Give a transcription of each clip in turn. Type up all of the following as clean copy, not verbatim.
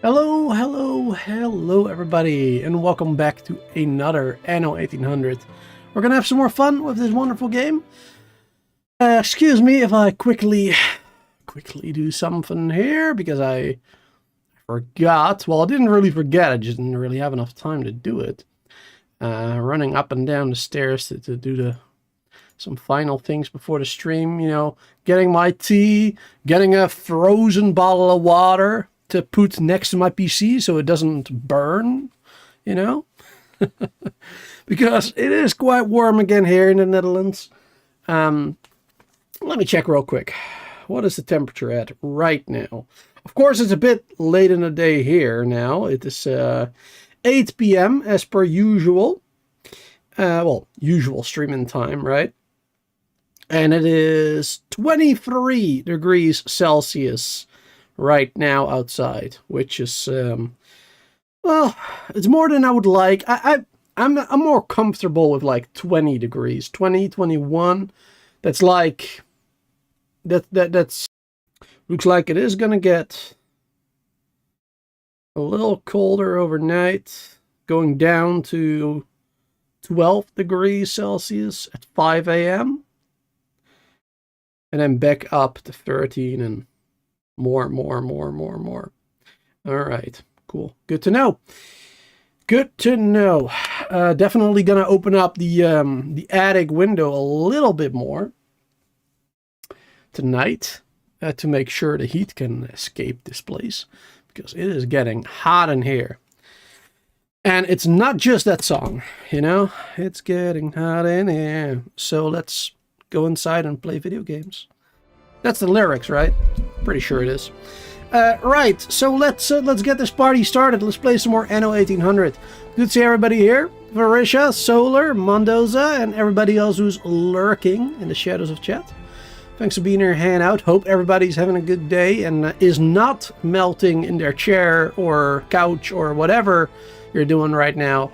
Hello, hello, hello everybody, and welcome back to another Anno 1800. We're gonna have some more fun with this wonderful game. Excuse me if I quickly do something here, because I forgot. Well, I didn't really forget, I just didn't really have enough time to do it. Running up and down the stairs to do some final things before the stream, you know, getting my tea, getting a frozen bottle of water to put next to my PC so it doesn't burn, you know, because it is quite warm again here in the Netherlands. Let me check real quick. What is the temperature at right now? Of course, it's a bit late in the day here now. It is 8 p.m. as per usual. Well, usual streaming time, right? And it is 23 degrees Celsius right now outside, which is well, it's more than I would like. I'm more comfortable with like 20 degrees, 20, 21. That's like that's looks like it is gonna get a little colder overnight, going down to 12 degrees Celsius at 5 a.m. and then back up to 13 and more. All right, cool. Good to know. Good to know. Definitely gonna open up the attic window a little bit more tonight to make sure the heat can escape this place, because it is getting hot in here. And it's not just that song, you know. It's getting hot in here. So let's go inside and play video games. That's the lyrics, right? Pretty sure it is. Right, so let's get this party started. Let's play some more Anno 1800. Good to see everybody here. Varisha, Solar, Mendoza, and everybody else who's lurking in the shadows of chat. Thanks for being here, hanging out. Hope everybody's having a good day and is not melting in their chair or couch or whatever you're doing right now.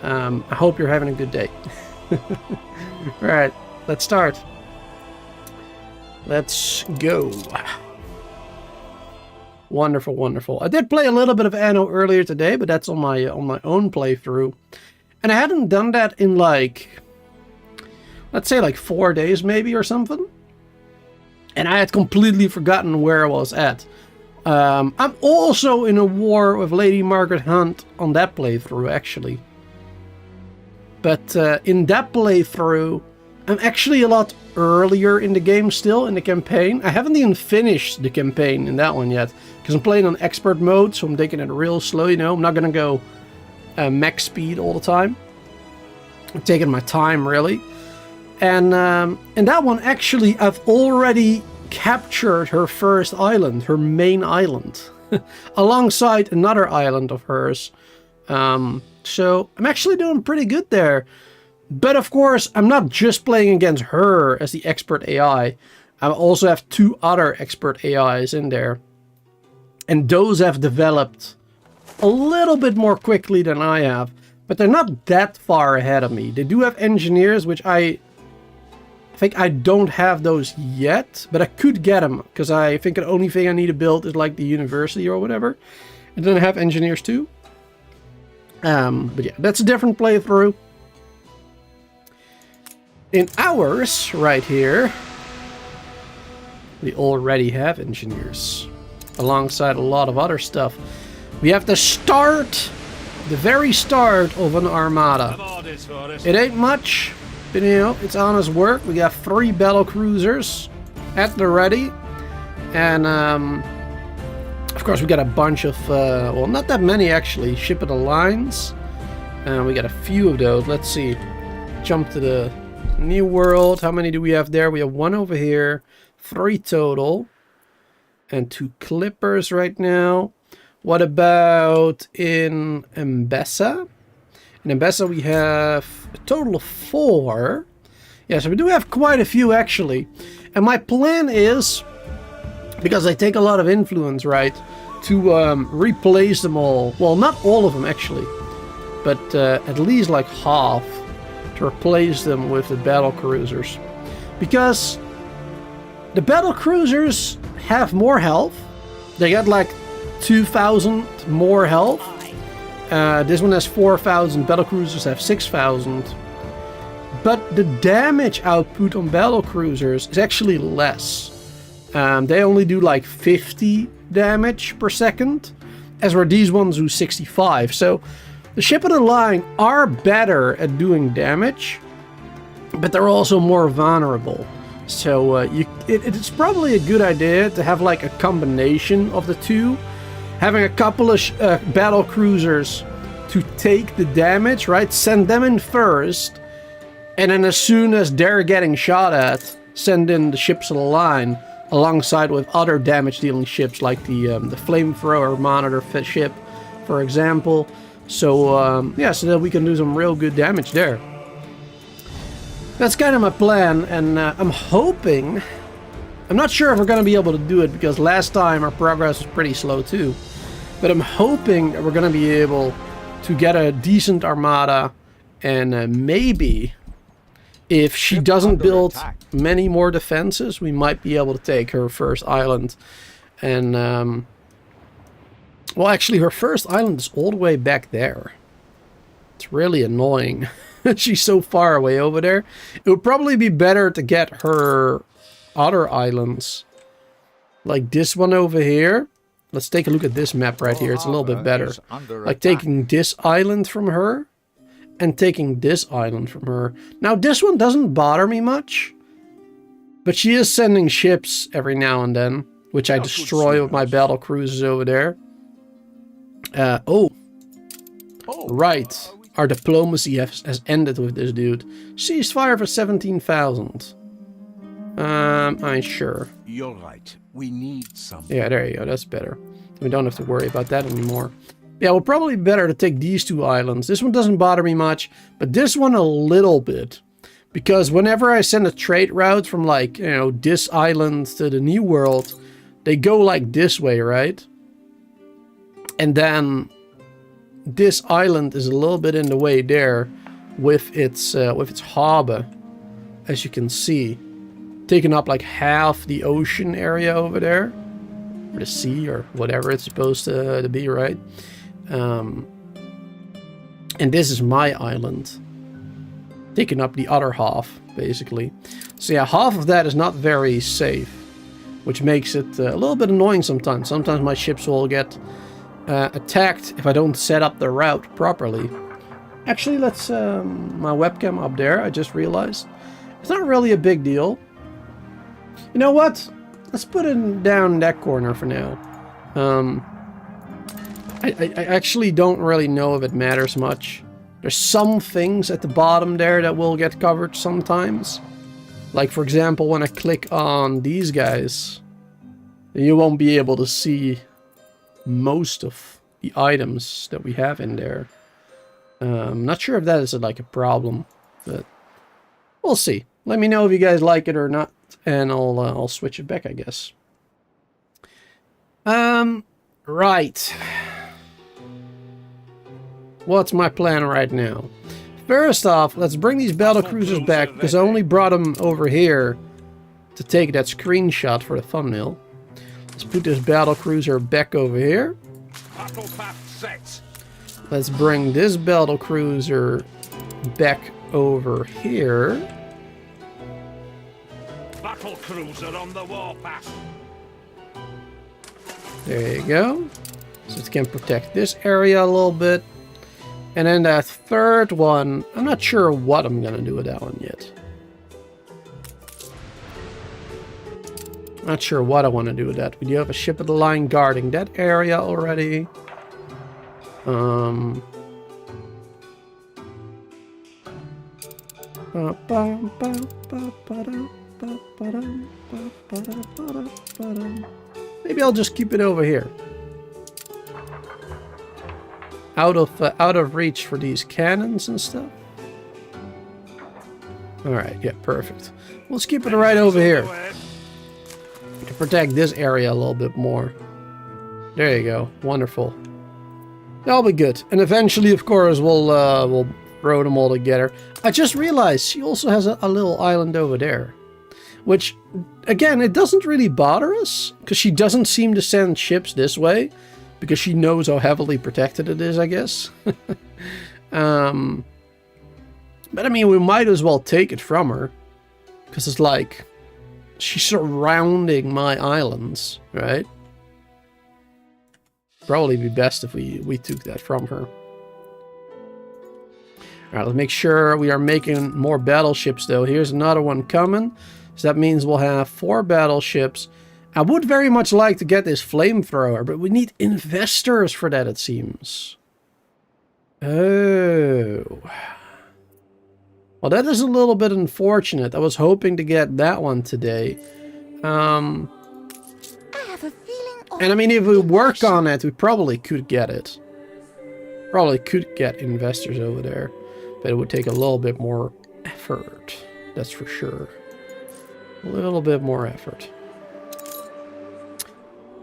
I hope you're having a good day. All right, let's start. Let's go. Wonderful, wonderful. I did play a little bit of Anno earlier today, but that's on my own playthrough. And I hadn't done that in like, let's say like 4 days maybe or something. And I had completely forgotten where I was at. I'm also in a war with Lady Margaret Hunt on that playthrough, actually. But in that playthrough, I'm actually a lot earlier in the game still, in the campaign. I haven't even finished the campaign in that one yet, because I'm playing on expert mode, so I'm taking it real slow, you know. I'm not going to go max speed all the time. I'm taking my time, really. And in that one, actually, I've already captured her first island, her main island, alongside another island of hers. So I'm actually doing pretty good there. But of course, I'm not just playing against her as the expert AI. I also have 2 other expert AIs in there. And those have developed a little bit more quickly than I have. But they're not that far ahead of me. They do have engineers, which I think I don't have those yet. But I could get them, because I think the only thing I need to build is like the university or whatever. And then I have engineers too. But yeah, that's a different playthrough. In ours, right here, we already have engineers, alongside a lot of other stuff. We have the start, the very start of an armada. It ain't much, but you know, it's honest work. We got 3 battle cruisers at the ready. And, of course, we got a bunch of, well, not that many actually, ship of the lines. And we got a few of those. Let's see, jump to the New World. How many do we have there? We have 1 over here, 3 total, and 2 clippers right now. What about in Mbessa? In Mbessa we have a total of 4. Yeah, so we do have quite a few actually. And my plan is, because I take a lot of influence, right, to replace them all. Well, not all of them actually, but at least like half, to replace them with the battle cruisers, because the battle cruisers have more health. They got like 2,000 more health. This one has 4,000. Battlecruisers have 6,000. But the damage output on battlecruisers is actually less. They only do like 50 damage per second, as where these ones do 65. So the ship of the line are better at doing damage, but they're also more vulnerable. So it's probably a good idea to have like a combination of the two. Having a couple of battle cruisers to take the damage, right? Send them in first, and then as soon as they're getting shot at, send in the ships of the line alongside with other damage-dealing ships like the flamethrower monitor ship, for example. So yeah, so that we can do some real good damage there. That's kind of my plan, and I'm hoping... I'm not sure if we're going to be able to do it, because last time our progress was pretty slow too. But I'm hoping that we're going to be able to get a decent armada, and maybe if she doesn't build many more defenses, we might be able to take her first island. And, well, actually, her first island is all the way back there. It's really annoying. She's so far away over there. It would probably be better to get her other islands, like this one over here. Let's take a look at this map right here. It's a little bit better. Like taking this island from her and taking this island from her. Now this one doesn't bother me much, but she is sending ships every now and then, which I destroy with my battle cruisers over there. Right. Our diplomacy has ended with this dude. Ceasefire for 17,000. I'm sure. You're right. We need some. Yeah, there you go. That's better. We don't have to worry about that anymore. Yeah, well, probably better to take these two islands. This one doesn't bother me much, but this one a little bit. Because whenever I send a trade route from, like, you know, this island to the New World, they go like this way, right? And then this island is a little bit in the way there with its harbor, as you can see. Taking up like half the ocean area over there, or the sea, or whatever it's supposed to be, right? And this is my island, taking up the other half, basically. So yeah, half of that is not very safe, which makes it a little bit annoying sometimes. Sometimes my ships will get attacked if I don't set up the route properly. Actually, let's my webcam up there, I just realized. It's not really a big deal. You know what? Let's put it down in that corner for now. I actually don't really know if it matters much. There's some things at the bottom there that will get covered sometimes. Like, for example, when I click on these guys, you won't be able to see most of the items that we have in there. I'm not sure if that is like a problem, but we'll see. Let me know if you guys like it or not, and I'll switch it back, I guess. Right. What's my plan right now? First off, let's bring these battle cruisers back, because I only brought them over here to take that screenshot for the thumbnail. Let's put this battle cruiser back over here. Let's bring this battle cruiser back over here. Battle cruiser on the warpath. There you go. So it can protect this area a little bit. And then that third one, I'm not sure what I'm gonna do with that one yet. Not sure what I want to do with that. We do have a ship of the line guarding that area already. Maybe I'll just keep it over here. Out of reach for these cannons and stuff. Alright, yeah, perfect. Let's keep it right over here to protect this area a little bit more. There you go. Wonderful. That'll be good. And eventually, of course, we'll throw them all together. I just realized she also has a little island over there. Which, again, it doesn't really bother us, because she doesn't seem to send ships this way. Because she knows how heavily protected it is, I guess. But I mean, we might as well take it from her. Because it's like, she's surrounding my islands, right? Probably be best if we took that from her. Alright, let's make sure we are making more battleships, though. Here's another one coming. So that means we'll have 4 battleships. I would very much like to get this flamethrower, but we need investors for that, it seems. Oh. Well, that is a little bit unfortunate. I was hoping to get that one today. I have a feeling. And I mean, if we work on it, we probably could get it. Probably could get investors over there. But it would take a little bit more effort. That's for sure. A little bit more effort.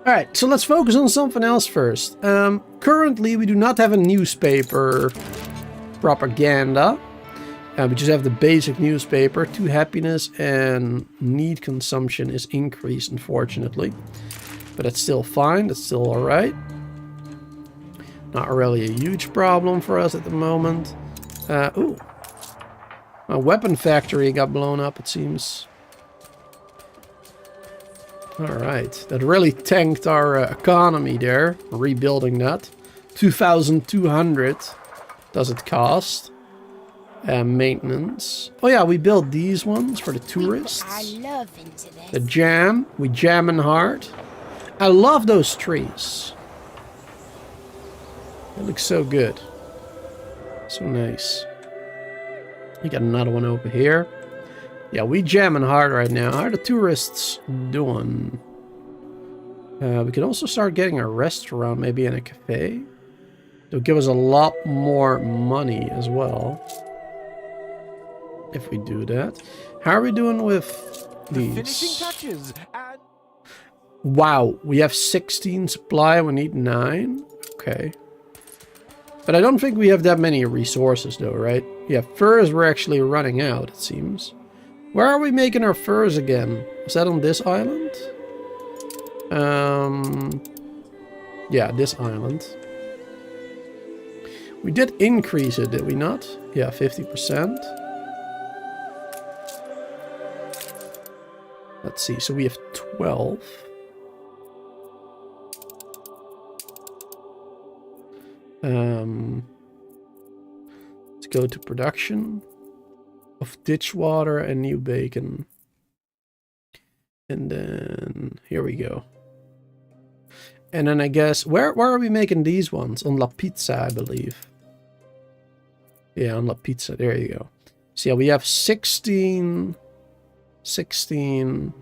Alright, so let's focus on something else first. Currently, we do not have a newspaper propaganda. We just have the basic newspaper. 2 happiness and need consumption is increased, unfortunately. But that's still fine. That's still alright. Not really a huge problem for us at the moment. Ooh. A weapon factory got blown up, it seems. Alright. That really tanked our economy there. Rebuilding that. 2,200 does it cost. Maintenance. Oh yeah, we built these ones for the tourists. The jam. We jamming hard. I love those trees. They look so good. So nice. We got another one over here. Yeah, we jamming hard right now. How are the tourists doing? We can also start getting a restaurant, maybe in a cafe. It'll give us a lot more money as well. If we do that. How are we doing with these? Finishing touches and... Wow, we have 16 supply, we need 9. Okay. But I don't think we have that many resources though, right? Yeah, furs we're actually running out, it seems. Where are we making our furs again? Is that on this island? Yeah, this island. We did increase it, did we not? Yeah, 50%. Let's see, so we have 12. Let's go to production of ditch water and new bacon. And then, here we go. And then I guess, where are we making these ones? On La Pizza, I believe. Yeah, on La Pizza, there you go. So yeah, we have 16... 16,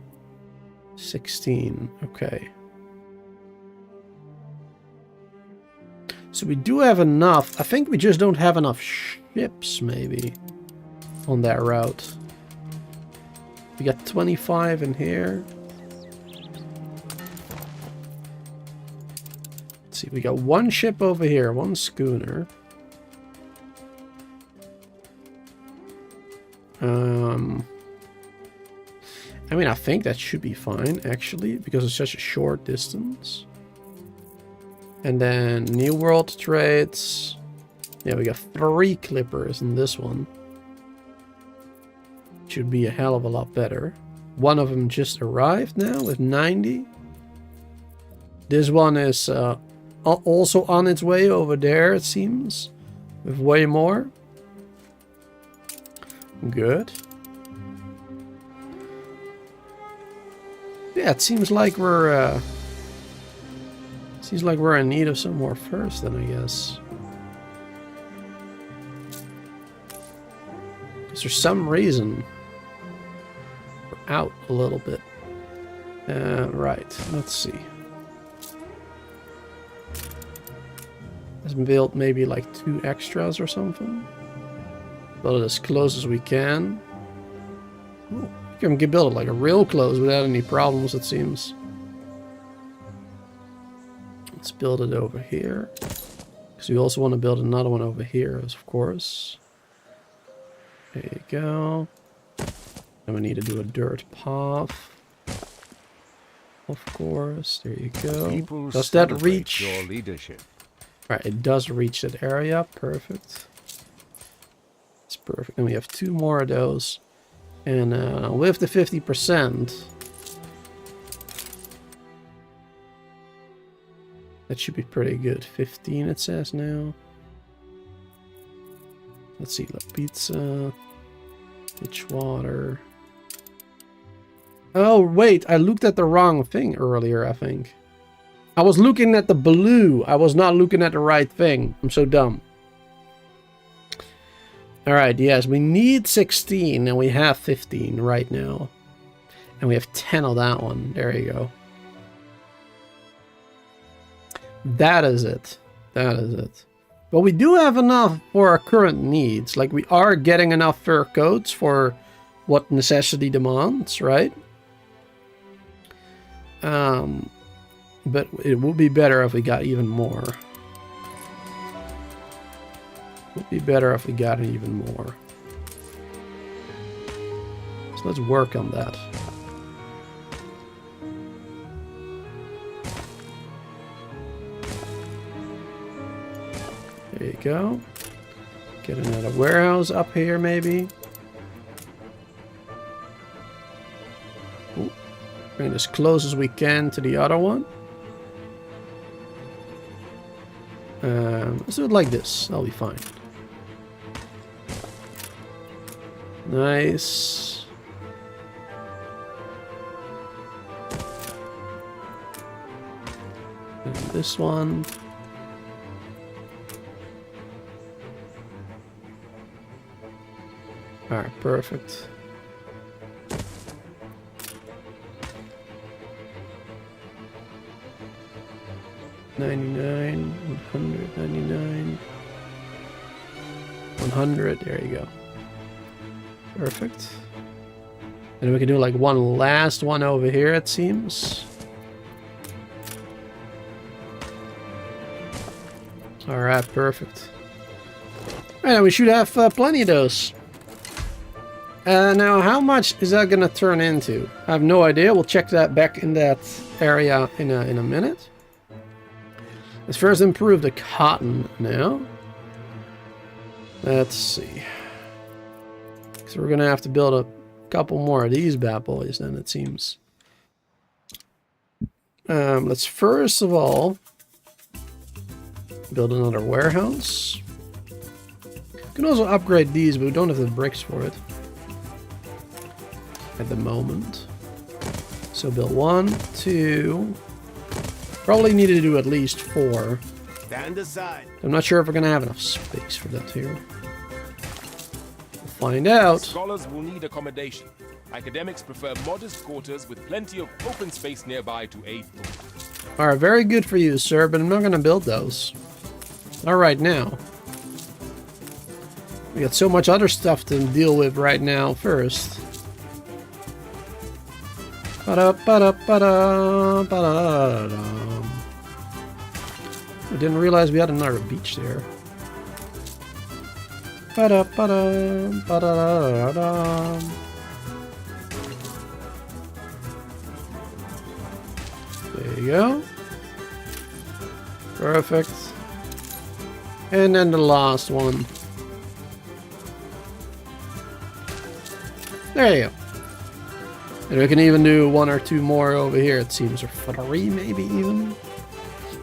okay. So we do have enough. I think we just don't have enough ships, maybe, on that route. We got 25 in here. Let's see, we got 1 ship over here, 1 schooner. I mean, I think that should be fine, actually, because it's such a short distance. And then New World trades. Yeah, we got 3 clippers in this one. Should be a hell of a lot better. One of them just arrived now with 90. This one is also on its way over there, it seems. With way more. Good. Yeah, it seems like we're in need of some more furs then, I guess. Because for some reason we're out a little bit. Right, let's see. Let's build maybe like 2 extras or something. Build it as close as we can. Ooh. We can build it like a real close without any problems, it seems. Let's build it over here. Because we also want to build another one over here, of course. There you go. And we need to do a dirt path. of course. There you go. People Does that celebrate reach? your leadership? Right, it does reach that area. Perfect. It's perfect. And we have 2 more of those. And with the 50%, that should be pretty good. 15 it says now. Let's see, La Pizza, pitch water. Oh, wait, I looked at the wrong thing earlier, I think. I was looking at the blue. I was not looking at the right thing. I'm so dumb. Alright, yes, we need 16, and we have 15 right now. And we have 10 of that one. There you go. That is it. That is it. But we do have enough for our current needs. Like, we are getting enough fur coats for what necessity demands, right? But it would be better if we got even more. It would be better if we got even more. So let's work on that. There you go. Get another warehouse up here, maybe. Ooh. Bring it as close as we can to the other one. Let's do it like this. That'll be fine. Nice. And this one. Alright, perfect. $99, $199, $100. There you go. Perfect. And we can do like one last one over here, it seems. Alright, perfect. Alright, we should have plenty of those. Now, how much is that going to turn into? I have no idea. We'll check that back in that area in a minute. Let's first improve the cotton now. Let's see. So we're going to have to build a couple more of these bad boys then, it seems. Let's first of all build another warehouse. We can also upgrade these, but we don't have the bricks for it at the moment. So build 1, 2. Probably need to do at least 4. Stand aside. I'm not sure if we're going to have enough space for that here. We'll find out. Scholars will need accommodation. Academics prefer modest quarters with plenty of open space nearby to aid them. Alright, very good for you, sir, but I'm not going to build those. Not right now. We got so much other stuff to deal with right now first. I didn't realize we had another beach there. There you go. Perfect. And then the last one. There you go. And we can even do 1 or 2 more over here, it seems, or 3 maybe even.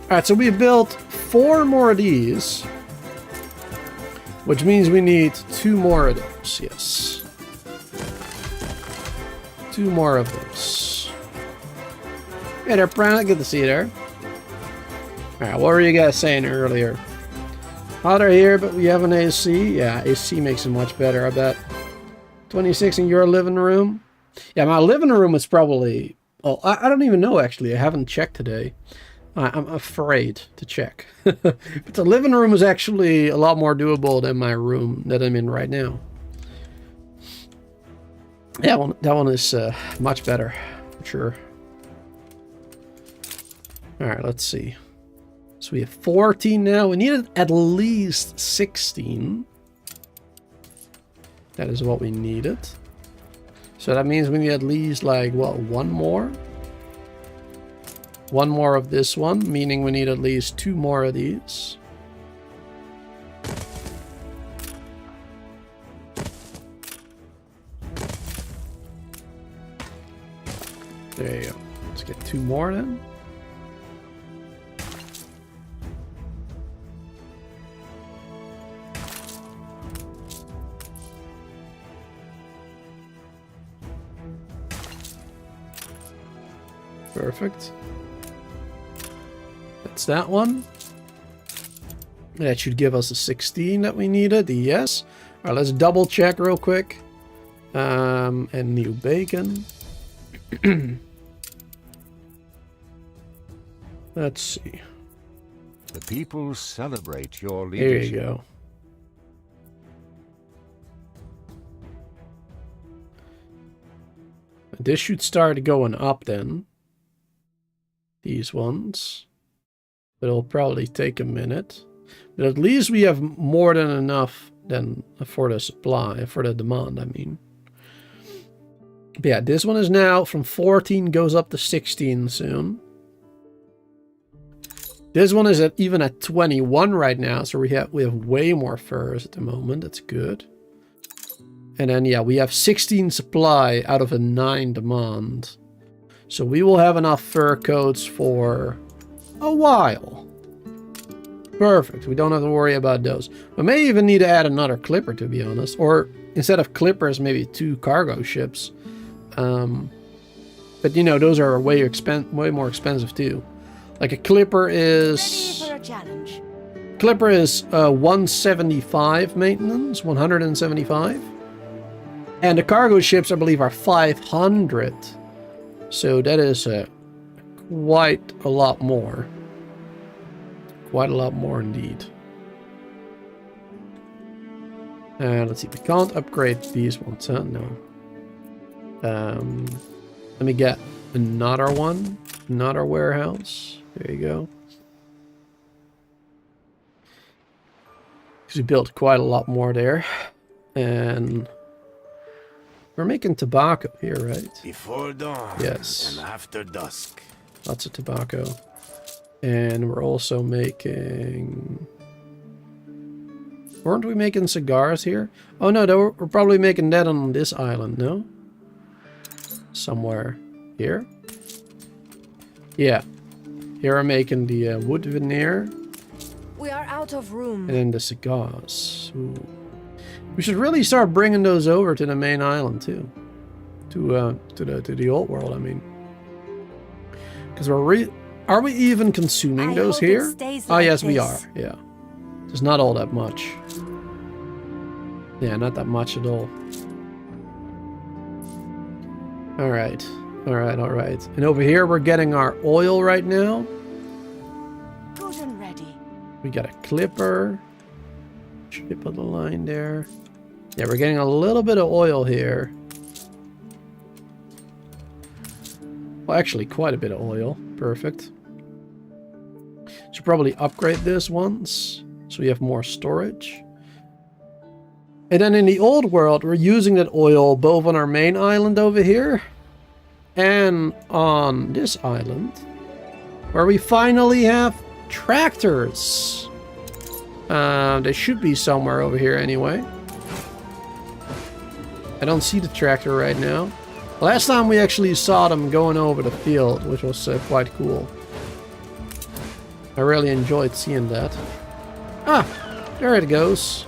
Alright, so we built 4 more of these, which means we need 2 more of those, yes. 2 more of those. Hey there, Brown, good to see you there. Alright, what were you guys saying earlier? Hotter here, but we have an AC. Yeah, AC makes it much better, I bet. 26 in your living room. Yeah, my living room is probably... Oh, I don't even know, actually. I haven't checked today. I'm afraid to check. But the living room is actually a lot more doable than my room that I'm in right now. Yeah, that one is much better, for sure. Alright, let's see. So we have 14 now. We needed at least 16. That is what we needed. So that means we need at least, like, what, 1 more? one more of this one, meaning we need at least 2 more of these. There you go. Let's get 2 more then. Perfect. That's that one. That should give us a 16 that we needed. Yes. All right, let's double check real quick. And new bacon. Let's see. The people celebrate your There leadership. you go. This should start going up then. These ones. But it'll probably take a minute. But at least we have more than enough than for the supply, for the demand, I mean. But yeah, this one is now from 14 goes up to 16 soon. This one is even at 21 right now, so we have way more furs at the moment. That's good. And then yeah, we have 16 supply out of a 9 demand. So we will have enough fur coats for a while. Perfect. We don't have to worry about those. We may even need to add another clipper, to be honest. Or instead of clippers, maybe 2 cargo ships. But you know, those are way more expensive too. Like a clipper is... Ready for a challenge. Clipper is 175 maintenance, 175. And the cargo ships, I believe, are 500. So that is quite a lot more. Quite a lot more indeed. Let's see, we can't upgrade these ones, huh? No. Let me get another one. Another warehouse. There you go. Because we built quite a lot more there. And we're making tobacco here, right? Before dawn Yes. and after dusk. Lots of tobacco. And we're also making... Weren't we making cigars here? Oh no, we're probably making that on this island, no? Somewhere here? Yeah. Here I'm making the wood veneer. We are out of room. And then the cigars. Ooh. We should really start bringing those over to the main island too. To the old world, I mean. Because are we even consuming those hope it here? stays Oh like yes, we this. are. Yeah. There's not all that much. Yeah, not that much at all. All right. All right, all right. And over here we're getting our oil right now. Good and ready. We got a clipper. Should put the line there. Yeah, we're getting a little bit of oil here. Well, actually, quite a bit of oil. Perfect. Should probably upgrade this once, so we have more storage. And then in the old world, we're using that oil both on our main island over here and on this island, where we finally have tractors. They should be somewhere over here anyway. I don't see the tractor right now. Last time we actually saw them going over the field, which was quite cool. I really enjoyed seeing that. Ah, there it goes.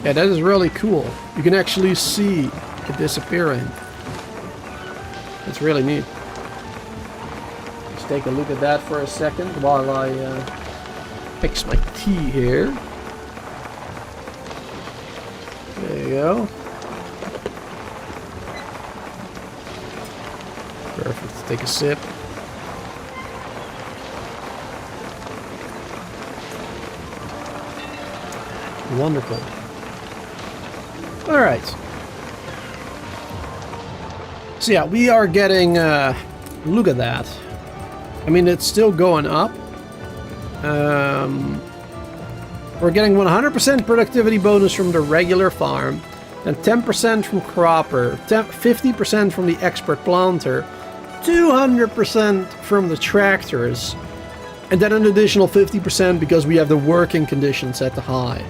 Yeah, that is really cool. You can actually see it disappearing. It's really neat. Let's take a look at that for a second while I fix my tea here. There you go. Perfect. Let's take a sip. Wonderful. All right. So yeah, we are getting, look at that. I mean, it's still going up. We're getting 100% productivity bonus from the regular farm, and 10% from cropper, 50% from the expert planter, 200% from the tractors, and then an additional 50% because we have the working conditions at the high.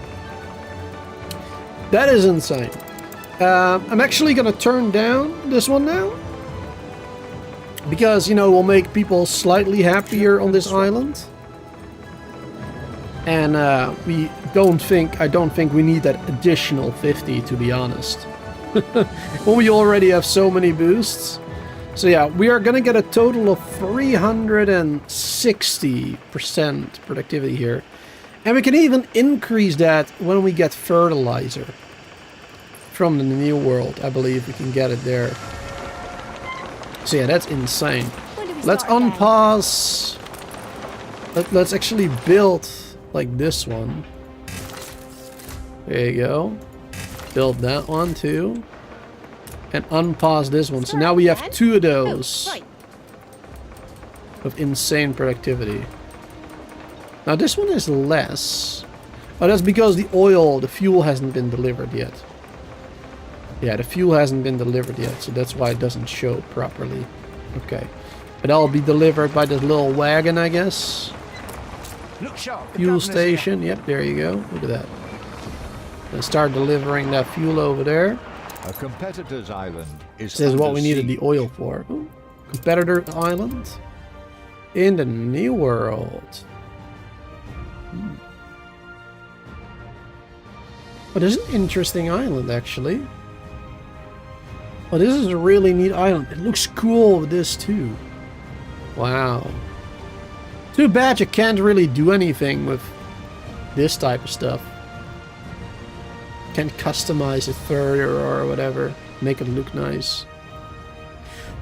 That is insane. I'm actually gonna turn down this one now, because, you know, we'll make people slightly happier on this island. And I don't think we need that additional 50, to be honest. When we already have so many boosts. So yeah, we are gonna get a total of 360% productivity here. And we can even increase that when we get fertilizer. From the New World, I believe we can get it there. So yeah, that's insane. Let's unpause. Let's actually build like this one. There you go. Build that one too. And unpause this one. So now we have 2 of those. Of insane productivity. Now this one is less. Oh, that's because the fuel hasn't been delivered yet. Yeah, the fuel hasn't been delivered yet, so that's why it doesn't show properly. Okay. But that'll be delivered by this little wagon, I guess. Look sharp. Fuel station. Yep, there you go. Look at that. Let's start delivering that fuel over there. A competitor's island is This is what under we needed siege. the oil for. Ooh, competitor island. In the New World. Oh, this is an interesting island, actually. Oh, this is a really neat island. It looks cool with this, too. Wow. Too bad you can't really do anything with this type of stuff. Can't customize it further or whatever. Make it look nice.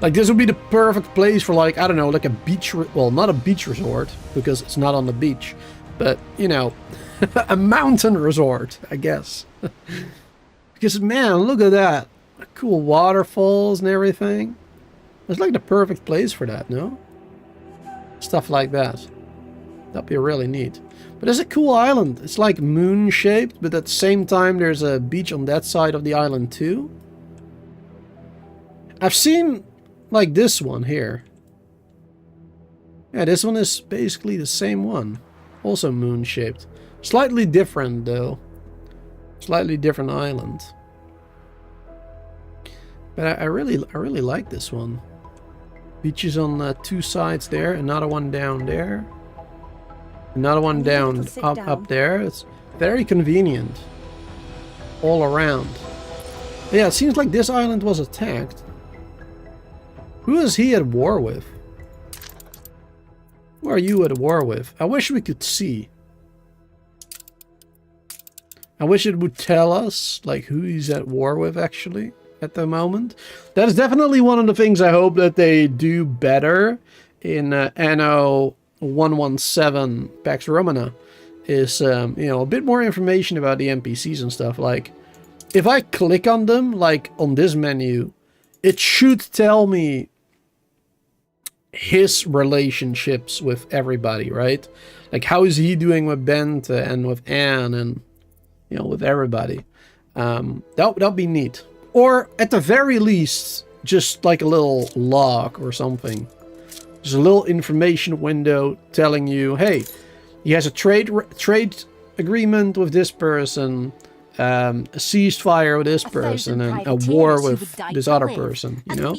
Like, this would be the perfect place for, like, I don't know, like a beach... Well, not a beach resort, because it's not on the beach. But, you know, a mountain resort, I guess. Because, man, look at that. Cool waterfalls and everything. It's like the perfect place for that, no? Stuff like that. That'd be really neat. But it's a cool island. It's like moon-shaped, but at the same time there's a beach on that side of the island too. I've seen like this one here. Yeah, this one is basically the same one. Also moon-shaped. Slightly different though. Slightly different island. But I really like this one. Beaches on 2 sides there, another one down there. Another one down up there. It's very convenient. All around. But yeah, it seems like this island was attacked. Who is he at war with? Who are you at war with? I wish we could see. I wish it would tell us like who he's at war with actually. At the moment. That is definitely one of the things I hope that they do better in Anno 117 Pax Romana is, you know, a bit more information about the NPCs and stuff. Like, if I click on them, like on this menu, it should tell me his relationships with everybody, right? Like, how is he doing with Bente and with Anne and, you know, with everybody. That'd be neat. Or, at the very least, just like a little log or something. Just a little information window telling you, hey, he has a trade agreement with this person, a ceasefire with this person, and a war with this other person, you know?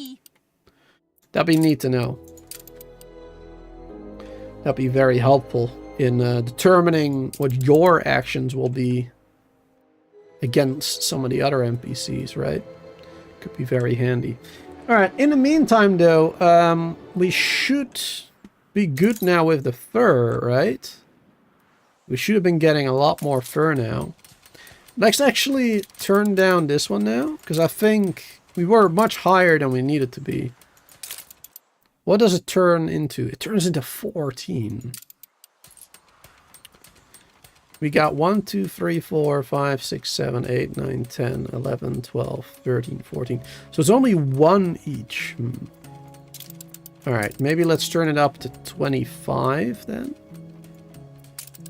That'd be neat to know. That'd be very helpful in determining what your actions will be against some of the other NPCs, right? Could be very handy. Alright, in the meantime though, we should be good now with the fur, right? We should have been getting a lot more fur now. Let's actually turn down this one now, because I think we were much higher than we needed to be. What does it turn into? It turns into 14. We got 1, 2, 3, 4, 5, 6, 7, 8, 9, 10, 11, 12, 13, 14. So it's only 1 each. Alright, maybe let's turn it up to 25 then.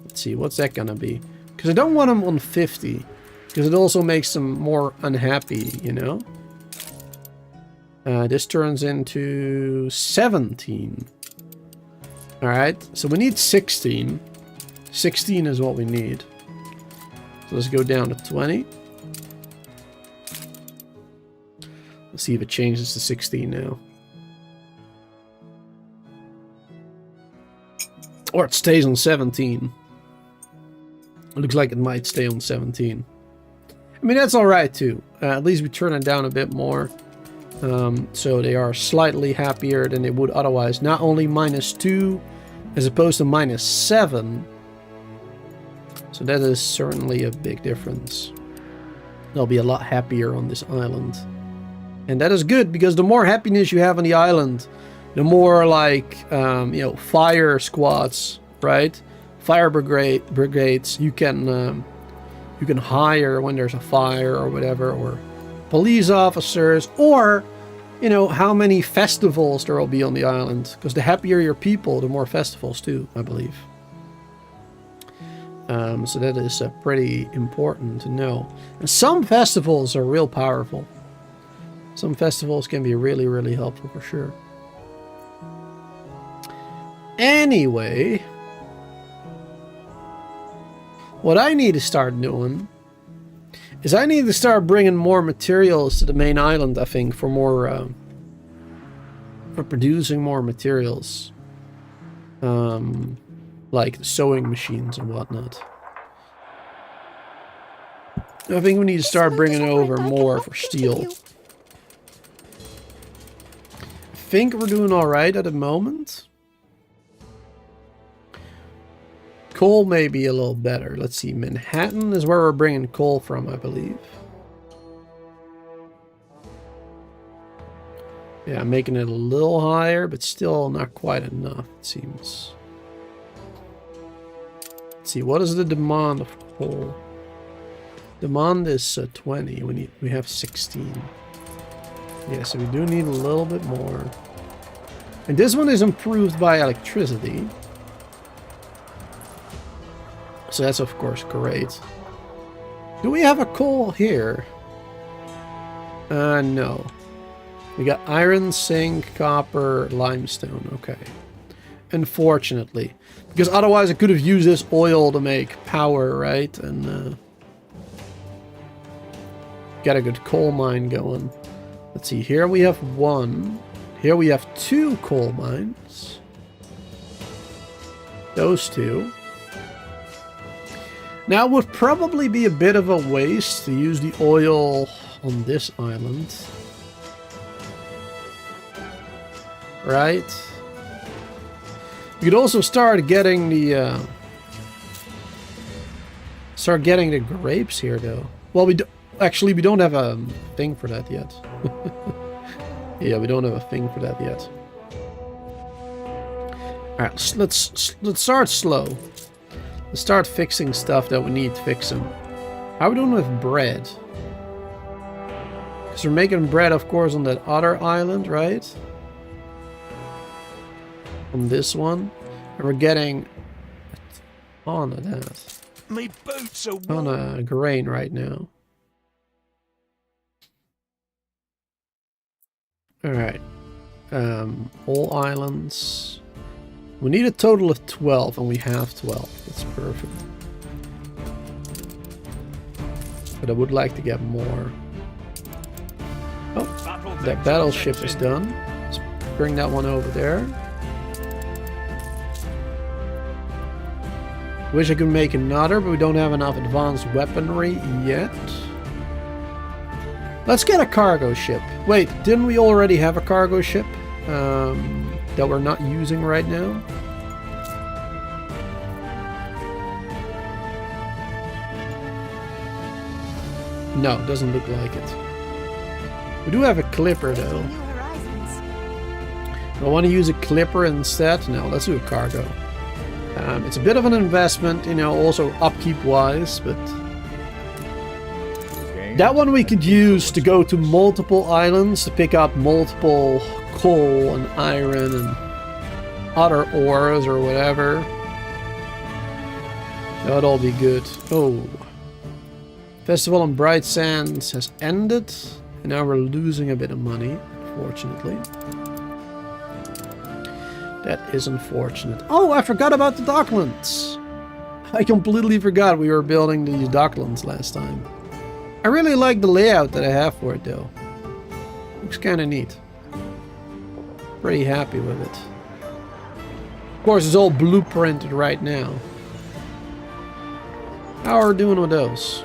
Let's see, what's that gonna be? Because I don't want them on 50. Because it also makes them more unhappy, you know? This turns into 17. Alright, so we need 16. 16 is what we need. So let's go down to 20. Let's see if it changes to 16 now. Or it stays on 17. It looks like it might stay on 17. I mean, that's alright too. At least we turn it down a bit more. So they are slightly happier than they would otherwise. Not only -2 as opposed to -7. So that is certainly a big difference. They'll be a lot happier on this island. And that is good, because the more happiness you have on the island, the more like, you know, fire squads, right? Fire brigades you can hire when there's a fire or whatever, or police officers, or, you know, how many festivals there will be on the island. Because the happier your people, the more festivals too, I believe. So that is pretty important to know. And some festivals are real powerful. Some festivals can be really, really helpful for sure. Anyway, what I need to start doing is I need to start bringing more materials to the main island, I think, for more, for producing more materials. Like the sewing machines and whatnot. I think we need to start bringing over more for steel. I think we're doing alright at the moment. Coal may be a little better. Let's see, Manhattan is where we're bringing coal from, I believe. Yeah, I'm making it a little higher, but still not quite enough, it seems. Let's see, what is the demand of coal? Demand is 20. We have 16. Yeah, so we do need a little bit more. And this one is improved by electricity. So that's of course great. Do we have a coal here? No. We got iron, zinc, copper, limestone. Okay. Unfortunately. Because otherwise I could have used this oil to make power, right? And got a good coal mine going. Let's see, here we have 1. Here we have 2 coal mines. Those 2. Now it would probably be a bit of a waste to use the oil on this island. Right? You could also start getting the grapes here though. Well, we don't have a thing for that yet. Yeah, we don't have a thing for that yet. Alright, let's start slow. Let's start fixing stuff that we need fixing. How are we doing with bread? Because we're making bread, of course, on that other island, right? On this one. And we're getting a ton of that. My boots are A ton of grain right now. Alright. All islands. We need a total of 12, and we have 12. That's perfect. But I would like to get more. Oh, that battleship is done. Let's bring that one over there. Wish I could make another, but we don't have enough advanced weaponry yet. Let's get a cargo ship. Wait, didn't we already have a cargo ship? That we're not using right now? No, it doesn't look like it. We do have a clipper though. Do I want to use a clipper instead? No, let's do a cargo. It's a bit of an investment, you know, also upkeep-wise, but... That one we could use to go to multiple islands to pick up multiple coal and iron and other ores or whatever. That would all be good. Oh. Festival on Bright Sands has ended, and now we're losing a bit of money. unfortunately. That is unfortunate. Oh, I forgot about the docklands. I completely forgot we were building these docklands last time. I really like the layout that I have for it though. Looks kind of neat. Pretty happy with it. Of course, it's all blueprinted right now. How are we doing with those?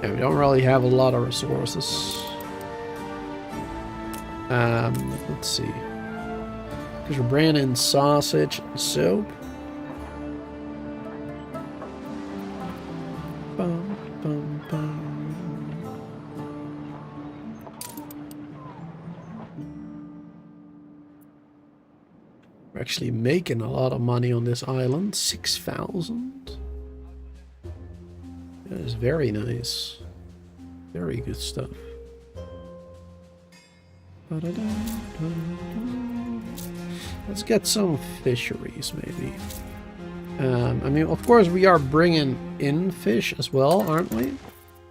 Yeah, we don't really have a lot of resources. Let's see. Because we're bringing in sausage and soap. Bum, bum, bum. We're actually making a lot of money on this island. 6,000. That is very nice. Very good stuff. Let's get some fisheries, maybe. I mean, of course, we are bringing in fish as well, aren't we?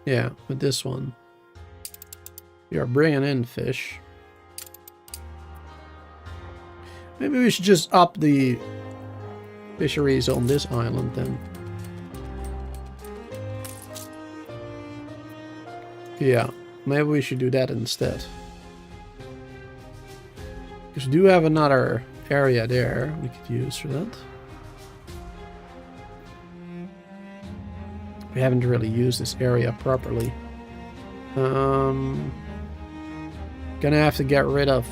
Yeah, with this one. We are bringing in fish. Maybe we should just up the fisheries on this island then. Yeah, maybe we should do that instead. Because we do have another area there we could use for that. We haven't really used this area properly. Gonna have to get rid of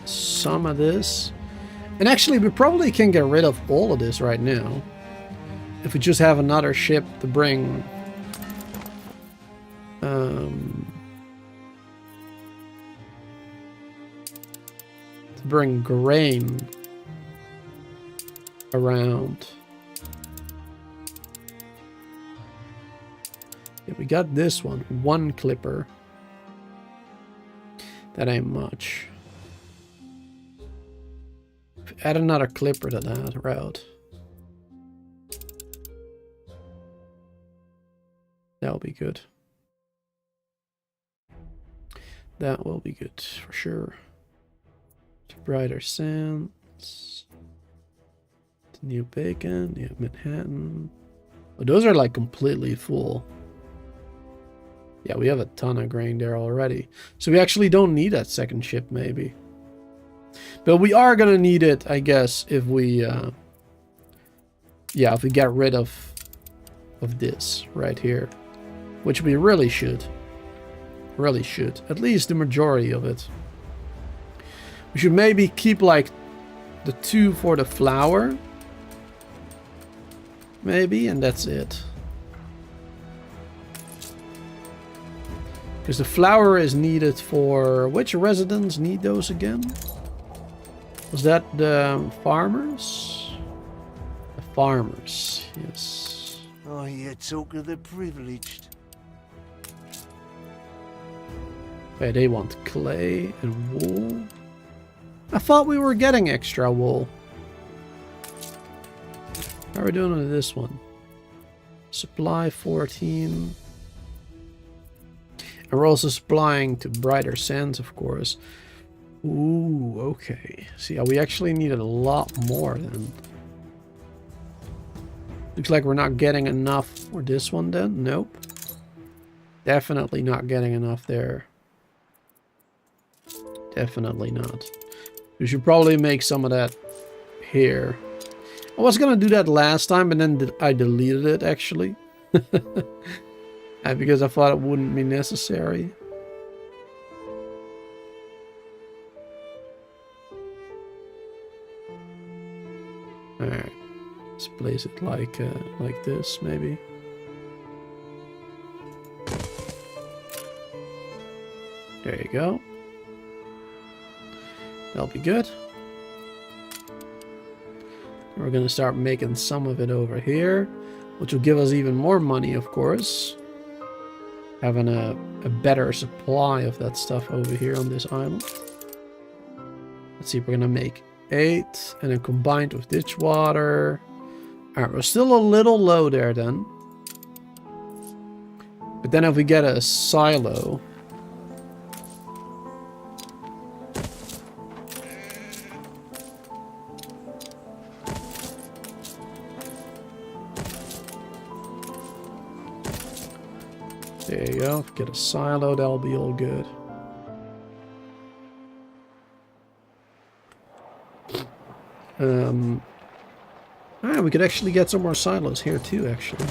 some of this. And actually, we probably can get rid of all of this right now. If we just have another ship to bring... grain around. Yeah, we got this one clipper. That ain't much. Add another clipper to that route. That'll be good. That will be good for sure. Brighter sands. New bacon. Yeah, Manhattan. Oh, those are like completely full. Yeah, we have a ton of grain there already. So we actually don't need that second ship, maybe. But we are gonna need it, I guess, if we if we get rid of this right here. Which we really should. Really should. At least the majority of it. We should maybe keep like the 2 for the flour. Maybe, and that's it. Because the flour is needed for... Which residents need those again? Was that the farmers? The farmers, yes. Oh, you talk of the privileged. Okay, they want clay and wool. I thought we were getting extra wool. How are we doing with this one? Supply 14. And we're also supplying to brighter sands, of course. Ooh, okay. See, we actually needed a lot more then. Looks like we're not getting enough for this one then. Nope. Definitely not getting enough there. Definitely not. We should probably make some of that here. I was gonna do that last time, and then I deleted it actually. Because I thought it wouldn't be necessary. Alright. Let's place it like this, maybe. There you go. That'll be good. We're gonna start making some of it over here, which will give us even more money, of course. Having a better supply of that stuff over here on this island. Let's see, we're gonna make 8, and then combined with ditch water. Alright, we're still a little low there then. But then if we get a silo, There you go. Get a silo, that'll be all good. We could actually get some more silos here too, actually.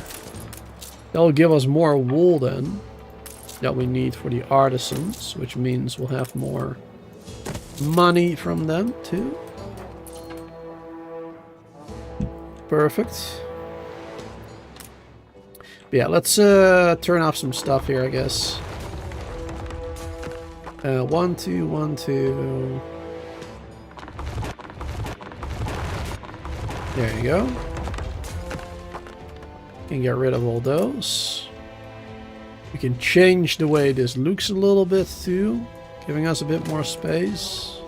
That'll give us more wool then that we need for the artisans, which means we'll have more money from them too. Perfect. But yeah, let's turn off some stuff here, I guess. 1, 2, 1, 2. There you go. Can get rid of all those. We can change the way this looks a little bit too, giving us a bit more space.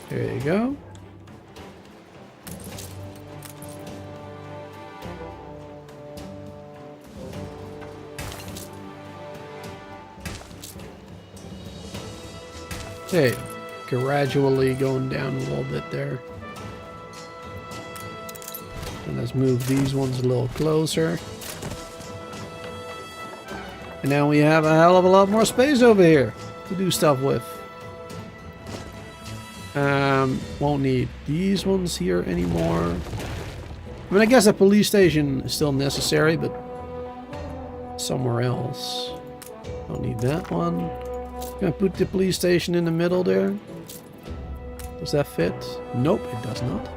There you go. Okay, gradually going down a little bit there. And let's move these ones a little closer. And now we have a hell of a lot more space over here to do stuff with. Won't need these ones here anymore. I mean, I guess a police station is still necessary, but somewhere else. Don't need that one. Gonna put the police station in the middle there. Does that fit? Nope, it does not.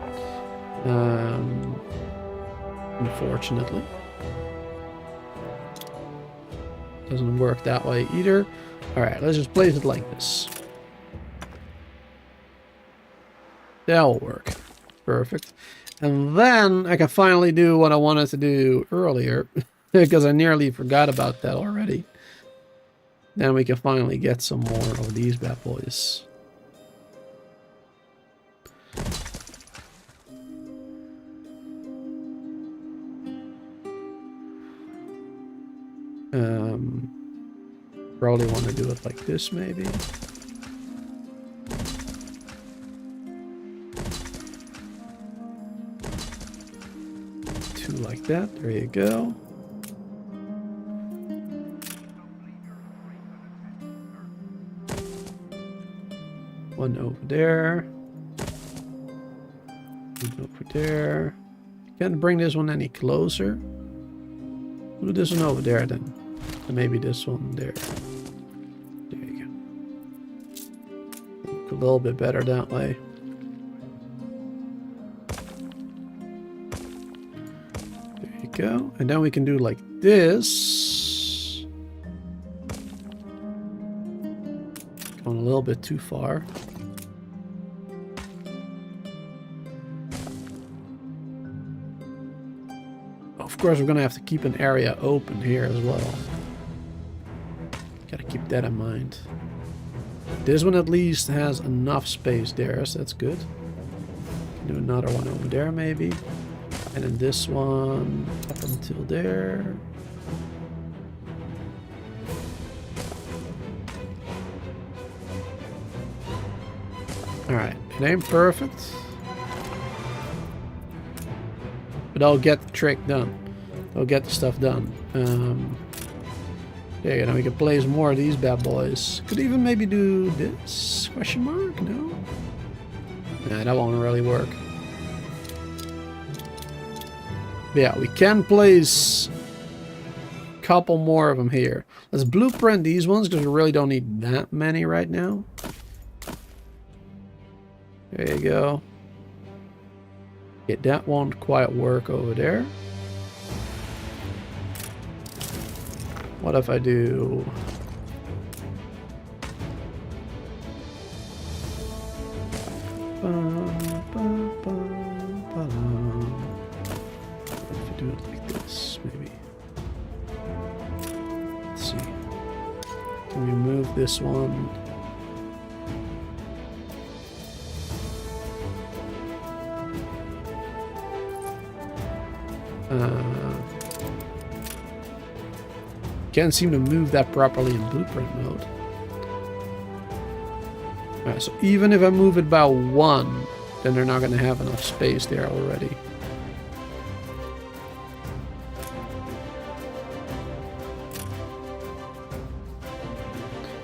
Unfortunately. Doesn't work that way either. Alright, let's just place it like this. That'll work. Perfect. And then I can finally do what I wanted to do earlier. Because I nearly forgot about that already. Then we can finally get some more of these bad boys. Probably want to do it like this, maybe. Two like that. There you go. One over there. One over there. Can't bring this one any closer. Do this one over there then. And maybe this one there. There you go. Look a little bit better that way. There you go. And then we can do like this. Going a little bit too far. Of course, we're gonna have to keep an area open here as well. Gotta keep that in mind. This one at least has enough space there, so that's good. Do another one over there maybe. And then this one up until there. Alright, it ain't perfect. But I'll get the trick done. I'll get the stuff done. There you go, now we can place more of these bad boys. Could even maybe do this? Question mark? No? Nah, that won't really work. But yeah, we can place a couple more of them here. Let's blueprint these ones because we really don't need that many right now. There you go. Yeah, that won't quite work over there. What if I do... If I do it like this, maybe. Let's see. Can we move this one? Can't seem to move that properly in blueprint mode. Alright, so even if I move it by 1, then they're not going to have enough space there already.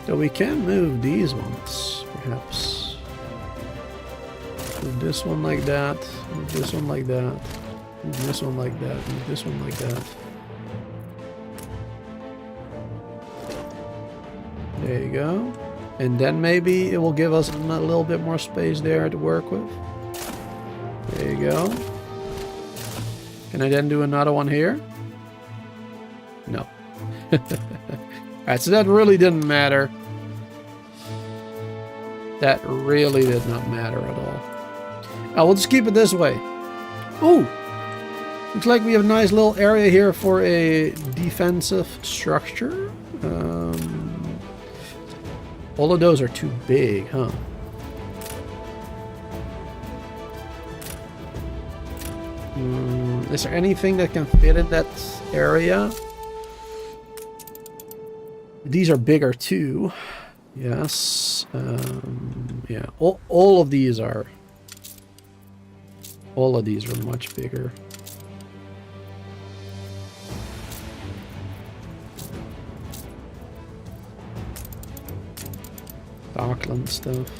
So we can move these ones, perhaps. Move this one like that, move this one like that, move this one like that, move this one like that. There you go. And then maybe it will give us a little bit more space there to work with. There you go. Can I then do another one here? No. Alright, so that really didn't matter. That really did not matter at all. We'll just keep it this way. Ooh! Looks like we have a nice little area here for a defensive structure. All of those are too big, huh? Is there anything that can fit in that area? These are bigger too. Yes. Yeah. All of these are. All of these are much bigger. Dockland stuff.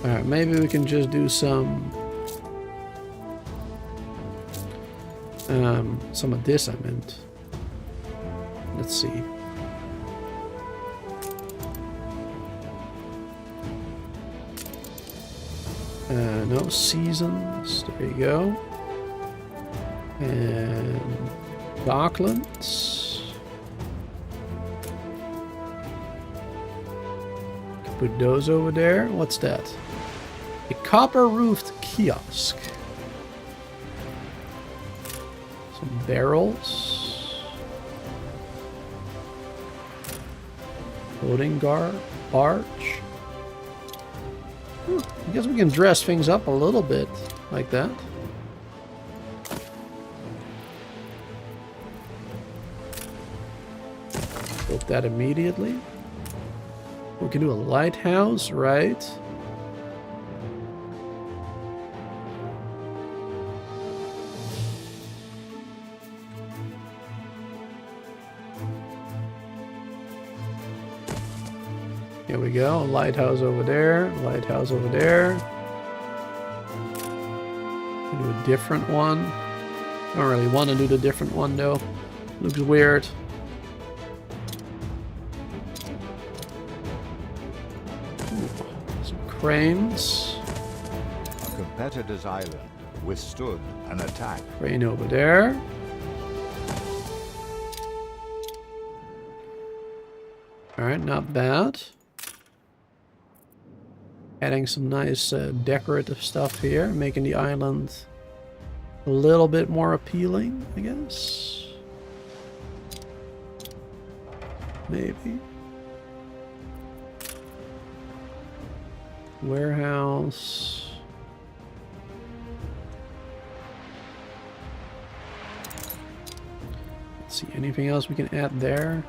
Alright, maybe we can just do some of this, I meant. Let's see. No seasons. There you go. And Docklands. Put those over there. What's that? A copper-roofed kiosk. Some barrels. Loading barge. I guess we can dress things up a little bit like that. Built that immediately. We can do a lighthouse, right? Here we go. Lighthouse over there. Lighthouse over there. Do a different one. I don't really want to do the different one though. Looks weird. Some cranes. A competitor's island withstood an attack. Crane over there. Alright, not bad. Adding some nice decorative stuff here, making the island a little bit more appealing, I guess. Maybe. Warehouse. Let's see, anything else we can add there?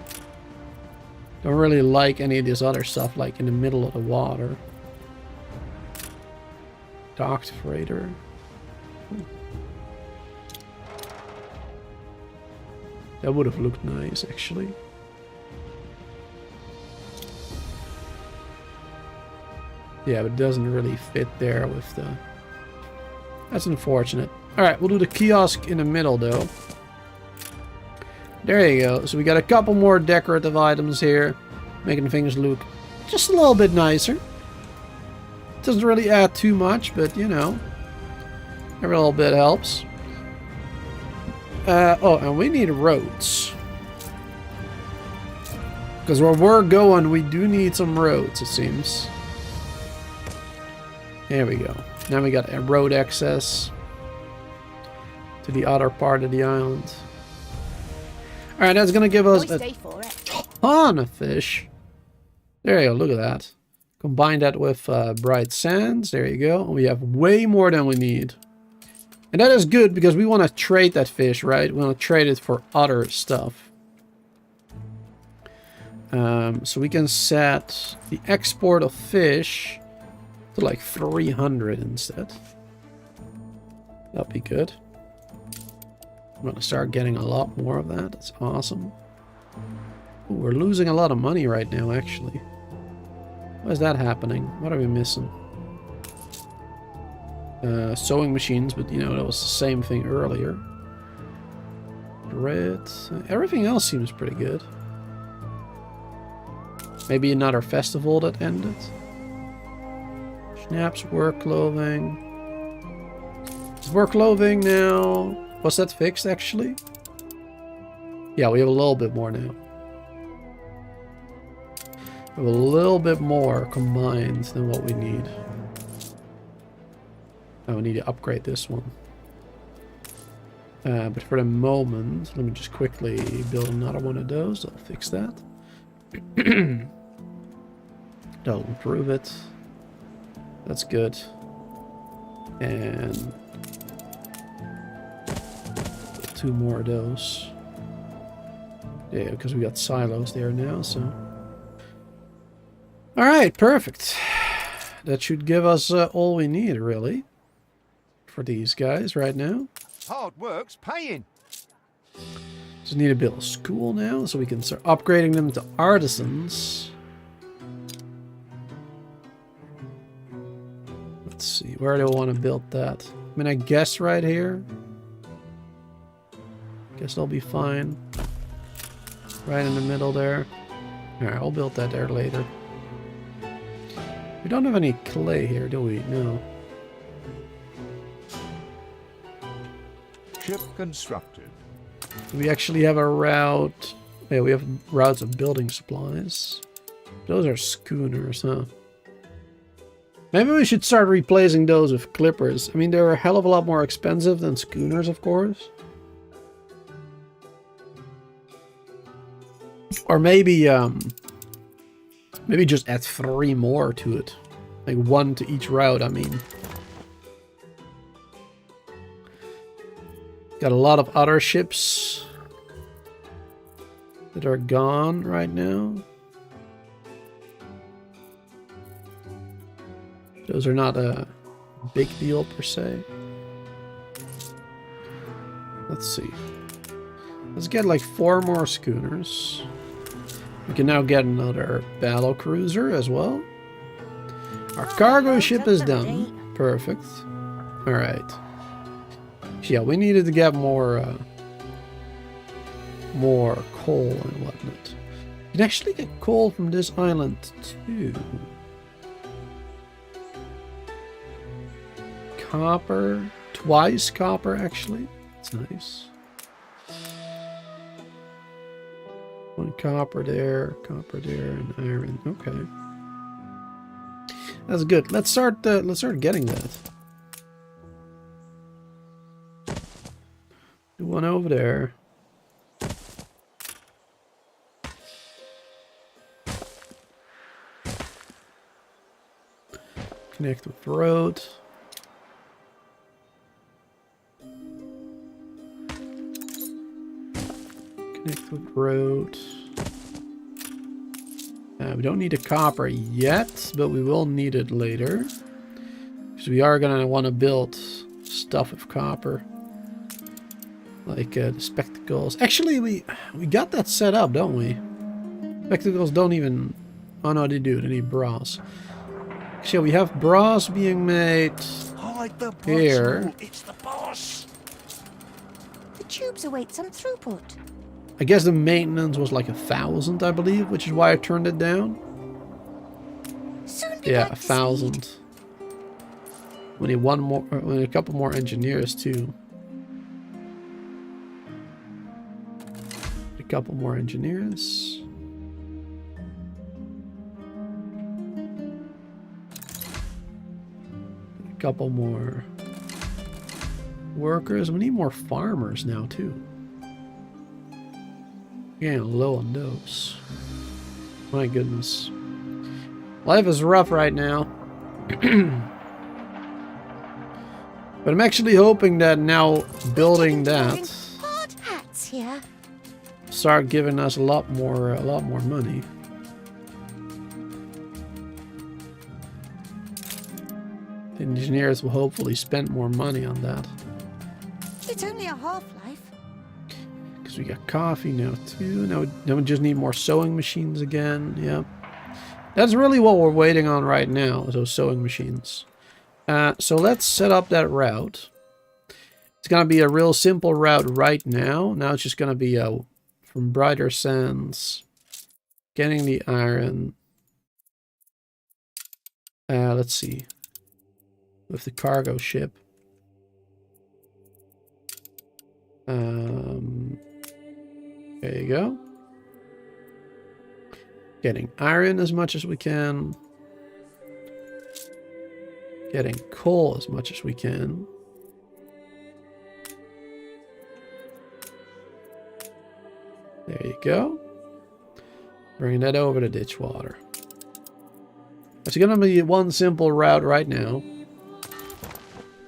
Don't really like any of this other stuff, like in the middle of the water. Docked freighter. That would have looked nice, actually. Yeah, but it doesn't really fit there with the... That's unfortunate. Alright, we'll do the kiosk in the middle, though. There you go. So we got a couple more decorative items here, making things look just a little bit nicer. Doesn't really add too much, but you know, every little bit helps. Oh, and we need roads. Because where we're going, we do need some roads, it seems. There we go. Now we got a road access to the other part of the island. Alright, that's going to give us a ton of fish. There you go, look at that. Combine that with bright sands. There you go. We have way more than we need. And that is good because we want to trade that fish, right? We want to trade it for other stuff. So we can set the export of fish to like 300 instead. That'd be good. I'm gonna start getting a lot more of that. That's awesome. Ooh, we're losing a lot of money right now, actually. Why is that happening? What are we missing? Sewing machines, but you know, that was the same thing earlier. Red. Everything else seems pretty good. Maybe another festival that ended. Schnapps, work clothing. Is work clothing now? Was that fixed actually? Yeah, we have a little bit more now. We have a little bit more combined than what we need. Oh, we need to upgrade this one. But for the moment, let me just quickly build another one of those. That'll fix that. That'll improve it. That's good. And 2 more of those. Yeah, because we got silos there now, so. Alright, perfect. That should give us all we need, really. For these guys right now. Hard work's paying. Just need to build a school now, so we can start upgrading them to artisans. Let's see, where do I want to build that? I mean, I guess right here. Guess I'll be fine. Right in the middle there. Alright, I'll build that there later. We don't have any clay here, do we? No. Ship constructed. We actually have a route. Yeah, we have routes of building supplies. Those are schooners, huh? Maybe we should start replacing those with clippers. I mean, they're a hell of a lot more expensive than schooners, of course. Or maybe, maybe just add 3 more to it. Like 1 to each route, I mean. Got a lot of other ships that are gone right now. Those are not a big deal per se. Let's see. Let's get like 4 more schooners. We can now get another battle cruiser as well. Our cargo ship is done. Perfect. Alright. Yeah, we needed to get more coal and whatnot. You can actually get coal from this island too. Copper, twice copper actually. That's nice. 1 copper there, and iron. Okay, that's good. Let's start getting that. Do 1 over there. Connect with road. Connect with road. We don't need a copper yet, but we will need it later. Because we are going to want to build stuff with copper. Like the spectacles. Actually, we got that set up, don't we? Spectacles don't even... Oh no, they do. They need bras. So we have bras being made here. It's the boss. The tubes await some throughput. I guess the maintenance was like 1,000, I believe, which is why I turned it down. Soon be Yeah, back to 1,000. speed. We need 1 more, we need a couple more engineers too. A couple more engineers. A couple more workers. We need more farmers now too. Getting low on those. My goodness. Life is rough right now. But I'm actually hoping that now building that Hard hats here. start giving us a lot more money. The engineers will hopefully spend more money on that. It's only a half-life. Because we got coffee now too. Now we just need more sewing machines again. Yep. That's really what we're waiting on right now, those sewing machines. So let's set up that route. It's going to be a real simple route right now. Now it's just going to be from Brighter Sands, getting the iron. Let's see. With the cargo ship. There you go. Getting iron as much as we can. Getting coal as much as we can. There you go. Bringing that over to Ditchwater. It's going to be one simple route right now.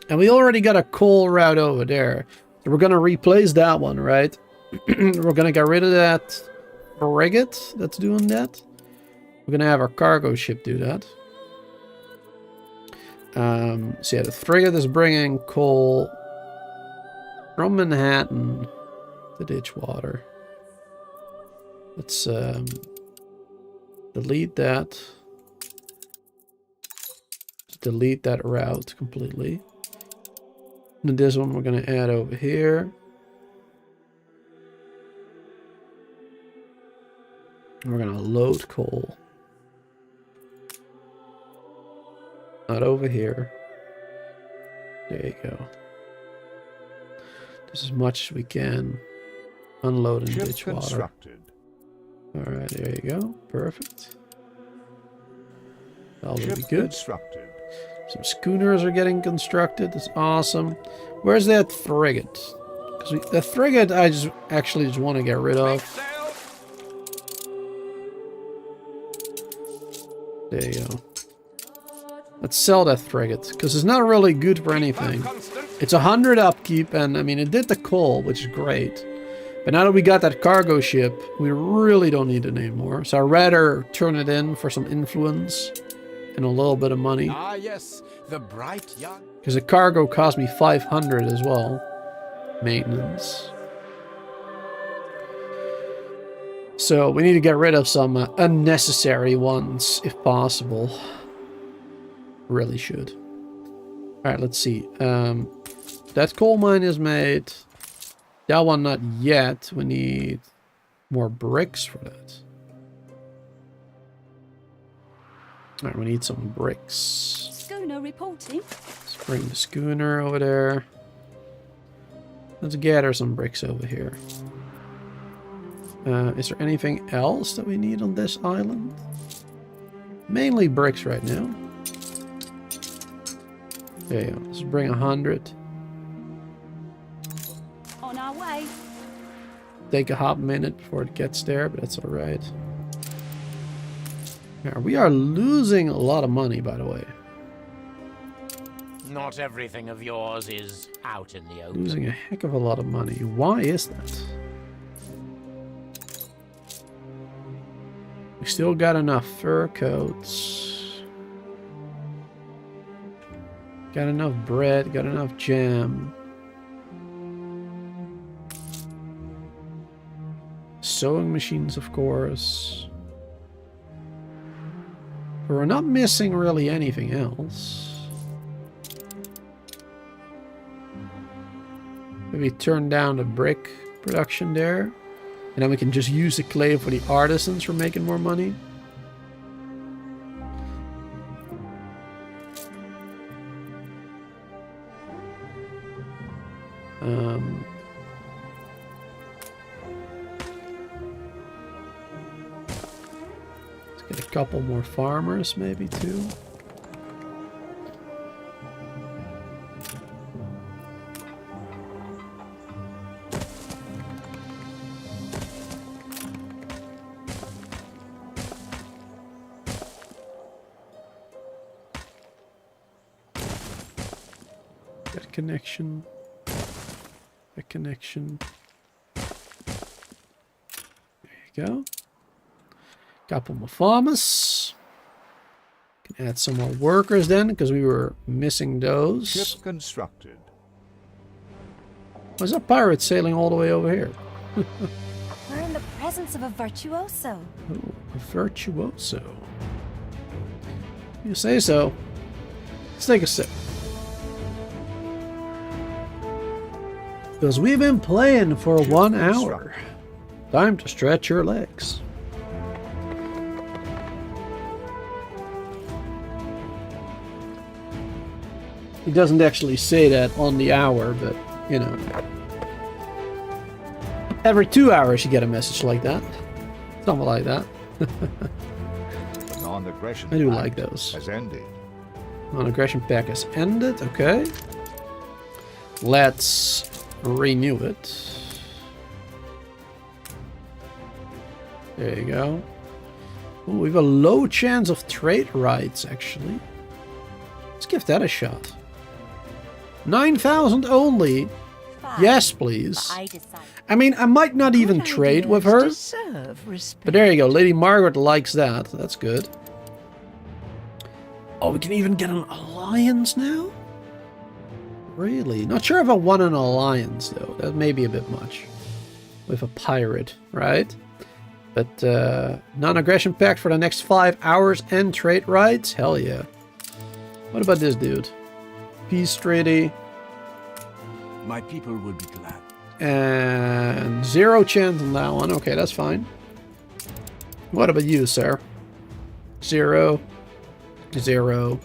And we already got a coal route over there. So we're going to replace that one, right? We're going to get rid of that frigate that's doing that. We're going to have our cargo ship do that. So yeah, the frigate is bringing coal from Manhattan to Ditchwater. Let's delete that. Delete that route completely. And this one we're going to add over here. And we're going to load coal. Not over here. There you go. Just as much as we can. Unload in Ditchwater. Alright, there you go. Perfect. That'll be good. Some schooners are getting constructed. That's awesome. Where's that frigate? Because the frigate I actually just want to get rid of. There you go. Let's sell that frigate, because it's not really good for anything. It's 100 upkeep, and I mean, it did the coal, which is great. But now that we got that cargo ship, we really don't need it anymore. So I'd rather turn it in for some influence and a little bit of money. Ah, yes, the bright young. Because the cargo cost me 500 as well. Maintenance. So we need to get rid of some unnecessary ones, if possible. Really should. Alright, let's see. That coal mine is made. That one not yet. We need more bricks for that. Alright, we need some bricks. Schooner reporting. Let's bring the schooner over there. Let's gather some bricks over here. Is there anything else that we need on this island? Mainly bricks right now. There you go. Let's bring 100. On our way. Take a hot minute before it gets there, but that's alright. Yeah, we are losing a lot of money, by the way. Not everything of yours is out in the open. Losing a heck of a lot of money. Why is that? We still got enough fur coats. Got enough bread, got enough jam. Sewing machines, of course. But we're not missing really anything else. Maybe turn down the brick production there. And then we can just use the clay for the artisans for making more money. Let's get a couple more farmers maybe too. Get connection. A connection. we go. Couple more farmers. Can add some more workers then, because we were missing those. Ship constructed. Why's that pirate sailing all the way over here? We're in the presence of a virtuoso. Oh, a virtuoso. You say so. Let's take a sip. Because we've been playing for 1 hour. Time to stretch your legs. He doesn't actually say that on the hour, but, you know. Every 2 hours you get a message like that. Something like that. The non-aggression I do pact like those. has ended. Non-aggression pack has ended, okay. Let's renew it. There you go. Ooh, we have a low chance of trade rights, actually. Let's give that a shot. 9,000 only. Fine, Yes, please. but I decide. I mean, I might not even Good trade with ideas her. deserve respect. But there you go. Lady Margaret likes that. That's good. Oh, we can even get an alliance now? Really? Not sure if I want an alliance, though. That may be a bit much. With a pirate, right? But, non-aggression pact for the next 5 hours and trade rights? Hell yeah. What about this dude? Peace treaty. My people will be glad. And 0 chance on that one. Okay, that's fine. What about you, sir? 0. 0.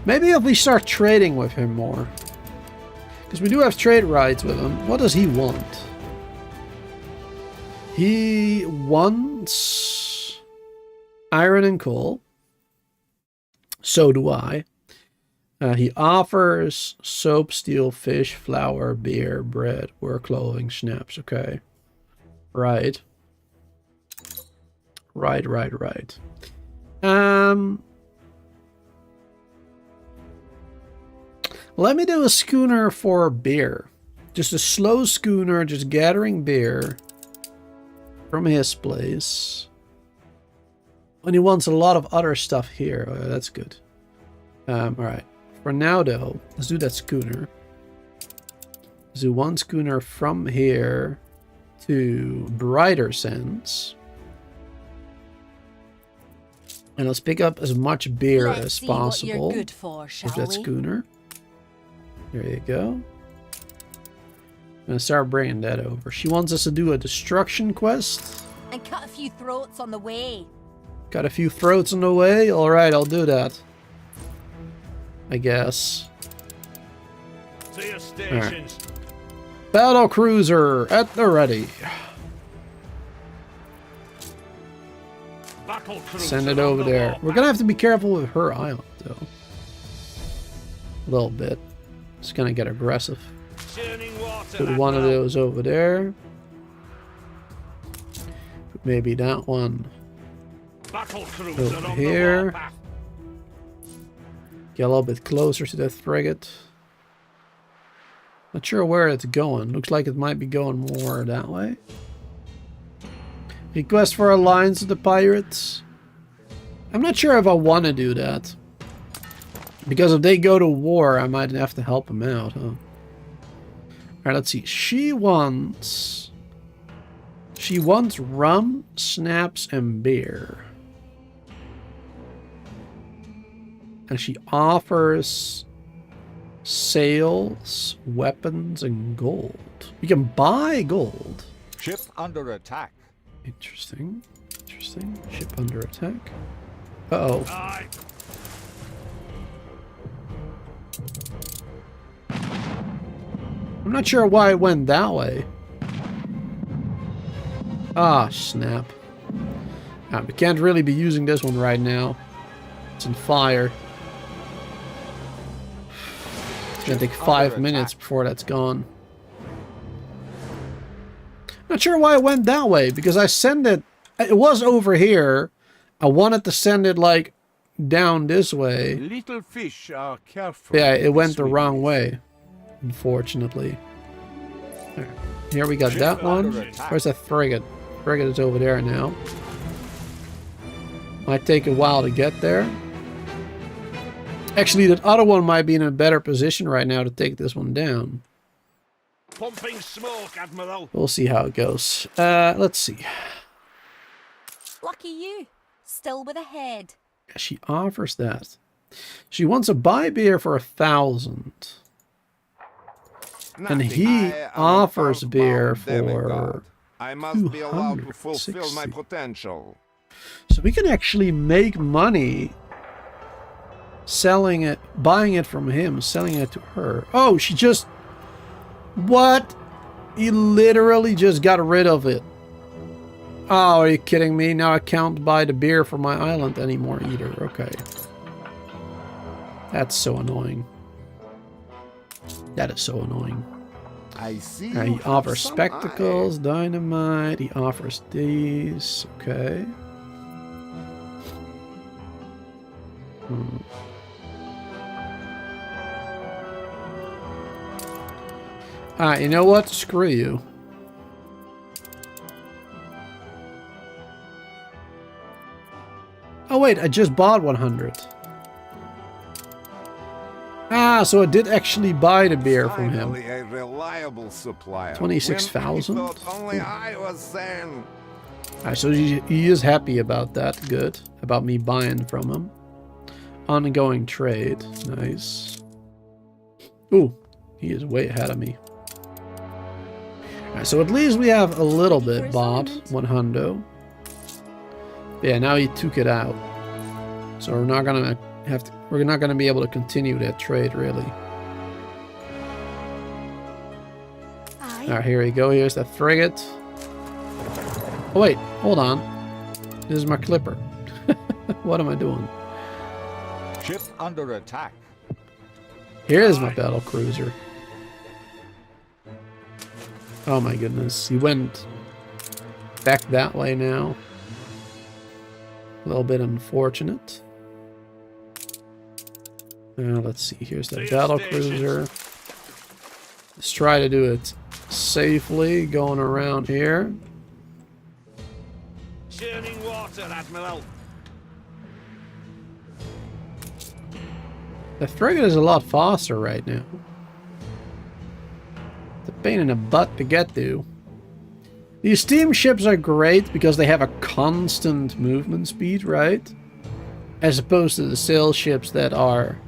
Maybe if we start trading with him more. Because we do have trade rights with him. What does he want? He wants iron and coal. So do I. He offers soap, steel, fish, flour, beer, bread, work clothing, schnapps. Okay. Right. Right. Let me do a schooner for beer. Just a slow schooner, just gathering beer from his place. And he wants a lot of other stuff here. That's good. Alright. For now, though, let's do that schooner. Let's do one schooner from here to Brighter Sands. And let's pick up as much beer Let's as see what possible you're good for, shall with that we? schooner. There you go. I'm gonna start bringing that over. She wants us to do a destruction quest. And cut a few throats on the way. Got a few throats on the way? Alright, I'll do that. I guess. To your stations. Battle cruiser at the ready. Battle cruiser Send it on over the there. warpath. We're gonna have to be careful with her island, though. A little bit. It's gonna get aggressive. Churning water, Put one of Admiral. those over there. Maybe that one Battle cruiser over on here. the warpath. Get a little bit closer to that frigate. Not sure where it's going. Looks like it might be going more that way. Request for alliance with the pirates. I'm not sure if I want to do that. Because if they go to war, I might have to help them out, huh? Alright, let's see. She wants rum, snaps, and beer. And she offers sails, weapons, and gold. We can buy gold. Ship under attack. Interesting. Ship under attack. Uh-oh. Aye. I'm not sure why it went that way. Ah, snap. We can't really be using this one right now. It's in fire. It's gonna take 5 minutes before that's gone. Not sure why it went that way, because I sent it... It was over here. I wanted to send it, like, down this way. Little fish are careful. Yeah, it went the Sweet. wrong way, unfortunately. There. Here we got Ship that one. under attack. Where's that frigate? frigate is over there now. Might take a while to get there. Actually, that other one might be in a better position right now to take this one down. Pumping smoke, Admiral. We'll see how it goes. Let's see. Lucky you. Still with a head. Yeah, she offers that. She wants a buy beer for 1,000. And he offers beer for I must be allowed to 260. fulfill my potential. So we can actually make money selling it, buying it from him, selling it to her. Oh, she just... What? He literally just got rid of it. Oh, are you kidding me? Now I can't buy the beer for my island anymore either. Okay. That's so annoying. That is so annoying. I see. He offers spectacles, dynamite. He offers these. Okay. Alright, you know what? Screw you. Oh wait, I just bought 100. Ah, so I did actually buy the beer from him. Finally, a reliable supplier. 26,000? When I thought only I was saying. Alright, so he is happy about that. Good. About me buying from him. Ongoing trade. Nice. Ooh, he is way ahead of me. Alright, so at least we have a little bit bought. 100. Yeah, now he took it out. So we're not gonna have to, we're not gonna be able to continue that trade really. Alright, here we go. Here's that frigate. Oh wait, hold on. This is my clipper. What am I doing? Ship under attack. Here's my battle cruiser. Oh my goodness, he went back that way now. A little bit unfortunate. Now let's see, here's the battle cruiser. Let's try to do it safely, going around here. Churning water, Admiral. The frigate is a lot faster right now. It's a pain in the butt to get to. These steamships are great because they have a constant movement speed, right? As opposed to the sail ships that are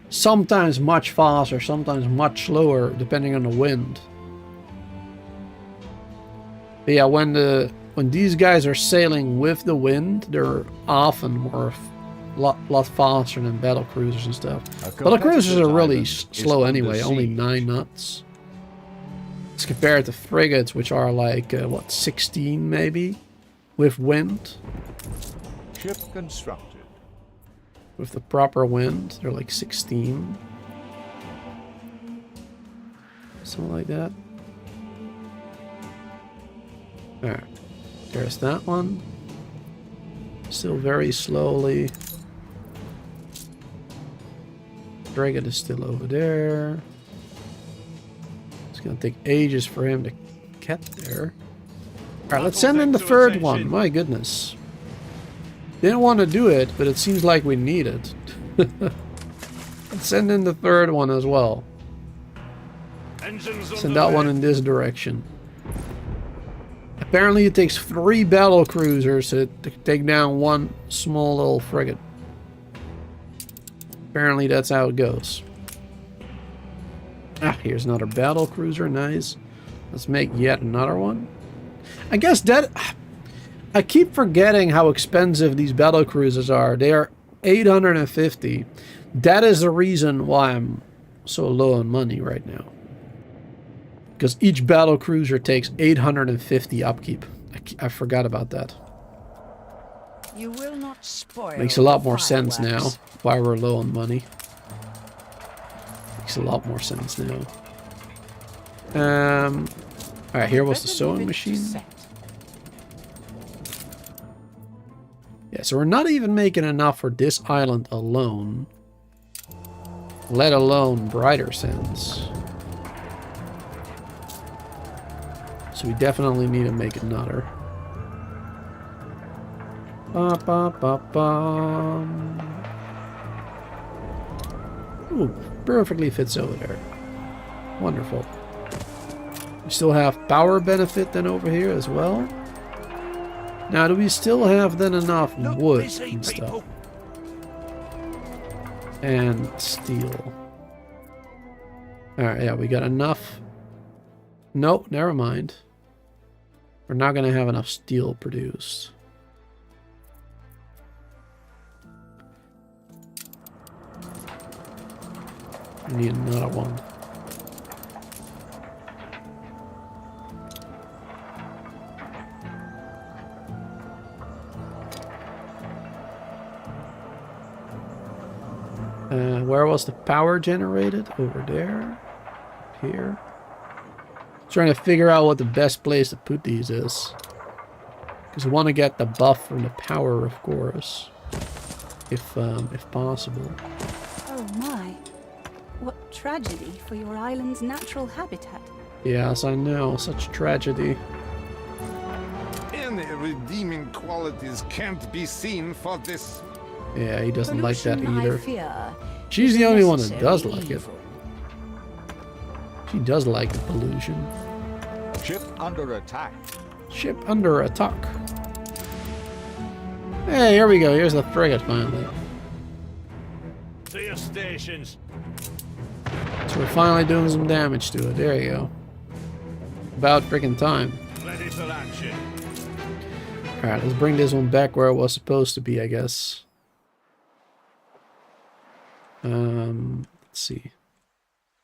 sometimes much faster, sometimes much slower, depending on the wind. But yeah, when these guys are sailing with the wind, they're often lot faster than battle cruisers and stuff. Battle cruisers are really slow anyway, only 9 knots. It's compared to frigates, which are like, what, 16 maybe? With wind. Ship constructed. With the proper wind, they're like 16. Something like that. Alright. There's that one. Still very slowly. Frigate is still over there. It's gonna take ages for him to get there. Alright, let's send in the third one. My goodness. Didn't want to do it, but it seems like we need it. Let's send in the third one as well. Send that one in this direction. Apparently it takes 3 battle cruisers to take down one small little frigate. Apparently that's how it goes. Ah, here's another battle cruiser. Nice. Let's make yet another one. I guess that... I keep forgetting how expensive these battle cruisers are. They are 850. That is the reason why I'm so low on money right now. Because each battle cruiser takes 850 upkeep. I forgot about that. You will not spoil. Makes a lot more sense now why we're low on money. Makes a lot more sense now. Alright, here was the sewing machine. Yeah, so we're not even making enough for this island alone. Let alone Brighter Sands. So we definitely need to make another. Ba, ba, ba, ba. Ooh, perfectly fits over there. Wonderful. We still have power benefit then over here as well. Now, do we still have then enough wood and stuff? And steel. Alright, yeah, we got enough. Nope, never mind. We're not going to have enough steel produced. We need another one. Where was the power generated? Over there. Here. Trying to figure out what the best place to put these is. Because we want to get the buff from the power, of course. If possible. Oh my. What tragedy for your island's natural habitat. Yes, I know. Such tragedy. Any redeeming qualities can't be seen for this. Yeah, he doesn't like that Pollution, I either. fear, She's is the only one that necessary does like it. evil. She does like the pollution. Ship under attack. Ship under attack. Hey, here we go. Here's the frigate finally. To your stations. So we're finally doing some damage to it. There you go. About freaking time. Ready for action. Alright, let's bring this one back where it was supposed to be, I guess. Let's see.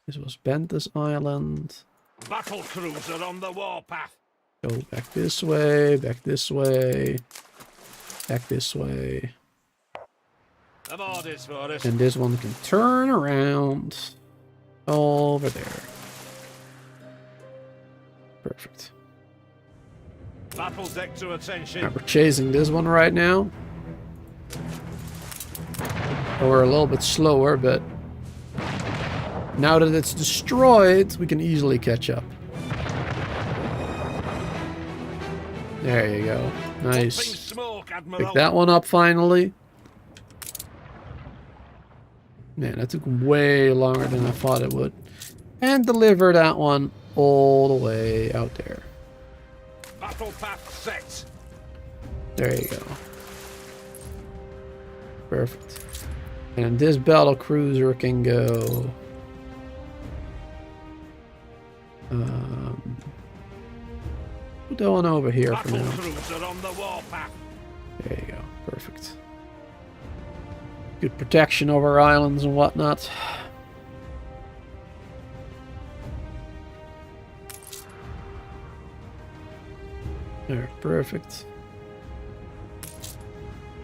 This was Bentus Island. Battle cruiser on the warpath. Go back this way, back this way, back this way. I've orders for us. And this one can turn around over there. Perfect. Battle deck to attention. Alright, we're chasing this one right now. We're a little bit slower, but now that it's destroyed, we can easily catch up. There you go. Pumping Nice. smoke, Pick Admiral. that one up finally. Man, that took way longer than I thought it would. And deliver that one all the way out there. Battle path set. There you go. Perfect. And this battle cruiser can go. Put that one over here for Battle now. cruiser on the warpath. There you go. Perfect. Good protection over islands and whatnot. There, perfect.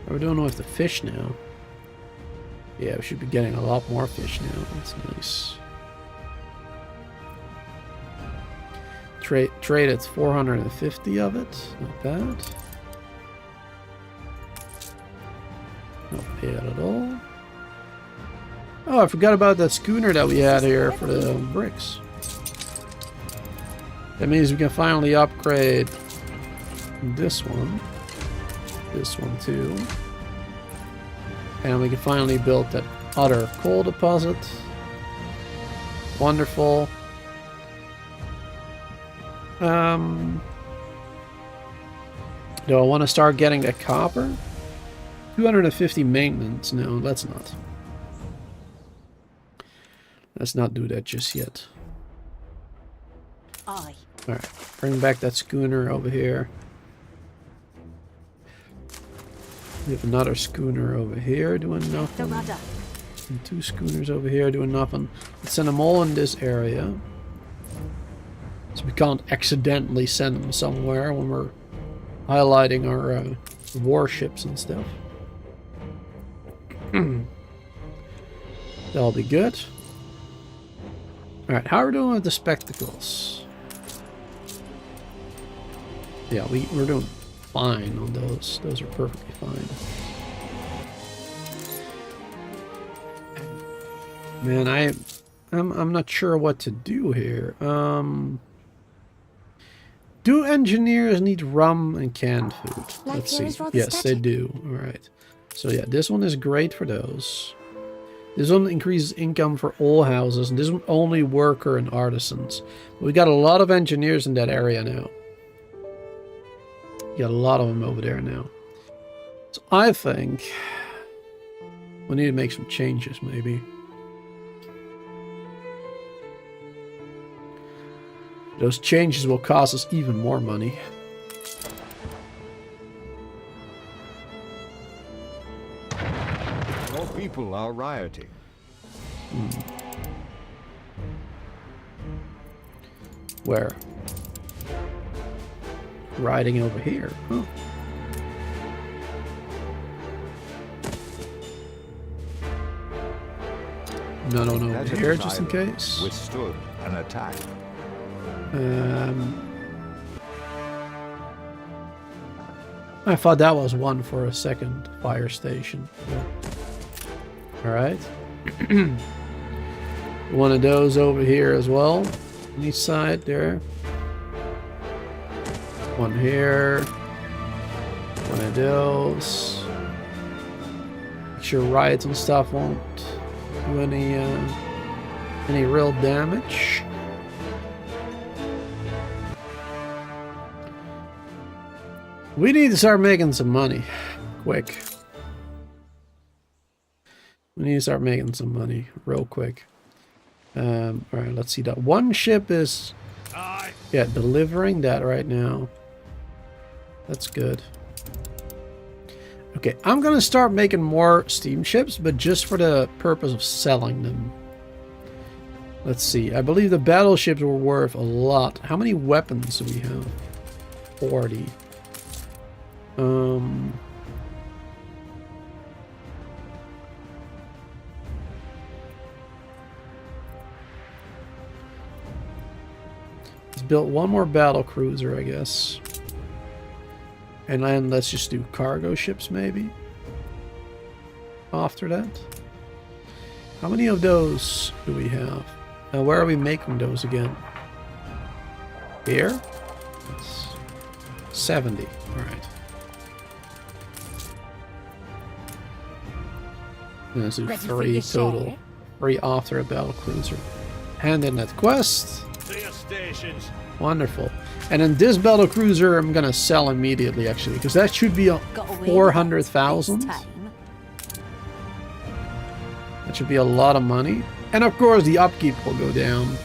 How are we doing with the fish now? Yeah, we should be getting a lot more fish now. That's nice. Trade at 450 of it. Not bad. Not bad at all. Oh, I forgot about that schooner that we had here for the bricks. That means we can finally upgrade this one too. And we can finally build that other coal deposit. Wonderful. Do I want to start getting that copper? 250 maintenance. No, let's not. Let's not do that just yet. Aye. Alright, bring back that schooner over here. We have another schooner over here doing The nothing. rudder. And two schooners over here doing nothing. Let's send them all in this area. So we can't accidentally send them somewhere when we're highlighting our warships and stuff. That'll be good. Alright, how are we doing with the spectacles? Yeah, we're doing fine on those. Those are perfectly fine. Man, I'm not sure what to do here. Do engineers need rum and canned food? Life Let's here see. is rather Yes, they static. do. Alright. So yeah, this one is great for those. This one increases income for all houses, and this one only worker and artisans. We got a lot of engineers in that area now. You got a lot of them over there now. So I think we need to make some changes, maybe. Those changes will cost us even more money. More people are rioting. Where? Riding over here. Huh. None over That here, is just in island case. withstood an attack. I thought that was one for a second fire station. Alright. One of those over here as well. On each side there. One here. One of those. Make sure riots and stuff won't do any real damage. We need to start making some money. Quick. We need to start making some money real quick. Alright, let's see. That one ship is... Aye. Yeah, delivering that right now. That's good. Okay, I'm gonna start making more steamships, but just for the purpose of selling them. Let's see. I believe the battleships were worth a lot. How many weapons do we have? 40. Let's build one more battle cruiser, I guess. And then let's just do cargo ships, maybe. After that. How many of those do we have? Where are we making those again? Here? Yes. 70. Alright. Let's do Ready for 3 your total. share? 3 after a battle cruiser. Hand in that quest. To your stations. Wonderful. And then this battle cruiser I'm gonna sell immediately, actually, because that should be a Got away with 400,000. this time. That should be a lot of money. And of course the upkeep will go down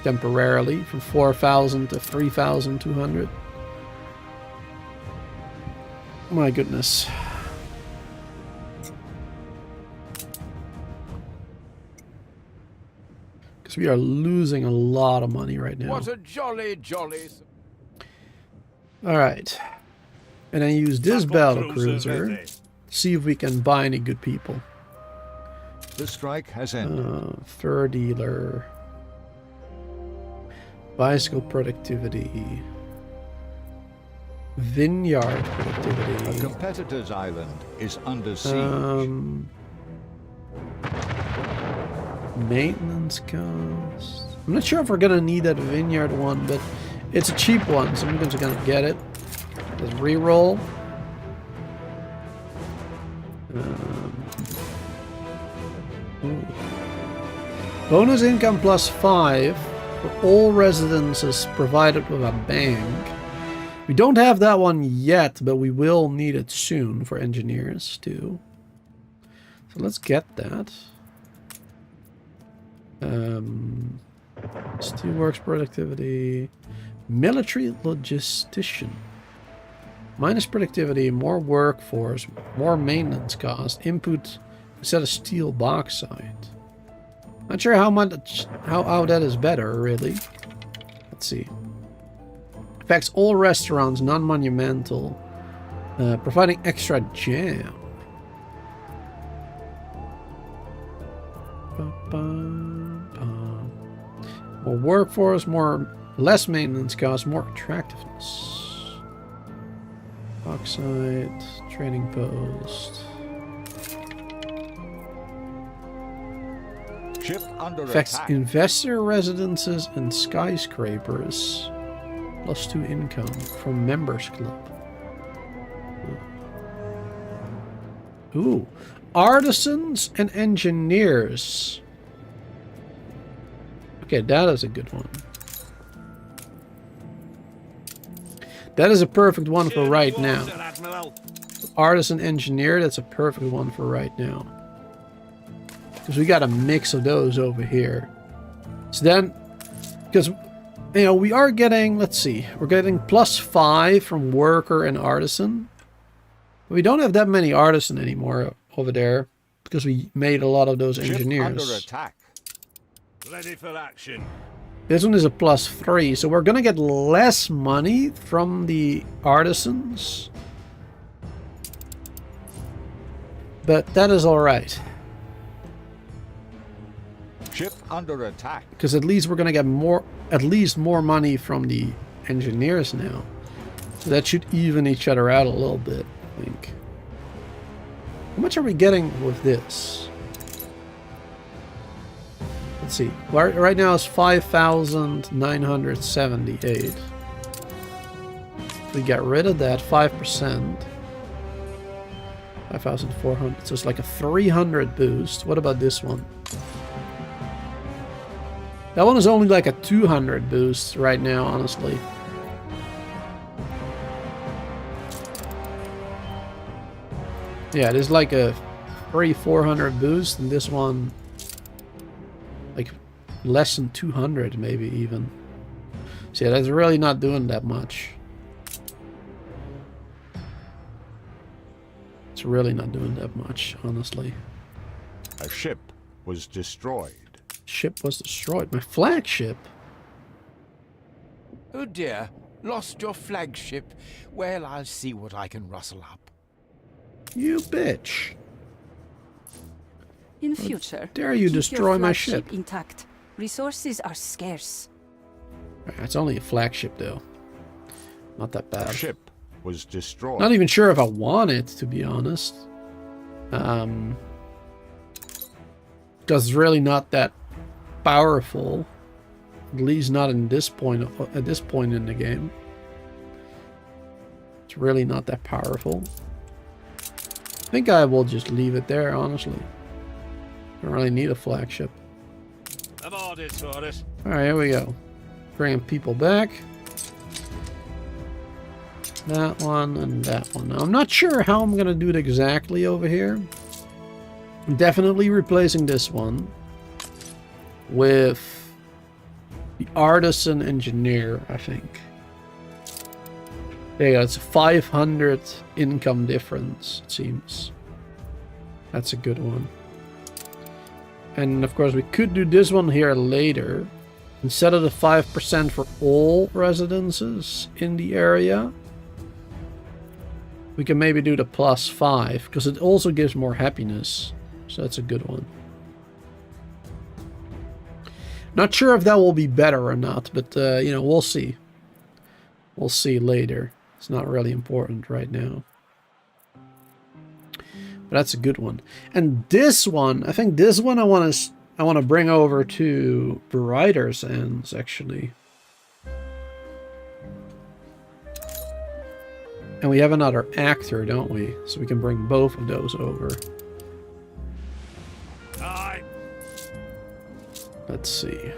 temporarily from 4,000 to 3,200. My goodness. Because we are losing a lot of money right now. What a jolly, jolly... Alright. And then use this battle cruiser. ready. See if we can buy any good people. The strike has ended. Fur dealer. Bicycle productivity. Vineyard A productivity. competitor's island is under siege. Maintenance cost. I'm not sure if we're gonna need that vineyard one, but it's a cheap one, so I'm just gonna get it. Let's reroll. Ooh. Bonus income plus 5 for all residences provided with a bank. We don't have that one yet, but we will need it soon for engineers too. So let's get that. Steelworks productivity. Military logistician. Minus productivity, more workforce, more maintenance cost, input instead of steel bauxite. Not sure how much how that is better, really. Let's see. Affects all restaurants, non-monumental. Providing extra jam. More workforce, less maintenance costs, more attractiveness. Bauxite, trading post. Ship under Affects attack. investor residences and skyscrapers. +2 income from members club. Ooh. Artisans and engineers. Okay, that is a good one. That is a perfect one for right now. Artisan engineer, that's a perfect one for right now. Because we got a mix of those over here. So then, because, you know, we are getting, let's see, we're getting +5 from worker and artisan. But we don't have that many artisan anymore over there. Because we made a lot of those engineers. Under attack. Ready for action. This one is a +3, so we're gonna get less money from the artisans. But that is alright. Ship under attack. Because at least we're gonna get at least more money from the engineers now. So that should even each other out a little bit, I think. How much are we getting with this? Let's see. Right now it's 5,978. If we get rid of that 5%, 5,400. So it's like a 300 boost. What about this one? That one is only like a 200 boost right now, honestly. Yeah, it is like a 400 boost, and this one like less than 200 maybe even. So yeah, that's really not doing that much. It's really not doing that much, honestly. A ship was destroyed. Ship was destroyed. My flagship? Oh dear, lost your flagship. Well, I'll see what I can rustle up. You bitch. In future, dare you keep destroy your my flagship ship. intact. Resources are scarce. It's only a flagship though. Not that A bad. ship was destroyed. Not even sure if I want it, to be honest. Because it's really not that powerful. At least not in this point. At this point in the game, it's really not that powerful. I think I will just leave it there, honestly. Don't really need a flagship. I'm ordered for it. Alright, here we go. Bringing people back. That one and that one. Now, I'm not sure how I'm going to do it exactly over here. I'm definitely replacing this one with the artisan engineer, I think. There you go. It's a 500 income difference, it seems. That's a good one. And of course, we could do this one here later. Instead of the 5% for all residences in the area, we can maybe do the +5, because it also gives more happiness. So that's a good one. Not sure if that will be better or not, but you know, we'll see. We'll see later. It's not really important right now. But that's a good one. And this one, I think this one I want to bring over to the writer's ends, actually. And we have another actor, don't we? So we can bring both of those over. Aye. Let's see.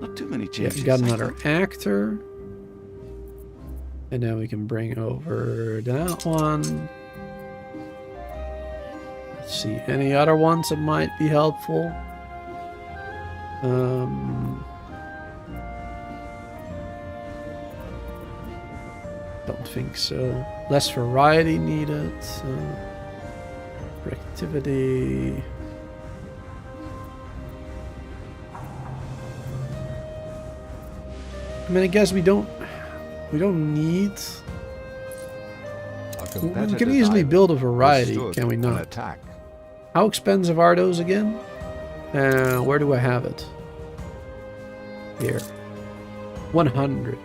Not too many Yeah, changes. we got another actor. And now we can bring over that one. Let's see, any other ones that might be helpful? Don't think so. Less variety needed. Productivity. I mean, I guess we don't need. We can easily build a variety, can we not? Attack. How expensive are those again? Where do I have it? Here. 100.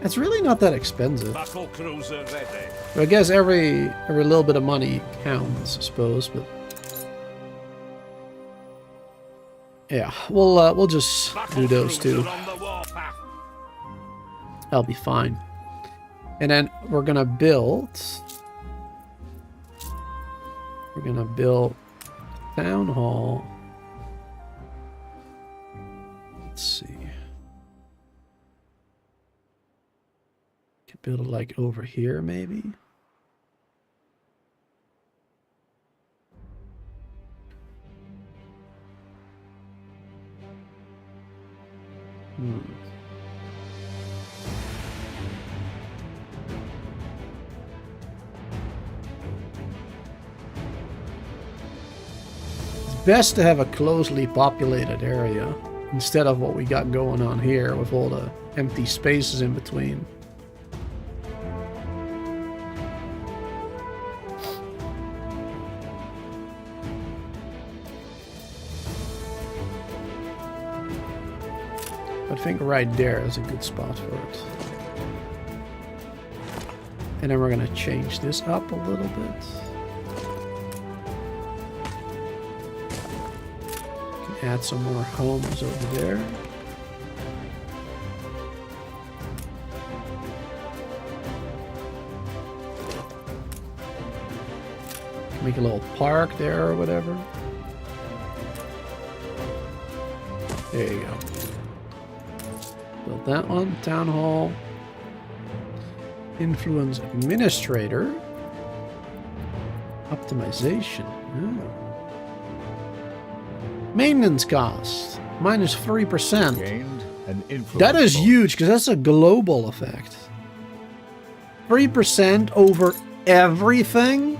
It's really not that expensive. Battle cruiser ready. I guess every little bit of money counts, I suppose, but yeah, we'll just do those two. On the warpath. That'll be fine. And then we're gonna build... We're gonna build town hall. Let's see. Could build it like over here, maybe. It's best to have a closely populated area instead of what we got going on here with all the empty spaces in between. I think right there is a good spot for it. And then we're going to change this up a little bit. Can add some more homes over there. Make a little park there or whatever. There you go. Build that one. Town hall. Influence administrator. Optimization. Oh. Maintenance cost. Minus 3%. Gained an influence. That is huge because that's a global effect. 3% over everything.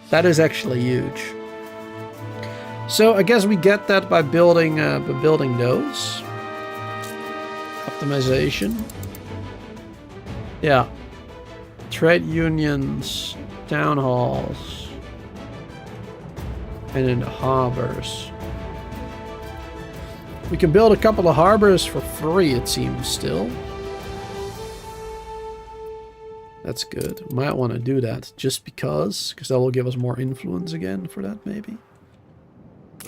That is actually huge. So I guess we get that by building those. Optimization. Yeah. Trade unions, town halls, and then the harbors. We can build a couple of harbors for free, it seems, still. That's good. Might want to do that just because that will give us more influence again for that, maybe.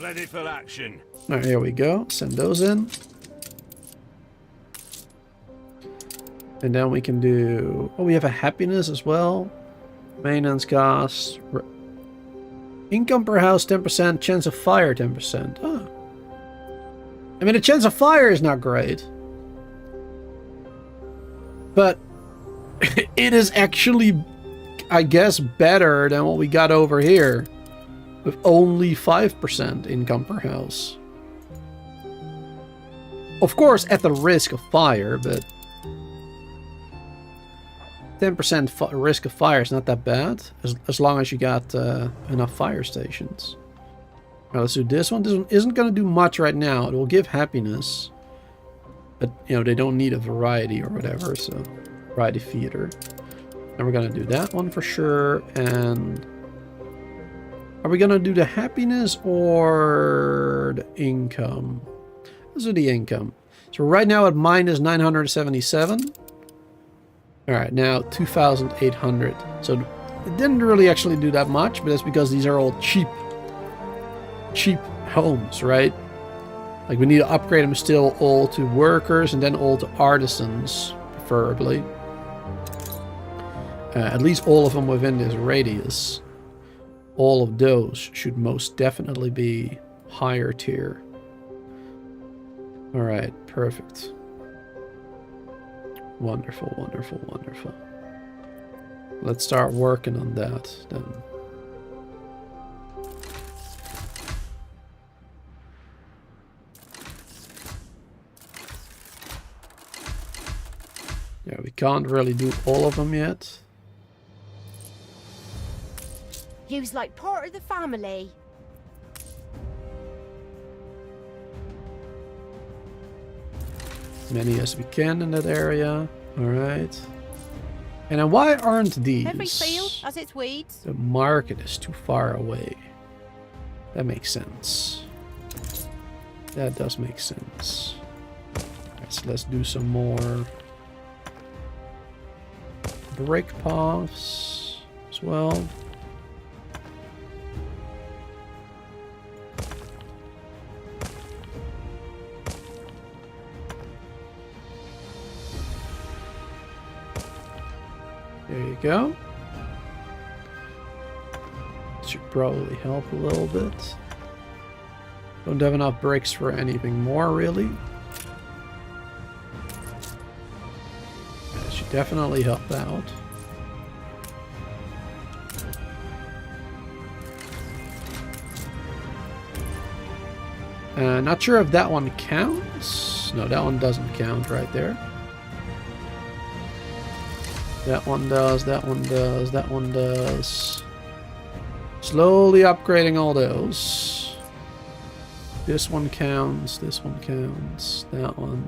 Ready for action. Alright, here we go. Send those in. And then we can do... Oh, we have a happiness as well. Maintenance costs. Income per house 10%. Chance of fire 10%. Oh. I mean, the chance of fire is not great. But it is actually, I guess, better than what we got over here. With only 5% income per house. Of course, at the risk of fire, but... 10% risk of fire is not that bad, as long as you got enough fire stations. Now let's do this one. This one isn't going to do much right now. It will give happiness, but you know they don't need a variety or whatever, so variety theater. And we're going to do that one for sure. And are we going to do the happiness or the income? Let's do the income. So right now at minus 977. Alright, now 2,800. So it didn't really actually do that much, but that's because these are all cheap homes, right? Like we need to upgrade them still all to workers and then all to artisans, preferably. At least all of them within this radius. All of those should most definitely be higher tier. Alright, perfect. Wonderful, wonderful, wonderful. Let's start working on that then. Yeah, we can't really do all of them yet. You's like part of the family. As many as we can in that area. Alright. And then why aren't these? Every field has its weeds. The market is too far away. That makes sense. That does make sense. Alright, so let's do some more brick paths as well. go. Should probably help a little bit. Don't have enough bricks for anything more, really. That should definitely help out. Not sure if that one counts. No, that one doesn't count right there. That one does, that one does, that one does. Slowly upgrading all those. This one counts, that one.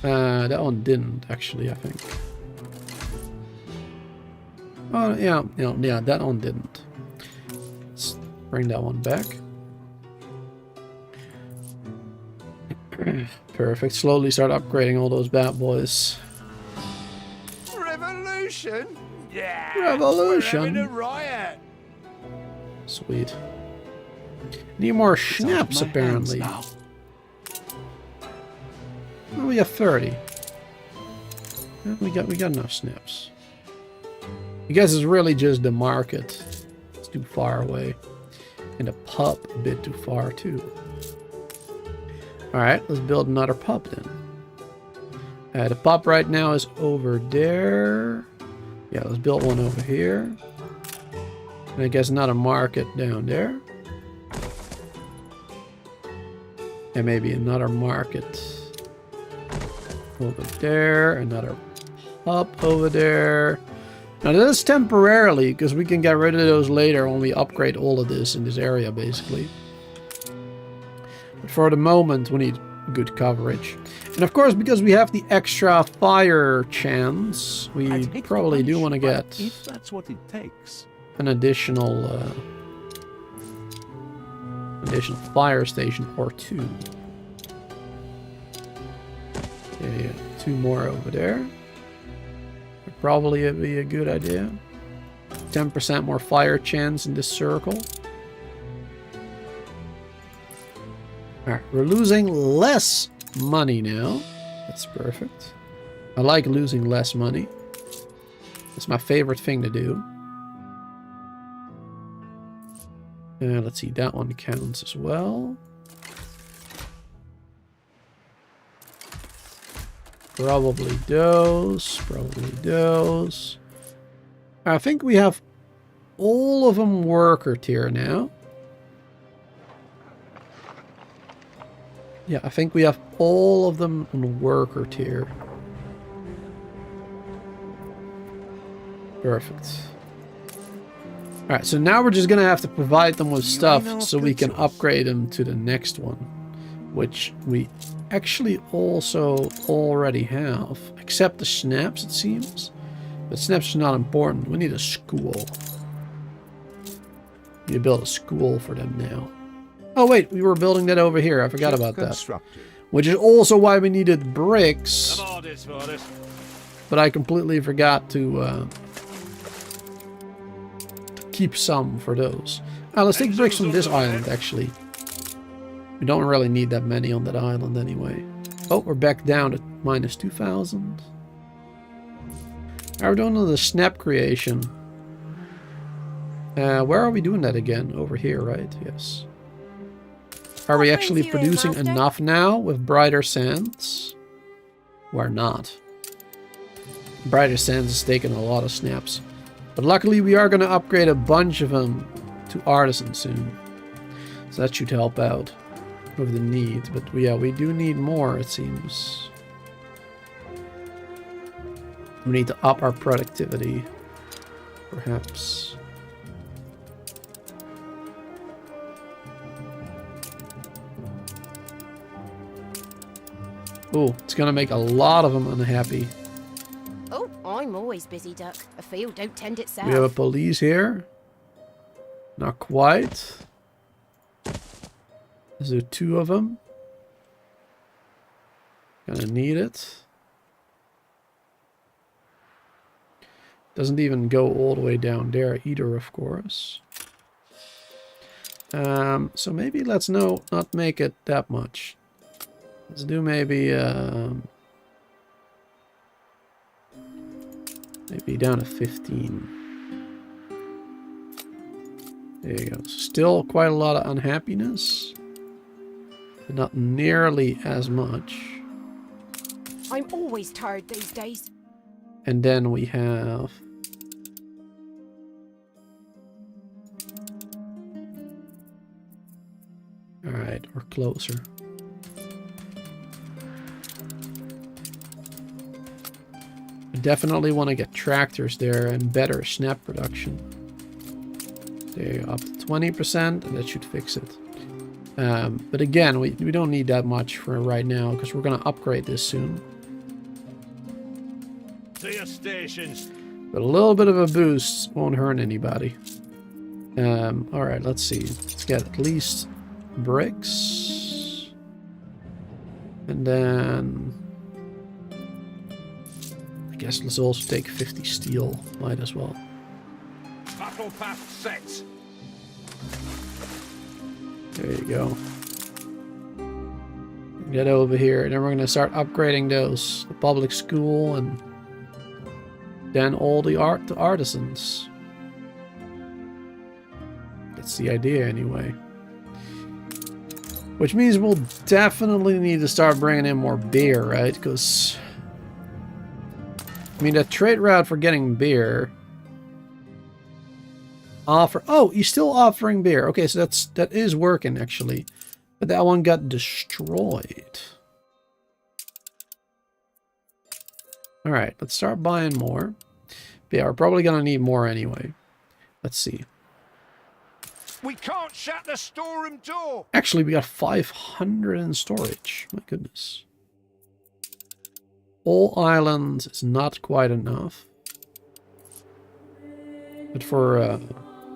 That one didn't, actually, I think. Oh, yeah, that one didn't. Let's bring that one back. Perfect. Slowly start upgrading all those bad boys. Revolution? Yeah. Revolution. We're having a riot. Sweet. Need more schnapps, apparently. Oh, we have 30. Yeah, we got enough snaps. I guess it's really just the market. It's too far away. And the pub a bit too far too. Alright, let's build another pub then. The pub right now is over there. Yeah, let's build one over here. And I guess another market down there. And maybe another market over there. Another pub over there. Now this is temporarily, because we can get rid of those later when we upgrade all of this in this area, basically. But for the moment, we need good coverage. And of course, because we have the extra fire chance, we probably do want to get if that's what it takes. an additional fire station or two. Yeah, 2 more over there. Would probably be a good idea. 10% more fire chance in this circle. Alright, we're losing less money now. That's perfect. I like losing less money. It's my favorite thing to do. Let's see, that one counts as well. Probably those. Probably those. I think we have all of them worker tier now. Yeah, I think we have all of them on worker tier. Perfect. Alright, so now we're just gonna have to provide them with stuff so we can upgrade them to the next one. Which we actually also already have. Except the snaps, it seems. But snaps are not important. We need a school. We need to build a school for them now. Oh wait, we were building that over here. I forgot about that. Which is also why we needed bricks. But I completely forgot to keep some for those. Let's take bricks from this island, actually. We don't really need that many on that island anyway. Oh, we're back down to minus 2,000. We're doing the snap creation. Where are we doing that again? Over here, right? Yes. Are we actually producing enough now with brighter sands? We're not. Brighter sands is taking a lot of snaps. But luckily we are going to upgrade a bunch of them to artisan soon. So that should help out with the need. But yeah, we do need more, it seems. We need to up our productivity. Perhaps. Oh, it's going to make a lot of them unhappy. Oh, I'm always busy, Duck. A field don't tend itself. We have a police here. Not quite. Is there 2 of them? Gonna need it. Doesn't even go all the way down there either, of course. So maybe let's not make it that much. Let's do maybe down to 15. There you go. Still quite a lot of unhappiness, but not nearly as much. I'm always tired these days. And then we have alright, we're closer. We definitely want to get tractors there and better snap production. There you go, up to 20%, and that should fix it. But again, we don't need that much for right now because we're going to upgrade this soon. To your stations. But a little bit of a boost won't hurt anybody. Alright, let's see. Let's get at least bricks. And then I guess let's also take 50 steel. Might as well. Battle path set. There you go. Get over here, and then we're going to start upgrading those. The public school, and then all the artisans. That's the idea anyway. Which means we'll definitely need to start bringing in more beer, right? Because I mean, the trade route for getting beer oh, he's still offering beer. Okay, so that is working actually. But that one got destroyed. Alright, let's start buying more. But yeah, we're probably gonna need more anyway. Let's see. We can't shut the storeroom door. Actually, we got 500 in storage. My goodness. All islands is not quite enough. But for,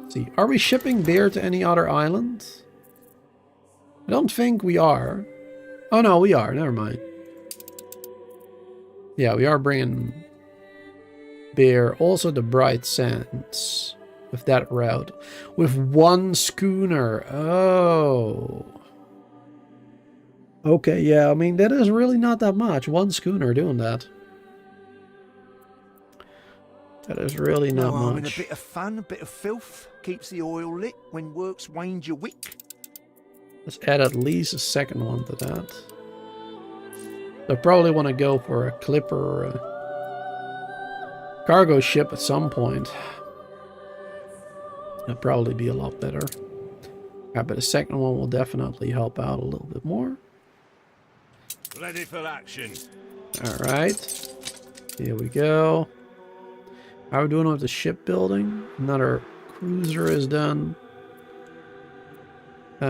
let's see. Are we shipping beer to any other island? I don't think we are. Oh no, we are. Never mind. Yeah, we are bringing beer. Also the Bright Sands. With that route. With one schooner. Oh. Okay, yeah. I mean, that is really not that much. One schooner doing that. That is really not much. In a bit of fun, a bit of filth. Keeps the oil lit when work's waned your wick. Let's add at least a second one to that. They'll probably want to go for a clipper or a cargo ship at some point. That'd probably be a lot better. Yeah, but a second one will definitely help out a little bit more. Ready for action. Alright. Here we go. How are we doing with the shipbuilding? Another cruiser is done. Do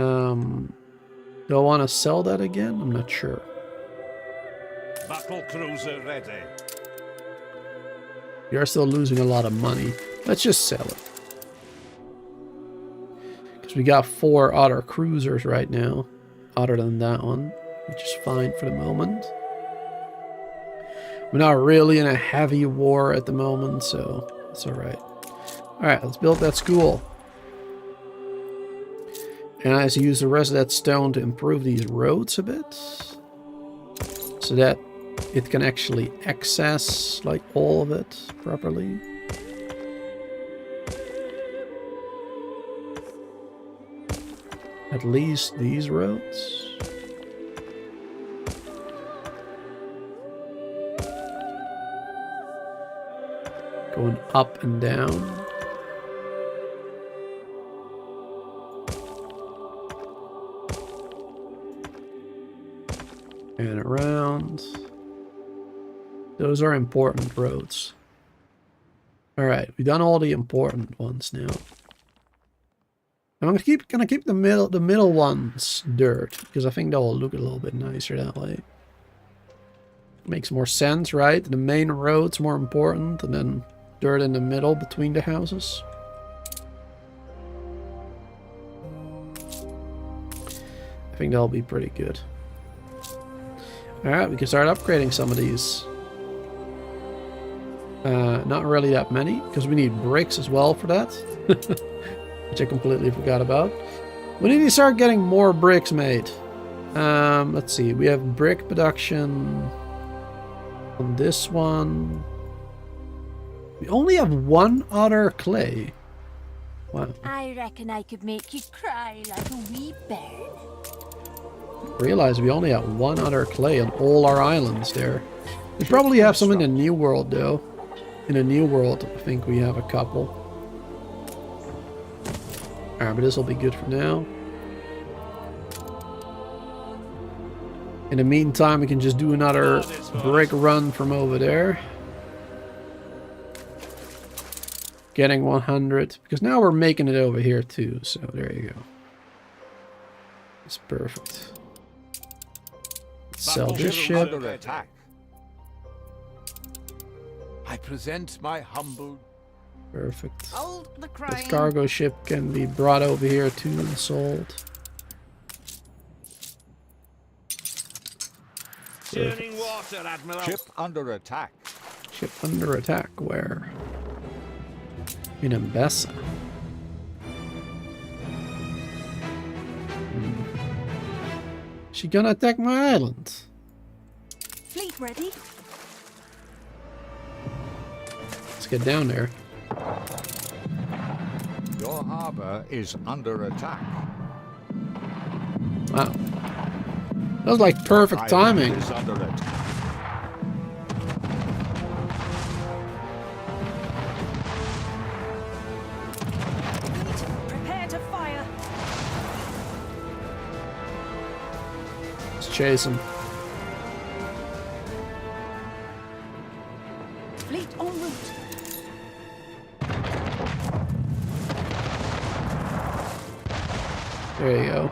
I want to sell that again? I'm not sure. Battle cruiser ready. We are still losing a lot of money. Let's just sell it. Because we got 4 other cruisers right now. Other than that one. Which is fine for the moment. We're not really in a heavy war at the moment, so it's alright. Alright, let's build that school. And I use the rest of that stone to improve these roads a bit. So that it can actually access like all of it properly. At least these roads. Going up and down. And around. Those are important roads. Alright, we've done all the important ones now. I'm gonna keep the middle ones dirt, because I think they'll look a little bit nicer that way. Makes more sense, right? The main road's more important, and then dirt in the middle between the houses. I think that'll be pretty good. Alright, we can start upgrading some of these. Not really that many, because we need bricks as well for that. Which I completely forgot about. We need to start getting more bricks made. Let's see. We have brick production on this one. We only have one other clay. Wow. I reckon I could make you cry like a wee bear. Realize we only have one other clay on all our islands there. We probably have some in the New World though. In the New World, I think we have a couple. Alright, but this will be good for now. In the meantime, we can just do another brick run from over there. Getting 100, because now we're making it over here too, so there you go. It's perfect. Let's sell this ship. Under attack. I present my humble. Perfect. Hold the This crying. cargo ship can be brought over here too and sold. Churning water, Admiral. Ship under attack. Ship under attack, where? In Embessa. She gonna attack my island? Fleet ready? Let's get down there. Your harbor is under attack. Wow. That was like perfect timing. Is under attack. Prepare to fire. Let's chase him. Fleet en route. There you go.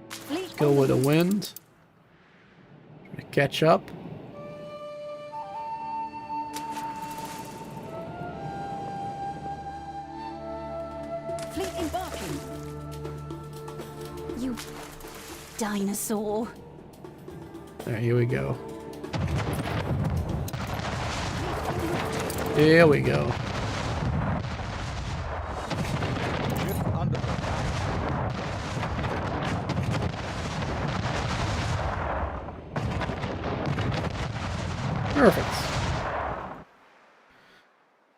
Fleet Go with the wind. Try to catch up. Fleet embarking. You dinosaur. There, here we go. Here we go. Ship under attack. Perfect.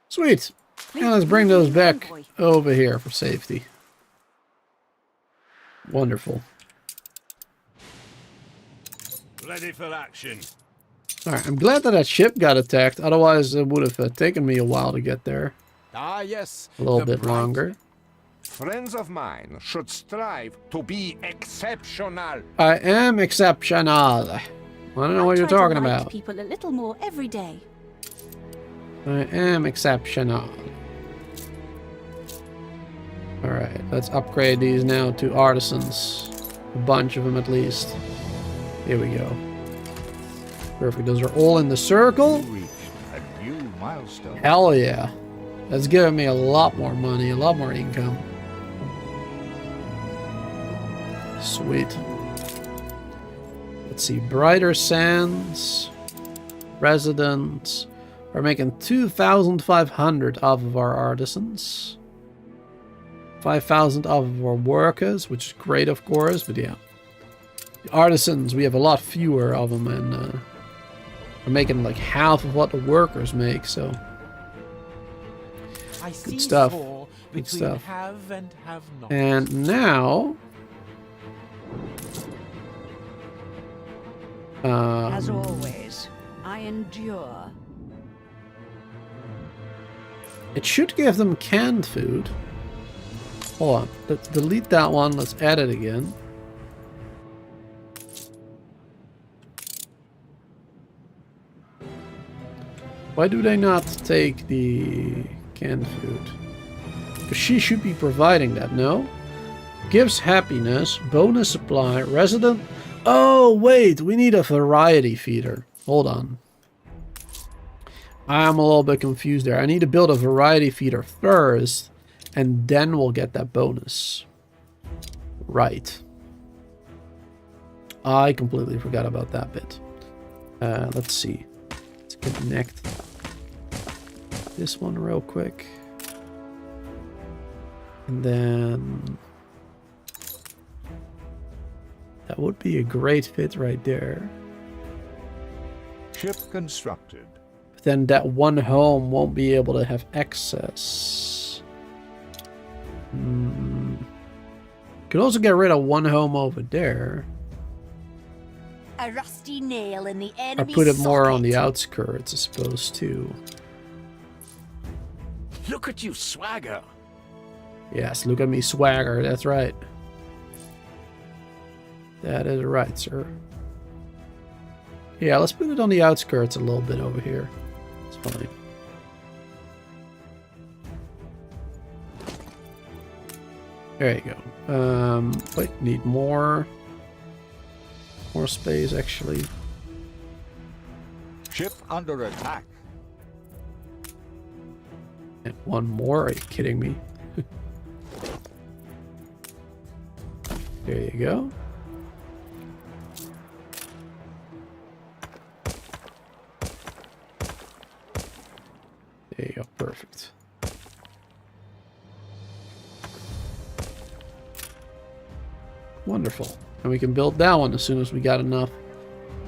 Sweet. Now let's bring those back over here for safety. Wonderful. Ready for action. Alright, I'm glad that that ship got attacked. Otherwise, it would have taken me a while to get there. Ah, yes. A little the bit bright- longer. Friends of mine should strive to be exceptional. I am exceptional. I don't know what you're Try to talking like about. people a little more every day. I am exceptional. Alright, let's upgrade these now to artisans. A bunch of them at least. Here we go. Perfect. Those are all in the circle. You reached a new milestone. Hell yeah. That's giving me a lot more money, a lot more income. Sweet. Let's see. Brighter Sands. Residents. We're making 2,500 off of our artisans. 5,000 off of our workers, which is great, of course, but yeah. The artisans, we have a lot fewer of them, and we're making like half of what the workers make, so I see stuff. war Good between stuff. have and have not. And now As always, I endure. it should give them canned food. Hold on, let's delete that one, let's add it again. Why do they not take the canned food? Because she should be providing that, no? Gives happiness, bonus supply, resident... Oh, wait, we need a variety feeder. Hold on. I'm a little bit confused there. I need to build a variety feeder first, and then we'll get that bonus. Right. I completely forgot about that bit. Let's see. Let's connect this one real quick. And then that would be a great fit right there. Ship constructed. But then that one home won't be able to have access. Could also get rid of one home over there. A rusty nail in the Or enemy's put it more on socket. the outskirts, I suppose, too. Look at you swagger. Yes, look at me swagger, that's right. That is right, sir. Yeah, let's put it on the outskirts a little bit over here. It's fine. There you go. Wait, need more space, actually. Ship under attack. And one more, are you kidding me? There you go. There you go, perfect. Wonderful. And we can build that one as soon as we got enough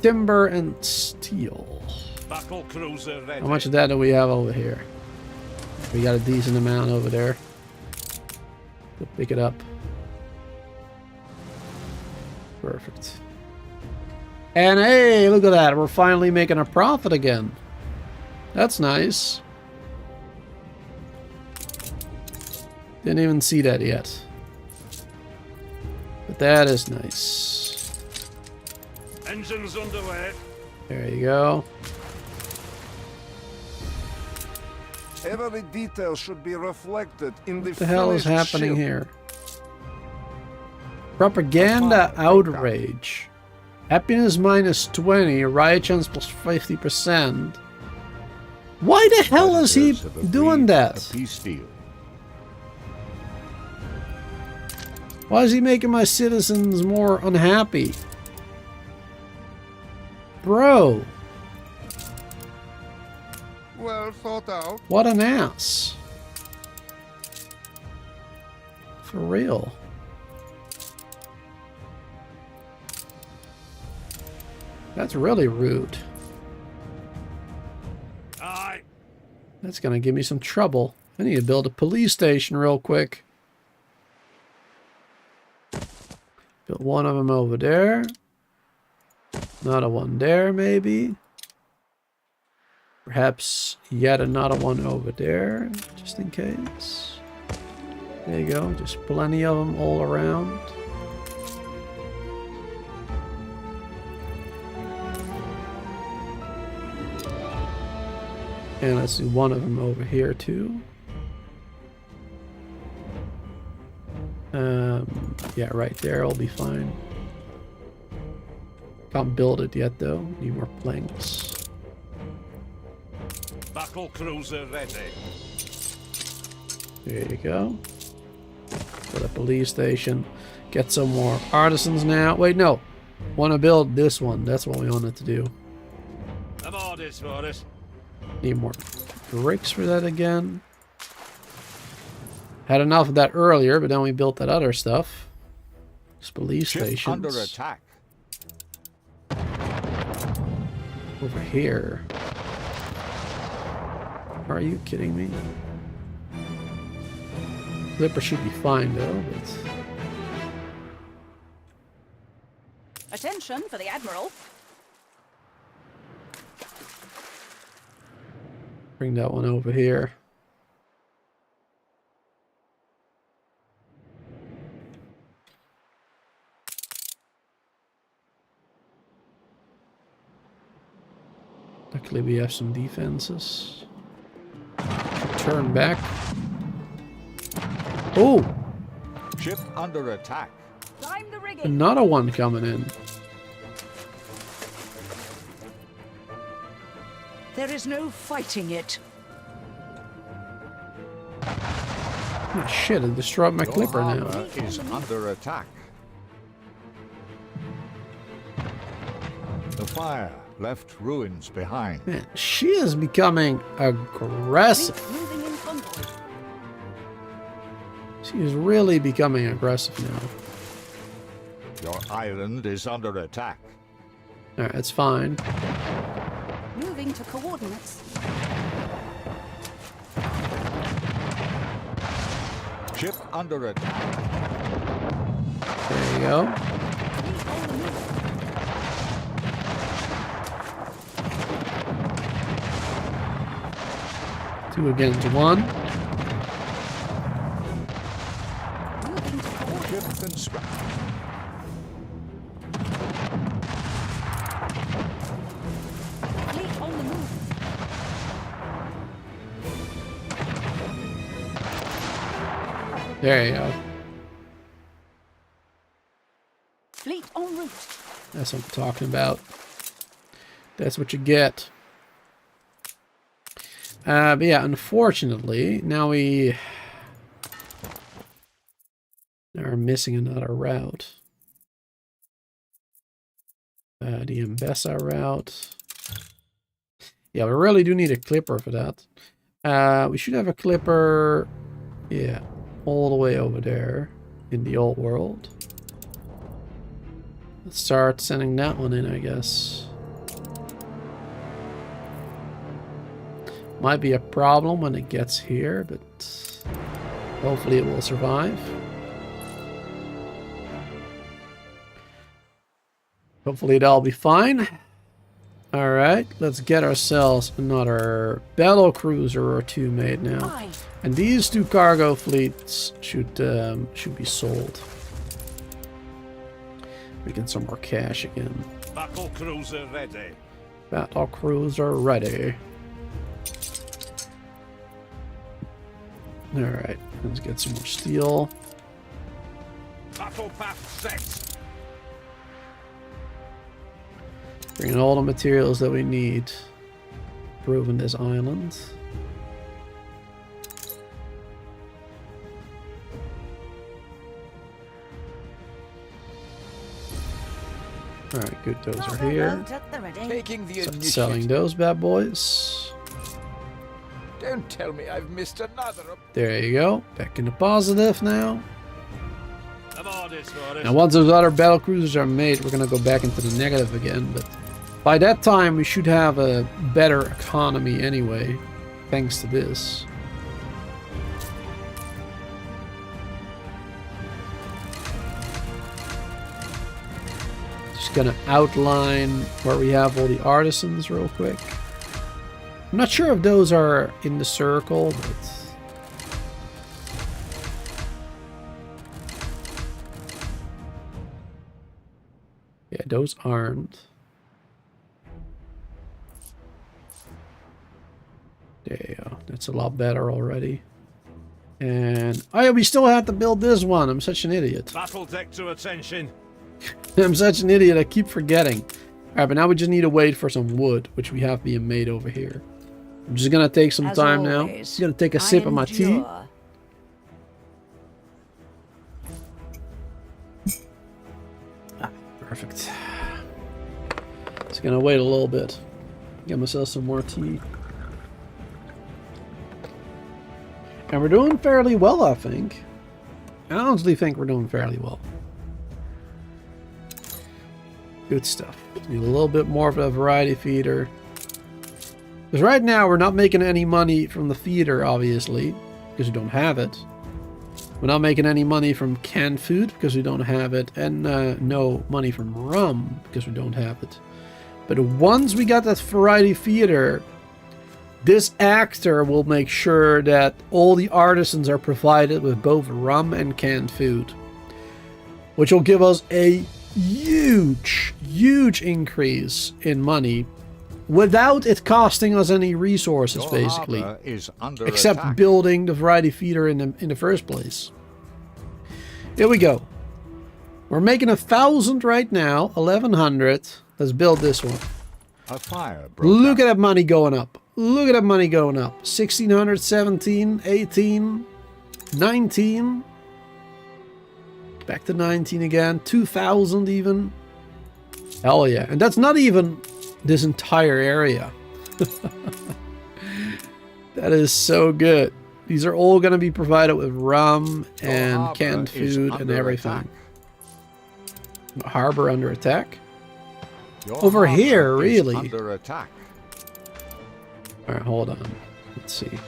timber and steel. Battle cruiser ready. How much of that do we have over here? We got a decent amount over there. We'll pick it up. Perfect. And hey, look at that. We're finally making a profit again. That's nice. Didn't even see that yet. But that is nice. Engines underway. There you go. Every detail should be reflected in the What the hell is finished happening ship. here? Propaganda outrage. Happiness minus 20. Riot chance plus 50%. Why the hell is he Predators have doing agreed that? a peace deal. Why is he making my citizens more unhappy? Bro, Well thought out. what an ass. For real. That's really rude. Aye. That's gonna give me some trouble. I need to build a police station real quick. Build one of them over there. Another one there, maybe. Perhaps yet another one over there, just in case. There you go, just plenty of them all around. And let's do one of them over here too. Yeah, right there will be fine. Can't build it yet though. Need more planks. Battle cruiser ready. There you go. Got a police station. Get some more artisans now. Wait, no. Want to build this one. That's what we wanted to do. I'm orders for it. Need more bricks for that again. Had enough of that earlier, but then we built that other stuff. Just police Ship stations. under attack. Over here. Are you kidding me? Clipper should be fine though, but... Attention for the Admiral. Bring that one over here. Luckily we have some defenses. Turn back. Oh! Ship under attack. Climb the rigging. Another one coming in. There is no fighting it. Oh, shit, it destroyed my clipper now. Armor is under attack. The fire left ruins behind. Man, she is becoming aggressive. Moving in convoy. She's really becoming aggressive now. Your island is under attack. Alright, that's fine. Moving to coordinates. Ship under attack. There you go. Two against one. Ship construct. Fleet on the move. There you go. Fleet en route. That's what I'm talking about. That's what you get. But yeah, unfortunately, now we are missing another route. The Mbessa route. Yeah, we really do need a clipper for that. We should have a clipper, yeah, all the way over there in the old world. Let's start sending that one in, I guess. Might be a problem when it gets here, but hopefully it will survive. Hopefully it'll be fine. Alright, let's get ourselves another battle cruiser or two made now. And these two cargo fleets should be sold. We get some more cash again. Battle cruiser ready. Battle cruiser ready. Alright, let's get some more steel. Battle path set. Bring in all the materials that we need. Improving this island. Alright, good, those are here. Taking the Start initiative. selling those bad boys. Don't tell me I've missed another. There you go. Back in the positive now. I'm orders for it. Now once those other battle cruisers are made, we're gonna go back into the negative again, but by that time we should have a better economy anyway, thanks to this. Just gonna outline where we have all the artisans real quick. I'm not sure if those are in the circle, but yeah, those aren't. There you go. That's a lot better already. And oh yeah, we still have to build this one. I'm such an idiot. Battle deck to attention. I'm such an idiot. I keep forgetting. Alright, but now we just need to wait for some wood, which we have being made over here. I'm just gonna take some time now. I'm gonna take a sip of my tea. Perfect. Just gonna wait a little bit. Get myself some more tea. And we're doing fairly well, I think. I honestly think we're doing fairly well. Good stuff. Need a little bit more of a variety feeder. Because right now we're not making any money from the feeder, obviously, because we don't have it. We're not making any money from canned food because we don't have it, and no money from rum because we don't have it. But once we got that variety feeder, this actor will make sure that all the artisans are provided with both rum and canned food, which will give us a huge increase in money without it costing us any resources, Your basically, harbor is under except attack. building the variety feeder in the first place. Here we go. We're making 1,000 right now, 1,100. Let's build this one. A fire broke Look out. at that money going up. Look at that money going up. 1,600, 17, 18, 19. Back to 19 again. 2,000 even. Hell yeah. And that's not even this entire area. That is so good. These are all going to be provided with rum and harbor canned is food and under everything. Harbor under attack? Your Over harbor here, is really? under attack. Alright, hold on. Let's see.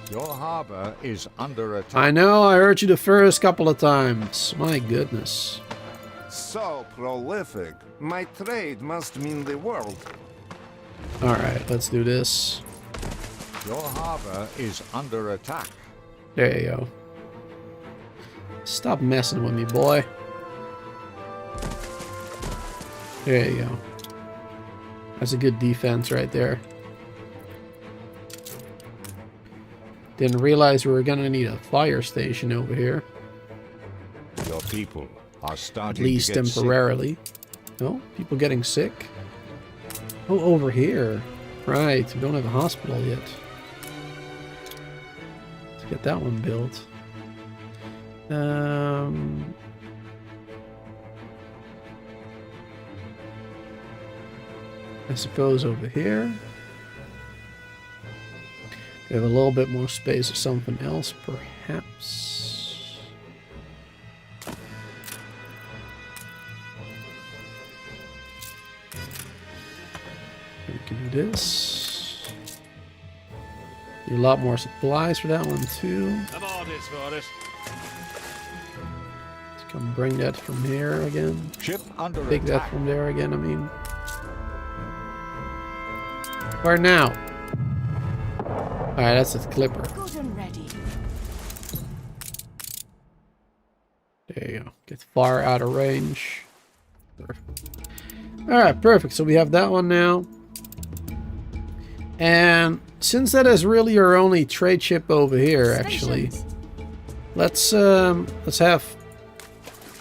Your harbor is under attack. I know, I heard you the first couple of times. My goodness. So prolific. My trade must mean the world. Alright, let's do this. Your harbor is under attack. There you go. Stop messing with me, boy. There you go. That's a good defense right there. Didn't realize we were gonna need a fire station over here. Your people are At starting least to get temporarily. No? People getting sick? Oh, over here. Right, we don't have a hospital yet. Let's get that one built. I suppose over here. We have a little bit more space or something else, perhaps. We can do this. Need a lot more supplies for that one too. Let's come bring that from here again. Ship under Take that attack. from there again, I mean. Where now? Alright, that's a clipper. Good and ready. There you go. Get far out of range. Alright, perfect. So we have that one now. And since that is really our only trade ship over here, actually, let's have,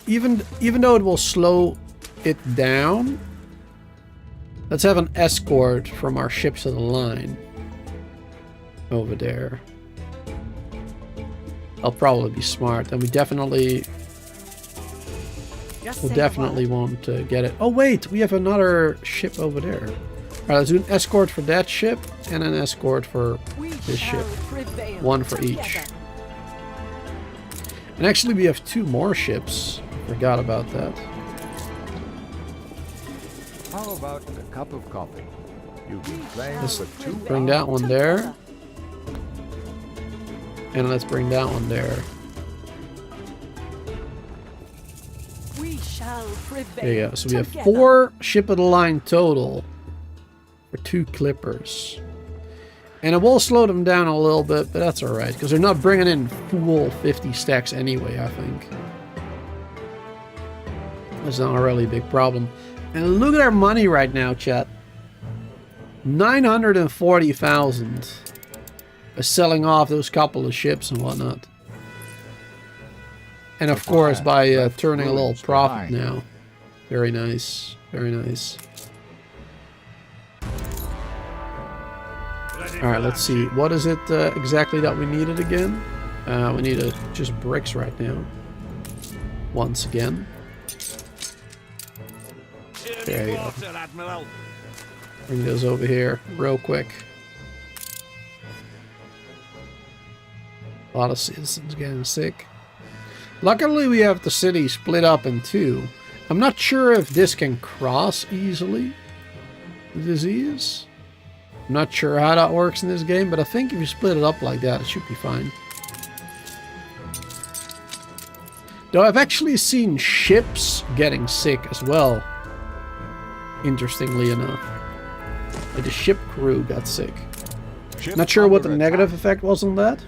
even though it will slow it down, let's have an escort from our ships of the line over there. I'll probably be smart, and we definitely will definitely want to get it. Oh wait, we have another ship over there. Alright, let's do an escort for that ship and an escort for this ship. One for each. And actually we have two more ships. Forgot about that. How about a cup of coffee? You've been playing for 2 Bring that one there. And let's bring that one there. We shall prevail. There you go. So we have 4 ship of the line total for 2 clippers. And it will slow them down a little bit, but that's alright, because they're not bringing in full 50 stacks anyway, I think. That's not a really big problem. And look at our money right now, chat. 940,000. By selling off those couple of ships and whatnot. And of course by turning a little profit now. Very nice. Very nice. Alright, let's see. What is it exactly that we needed again? We need just bricks right now. Once again. There you go. Bring those over here real quick. A lot of citizens getting sick. Luckily we have the city split up in 2. I'm not sure if this can cross easily the disease. I'm not sure how that works in this game, but I think if you split it up like that, it should be fine. Though I've actually seen ships getting sick as well. Interestingly enough. Like the ship crew got sick. Not sure what the negative effect was on that.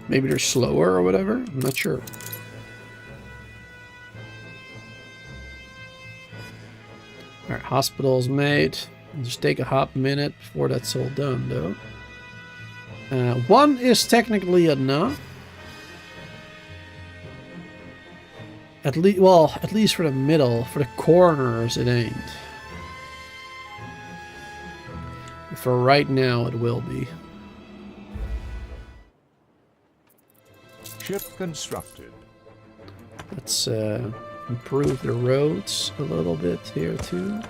Maybe they're slower or whatever. I'm not sure. Alright, hospital's made. Just take a hot minute before that's all done, though. 1 is technically enough. At least for the middle. For the corners, it ain't. For right now, it will be. Ship constructed. Let's improve the roads a little bit here too.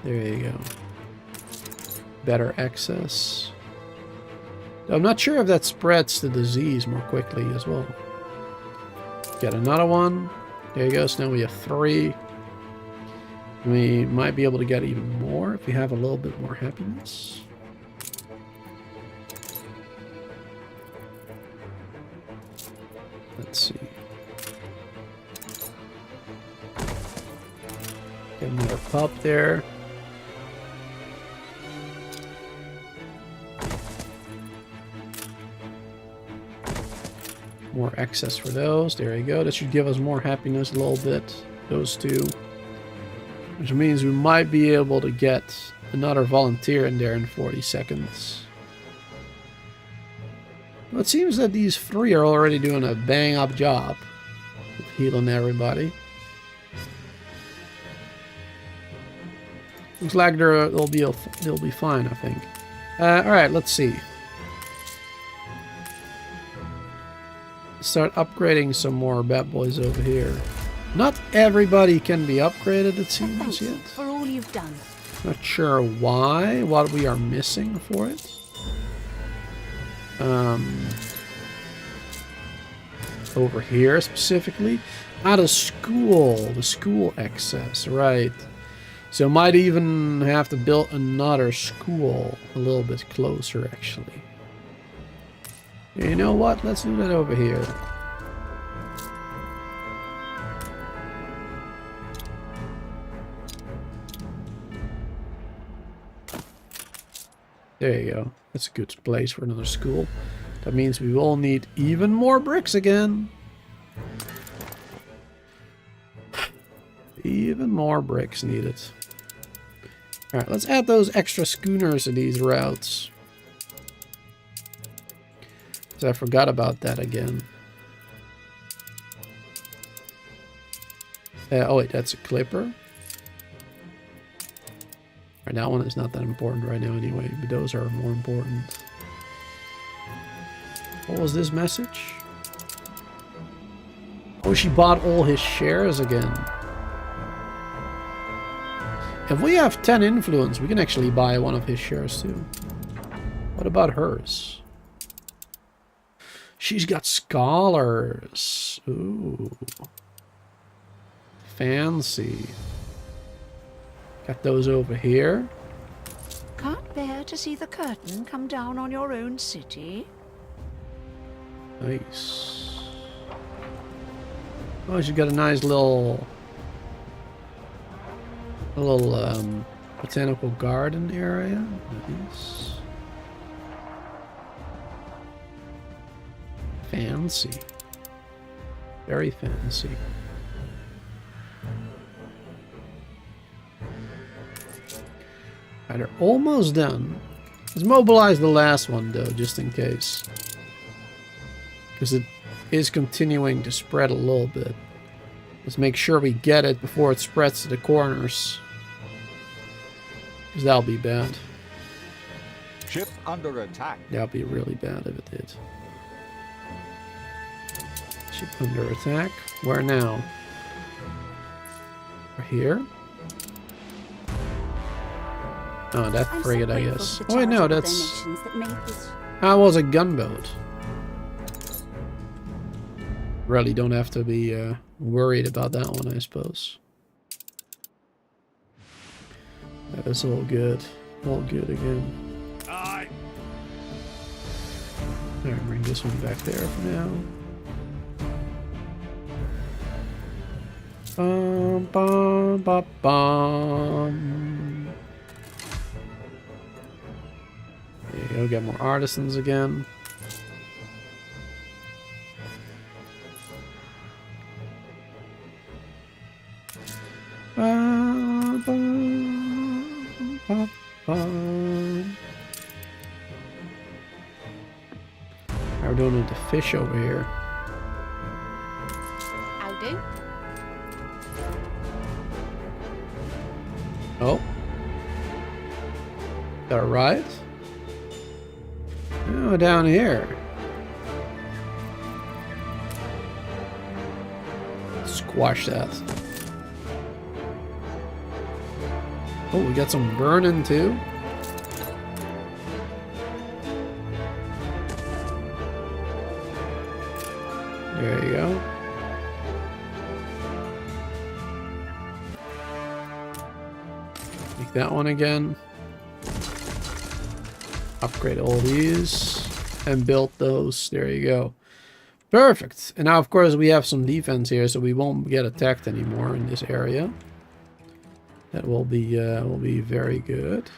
There you go. Better access. I'm not sure if that spreads the disease more quickly as well. Get another one. There you go. So now we have 3. We might be able to get even more if we have a little bit more happiness. Let's see. Get another pup there. More access for those. There you go. That should give us more happiness a little bit. Those 2. Which means we might be able to get another volunteer in there in 40 seconds. Well, it seems that these 3 are already doing a bang-up job with healing everybody. Looks like they'll be fine, I think. Alright, let's see. Start upgrading some more bad boys over here. Not everybody can be upgraded, it seems, yet. For all you've done. Not sure why, what we are missing for it. Over here specifically. The school access, right. So might even have to build another school a little bit closer, actually. You know what? Let's do that over here. There you go. That's a good place for another school. That means we will need even more bricks again. Even more bricks needed. Alright, let's add those extra schooners to these routes. I forgot about that again. Oh wait, that's a clipper. Right, that one is not that important right now anyway, but those are more important. What was this message? Oh, she bought all his shares again. If we have 10 influence, we can actually buy one of his shares too. What about hers? She's got scholars. Ooh. Fancy. Got those over here. Can't bear to see the curtain come down on your own city. Nice. Oh, she's got a nice little botanical garden area. Nice. Fancy. Very fancy. Right, they're almost done. Let's mobilize the last one though, just in case. Because it is continuing to spread a little bit. Let's make sure we get it before it spreads to the corners. Because that'll be bad. Ship under attack. That'll be really bad if it did. Ship under attack. Where now? We're here? Oh, that frigate, I guess. Oh wait, no, that's... That was a gunboat. Really don't have to be worried about that one, I suppose. That is all good. All good again. Aye. Alright, bring this one back there for now. Bum, bum, bum, bum. There you go, get more artisans again. Bum, bum, bum, bum. How are we doing with the fish over here? How do? Oh. Got a ride? Oh, down here. Squash that. Oh, we got some burning too. There you go. Make that one again. Upgrade all these and build those. There you go. Perfect. And now, of course, we have some defense here, so we won't get attacked anymore in this area. That will be very good.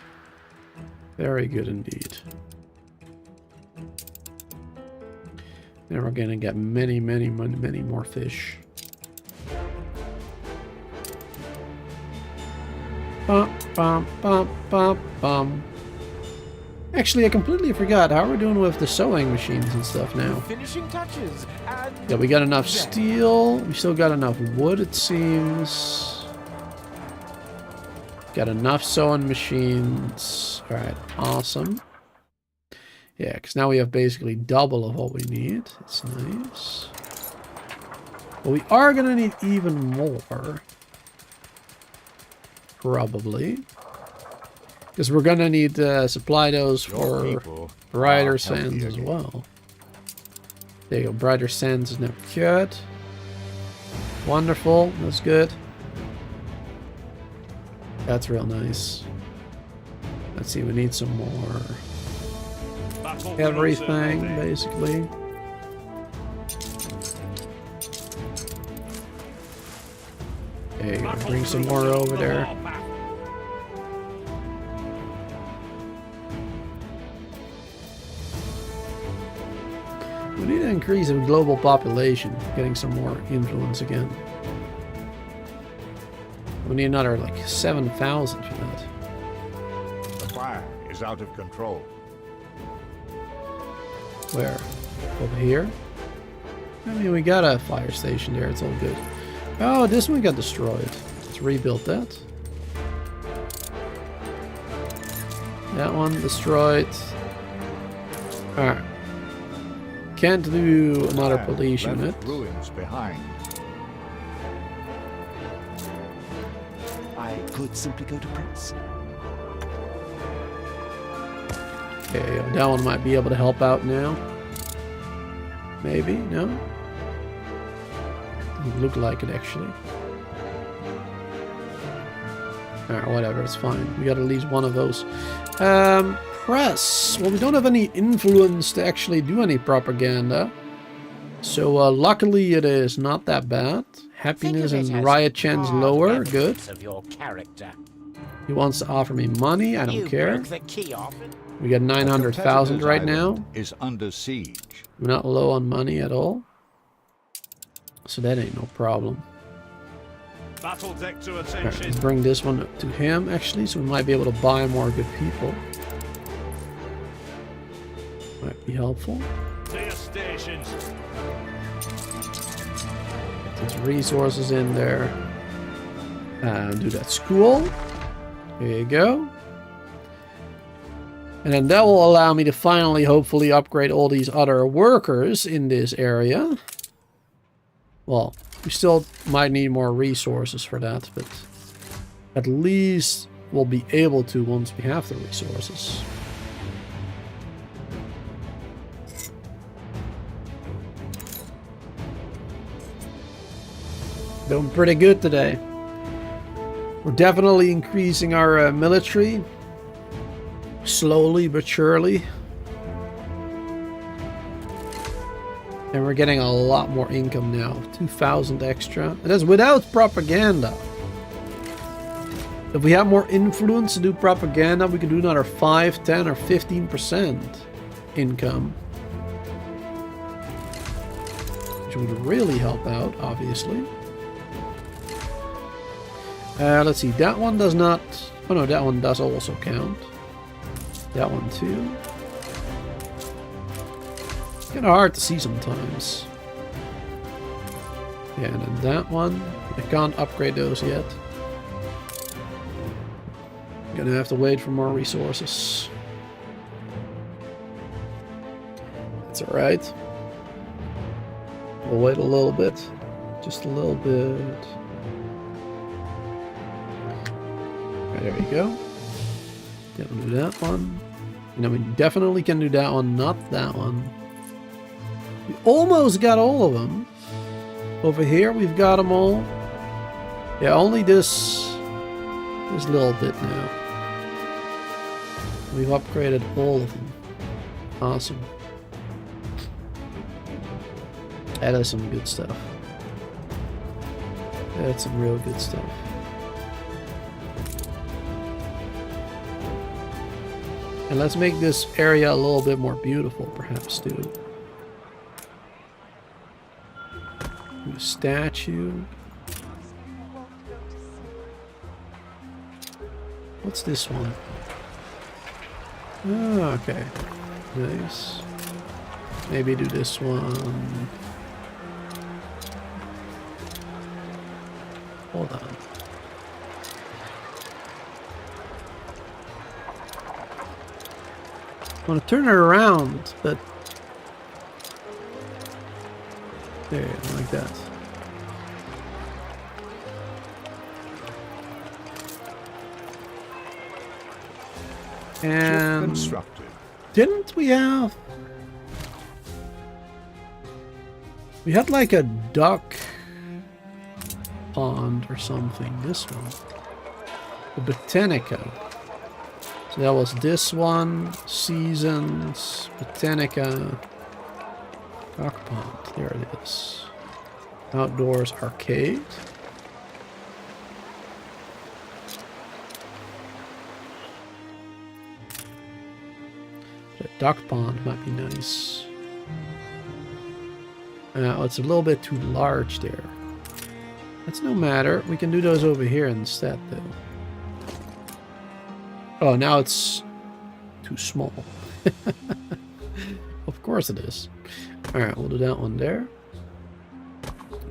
Very good indeed. Then we're gonna get many more fish. Bum, bum, bum, bum, bum. Actually, I completely forgot how we're doing with the sewing machines and stuff now. Finishing touches. And Yeah, we got enough steel. We still got enough wood, it seems. Got enough sewing machines. All right, awesome. Yeah, because now we have basically double of what we need. It's nice. But we are going to need even more. Probably. Because we're going to need to supply those for brighter sands as well. There you go. Brighter sands is now good. Wonderful. That's good. That's real nice. Let's see. We need some more. Everything, basically. There you go. Bring some more over there. We need to increase the global population, getting some more influence again. We need another like 7,000 for that. The fire is out of control. Where? Over here? I mean, we got a fire station there. It's all good. Oh, this one got destroyed. Let's rebuild that. That one destroyed. Alright. Can't do another police unit. Ruins behind. I could simply go to Prince. Okay, that one might be able to help out now. Maybe, no? Doesn't look like it, actually. Alright, whatever, it's fine. We got at least one of those. Press. Well, we don't have any influence to actually do any propaganda. So, luckily it is not that bad. Happiness and riot chance lower. Good. Of your character. He wants to offer me money. I don't You care. broke the key off it. We got 900,000 right now. Is under siege. We're not low on money at all. So that ain't no problem. Battle deck to Alright, attention. let's bring this one to him, actually, so we might be able to buy more good people. Might be helpful. To your stations. Get some resources in there. Do that school. There you go. And then that will allow me to finally, hopefully, upgrade all these other workers in this area. Well, we still might need more resources for that, but at least we'll be able to once we have the resources. Doing pretty good today. We're definitely increasing our military. Slowly but surely. And we're getting a lot more income now. 2,000 extra. And that's without propaganda. If we have more influence to do propaganda, we can do another 5, 10, or 15% income. Which would really help out, obviously. Let's see. That one does not... Oh no, that one does also count. That one too. Kind of hard to see sometimes. Yeah, and then that one. I can't upgrade those yet. Gonna have to wait for more resources. That's alright. We'll wait a little bit. Just a little bit. Right, there you go. Didn't do that one. You know, we definitely can do that one, not that one. We almost got all of them. Over here, we've got them all. Yeah, only this little bit now. We've upgraded all of them. Awesome. That is some good stuff. That's some real good stuff. And let's make this area a little bit more beautiful, perhaps, too. A statue. What's this one? Oh, okay. Nice. Maybe do this one. Hold on. I want to turn it around, but there, like that. And Constructed. didn't we have? We had like a duck pond or something. This one, the Botanica. So that was this one. Seasons, Botanica, duck pond. There it is. Outdoors arcade. The duck pond might be nice. It's a little bit too large there. That's no matter. We can do those over here instead, though. Oh, now it's too small. Of course it is. Alright, we'll do that one there.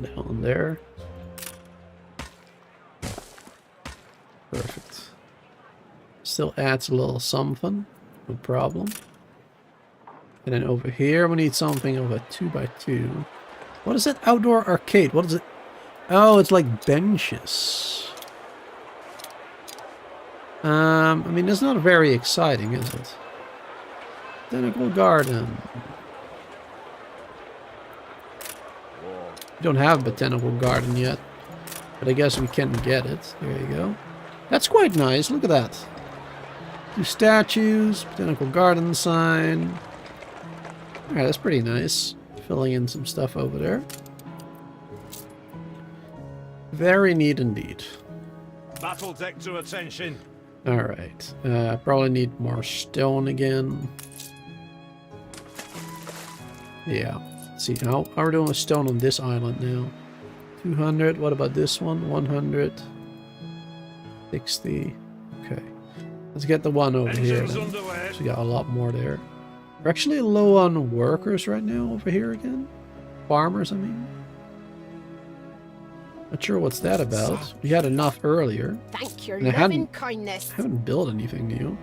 That one there. Perfect. Still adds a little something. No problem. And then over here, we need something of a 2x2. What is it? Outdoor arcade. What is it? Oh, it's like benches. I mean, it's not very exciting, is it? Botanical garden. We don't have a botanical garden yet, but I guess we can get it. There you go. That's quite nice. Look at that. 2 statues, botanical garden sign. Alright, that's pretty nice. Filling in some stuff over there. Very neat indeed. Battle deck to attention. Alright. Probably need more stone again. Yeah. Let's see, how are we doing with stone on this island now? 200. What about this one? 100. 60. Okay. Let's get the one over here. So we got a lot more there. We're actually low on workers right now over here again. Farmers, I mean. Not sure what's that about. We had enough earlier. Thank your And I loving kindness. haven't built anything new.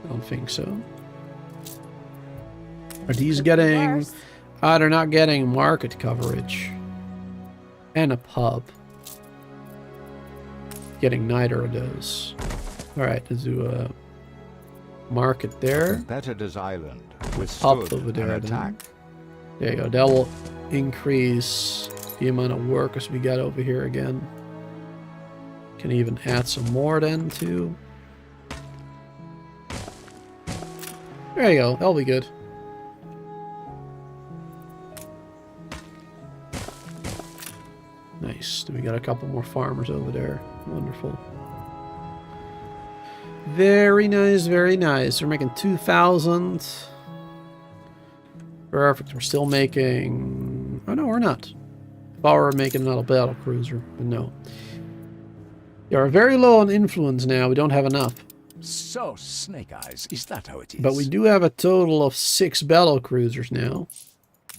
I don't think so. Are these getting... Ah, they're not getting market coverage. And a pub. Getting neither of those. Alright, let's do a market there. Competitor's island Up withstood over there, an then. attack. There you go. That will increase the amount of workers we got over here again. Can even add some more then too. There you go. That'll be good. Nice. We got a couple more farmers over there. Wonderful. Very nice, very nice. We're making 2,000. Perfect. We're still making... Oh, no, we're not. If I were making another battle cruiser, but no. Yeah, we're very low on influence now. We don't have enough. So, Snake Eyes, is that how it is? But we do have a total of 6 battle cruisers now,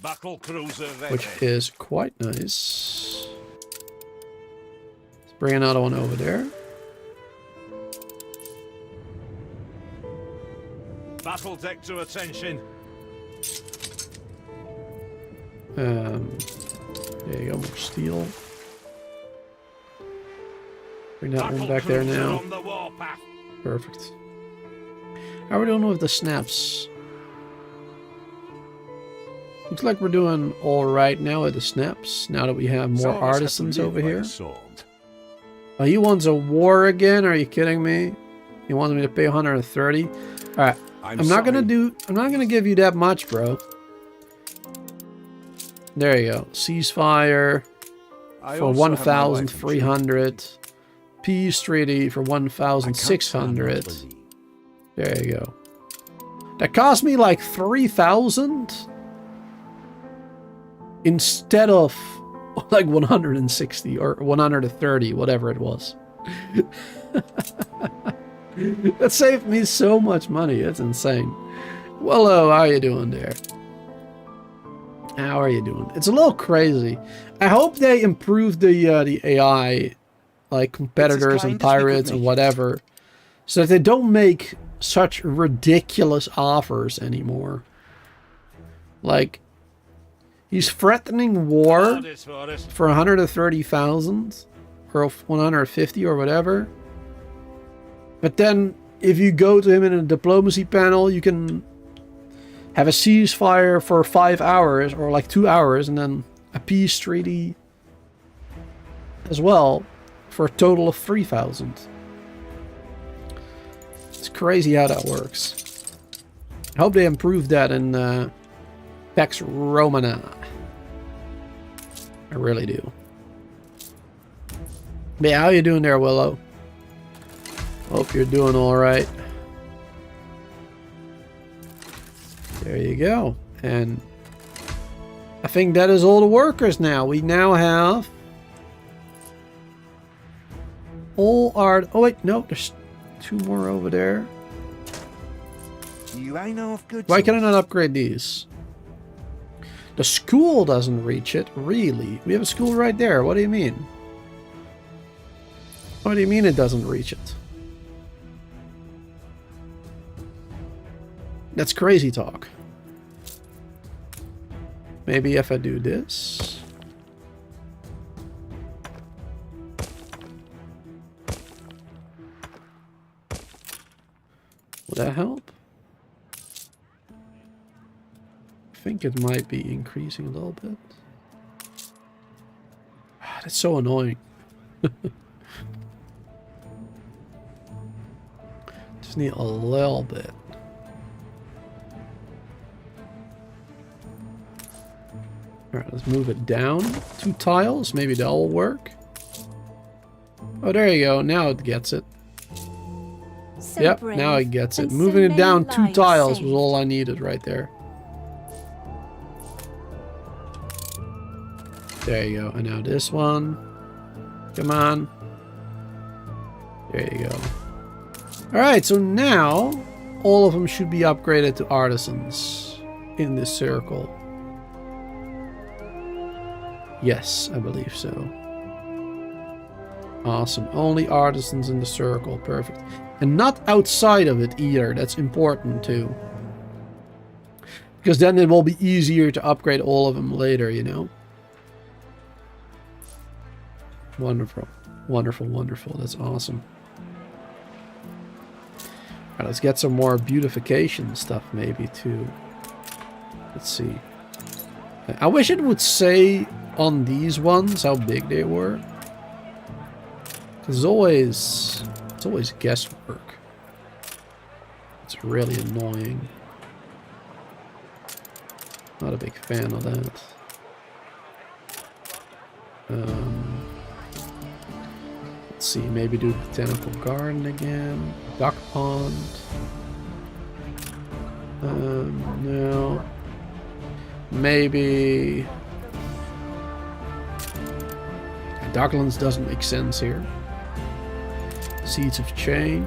Battle cruiser ready. which is quite nice. Let's bring another one over there. Battle deck to attention. There you go, more steel. Bring that one back there now. On the warpath. Perfect. How are we doing with the snaps? Looks like we're doing alright now with the snaps, now that we have more artisans over here. Oh, he wants a war again? Are you kidding me? He wants me to pay 130? Alright. I'm not gonna give you that much, bro. There you go. Ceasefire for 1,300. Peace treaty for 1,600. There you go. That cost me like 3,000 instead of like 160 or 130, whatever it was. That saved me so much money. It's insane. Well, how are you doing there? How are you doing? It's a little crazy. I hope they improve the AI, like competitors and pirates and whatever, so that they don't make such ridiculous offers anymore. Like, he's threatening war for 130,000 or 150 or whatever. But then, if you go to him in a diplomacy panel, you can have a ceasefire for 5 hours or like 2 hours, and then a peace treaty as well for a total of 3,000. It's crazy how that works. I hope they improve that in Pax Romana. I really do. But yeah, how you doing there, Willow? Hope you're doing alright. There you go. And I think that is all the workers now. We now have all art. Oh wait, no, there's 2 more over there. You ain't off good. Why can I not upgrade these? The school doesn't reach it. Really? We have a school right there. What do you mean? What do you mean it doesn't reach it? That's crazy talk. Maybe if I do this. Will that help? I think it might be increasing a little bit. That's so annoying. Just need a little bit. Alright, let's move it down 2 tiles. Maybe that will work. Oh, there you go. Now it gets it. So yep, brave now it gets it. and so Moving it many down 2 lives tiles saved. was all I needed right there. There you go. And now this one. Come on. There you go. Alright, so now all of them should be upgraded to artisans in this circle. Yes, I believe so. Awesome. Only artisans in the circle. Perfect. And not outside of it either. That's important too. Because then it will be easier to upgrade all of them later, you know? Wonderful. Wonderful, wonderful. That's awesome. Alright, let's get some more beautification stuff maybe too. Let's see. I wish it would say on these ones how big they were. It's always guesswork. It's really annoying. Not a big fan of that. Let's see, maybe do botanical garden again. Duck pond. No. Maybe Docklands doesn't make sense here. Seeds of change.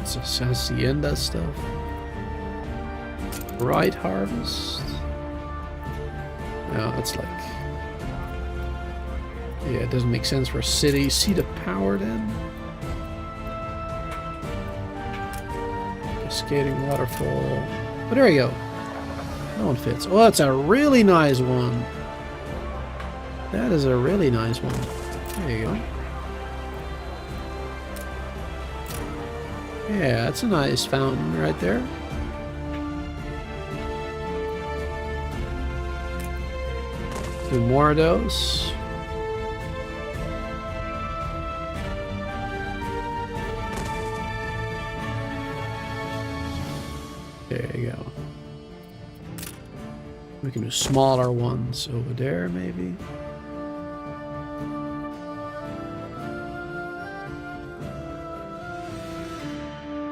It's a hacienda stuff. Right harvest. No, that's like, yeah, it doesn't make sense for a city. Seed of power then. Cascading waterfall. But there you go. That one fits. Oh, that's a really nice one. That is a really nice one. There you go. Yeah, that's a nice fountain right there. Do more of those. There you go. We can do smaller ones over there, maybe.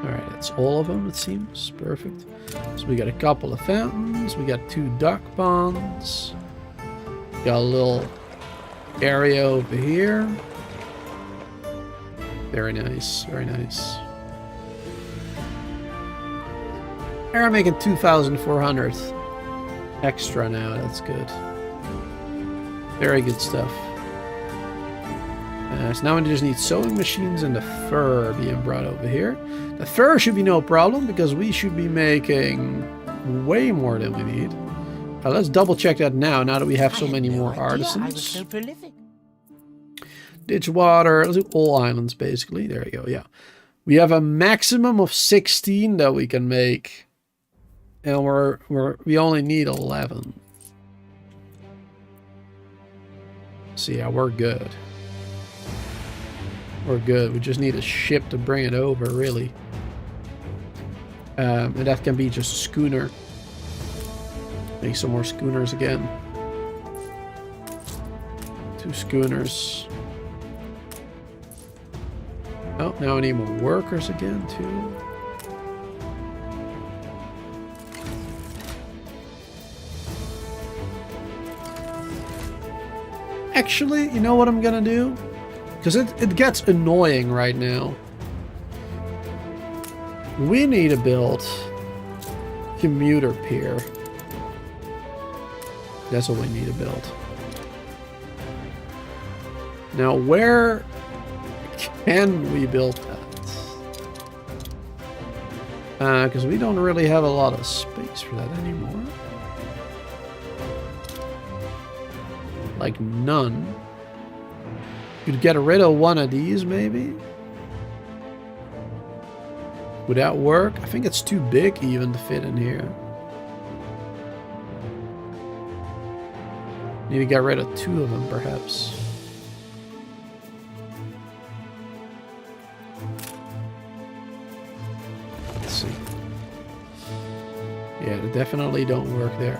Alright, that's all of them, it seems. Perfect. So we got a couple of fountains. We got 2 duck ponds. Got a little area over here. Very nice, very nice. We're making 2,400 extra now. That's good. Very good stuff. So now we just need sewing machines and the fur being brought over here. The fur should be no problem because we should be making way more than we need. Let's double check that now that we have so many more artisans. I was so prolific. Ditch water. Let's do all islands basically. There you go. Yeah. We have a maximum of 16 that we can make. And we only need 11. So yeah, we're good. We're good. We just need a ship to bring it over, really. And that can be just a schooner. Make some more schooners again. 2 schooners. Oh, now we need more workers again, too. Actually, you know what I'm gonna do? Because it gets annoying right now. We need to build commuter pier. That's what we need to build. Now, where can we build that? Because we don't really have a lot of space for that anymore. Like none. Could get rid of one of these, maybe? Would that work? I think it's too big even to fit in here. Need to get rid of 2 of them, perhaps. Let's see. Yeah, they definitely don't work there.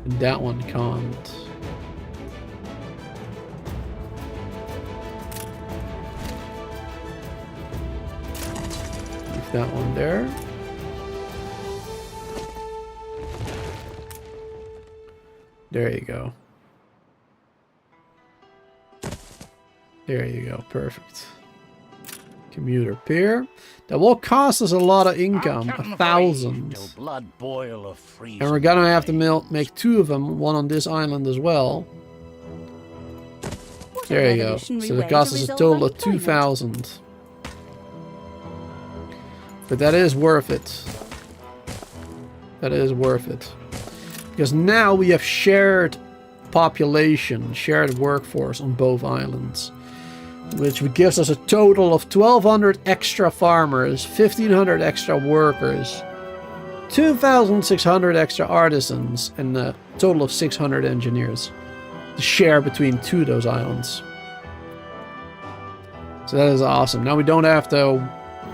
And that one can't. Leave that one there. There you go. There you go. Perfect. Commuter pier. That will cost us a lot of income. 1,000. And we're gonna have to make 2 of them. One on this island as well. There you go. So it costs us a total of 2,000. But that is worth it. That is worth it. Because now we have shared population, shared workforce on both islands. Which gives us a total of 1,200 extra farmers, 1,500 extra workers, 2,600 extra artisans, and a total of 600 engineers to share between 2 of those islands. So that is awesome. Now we don't have to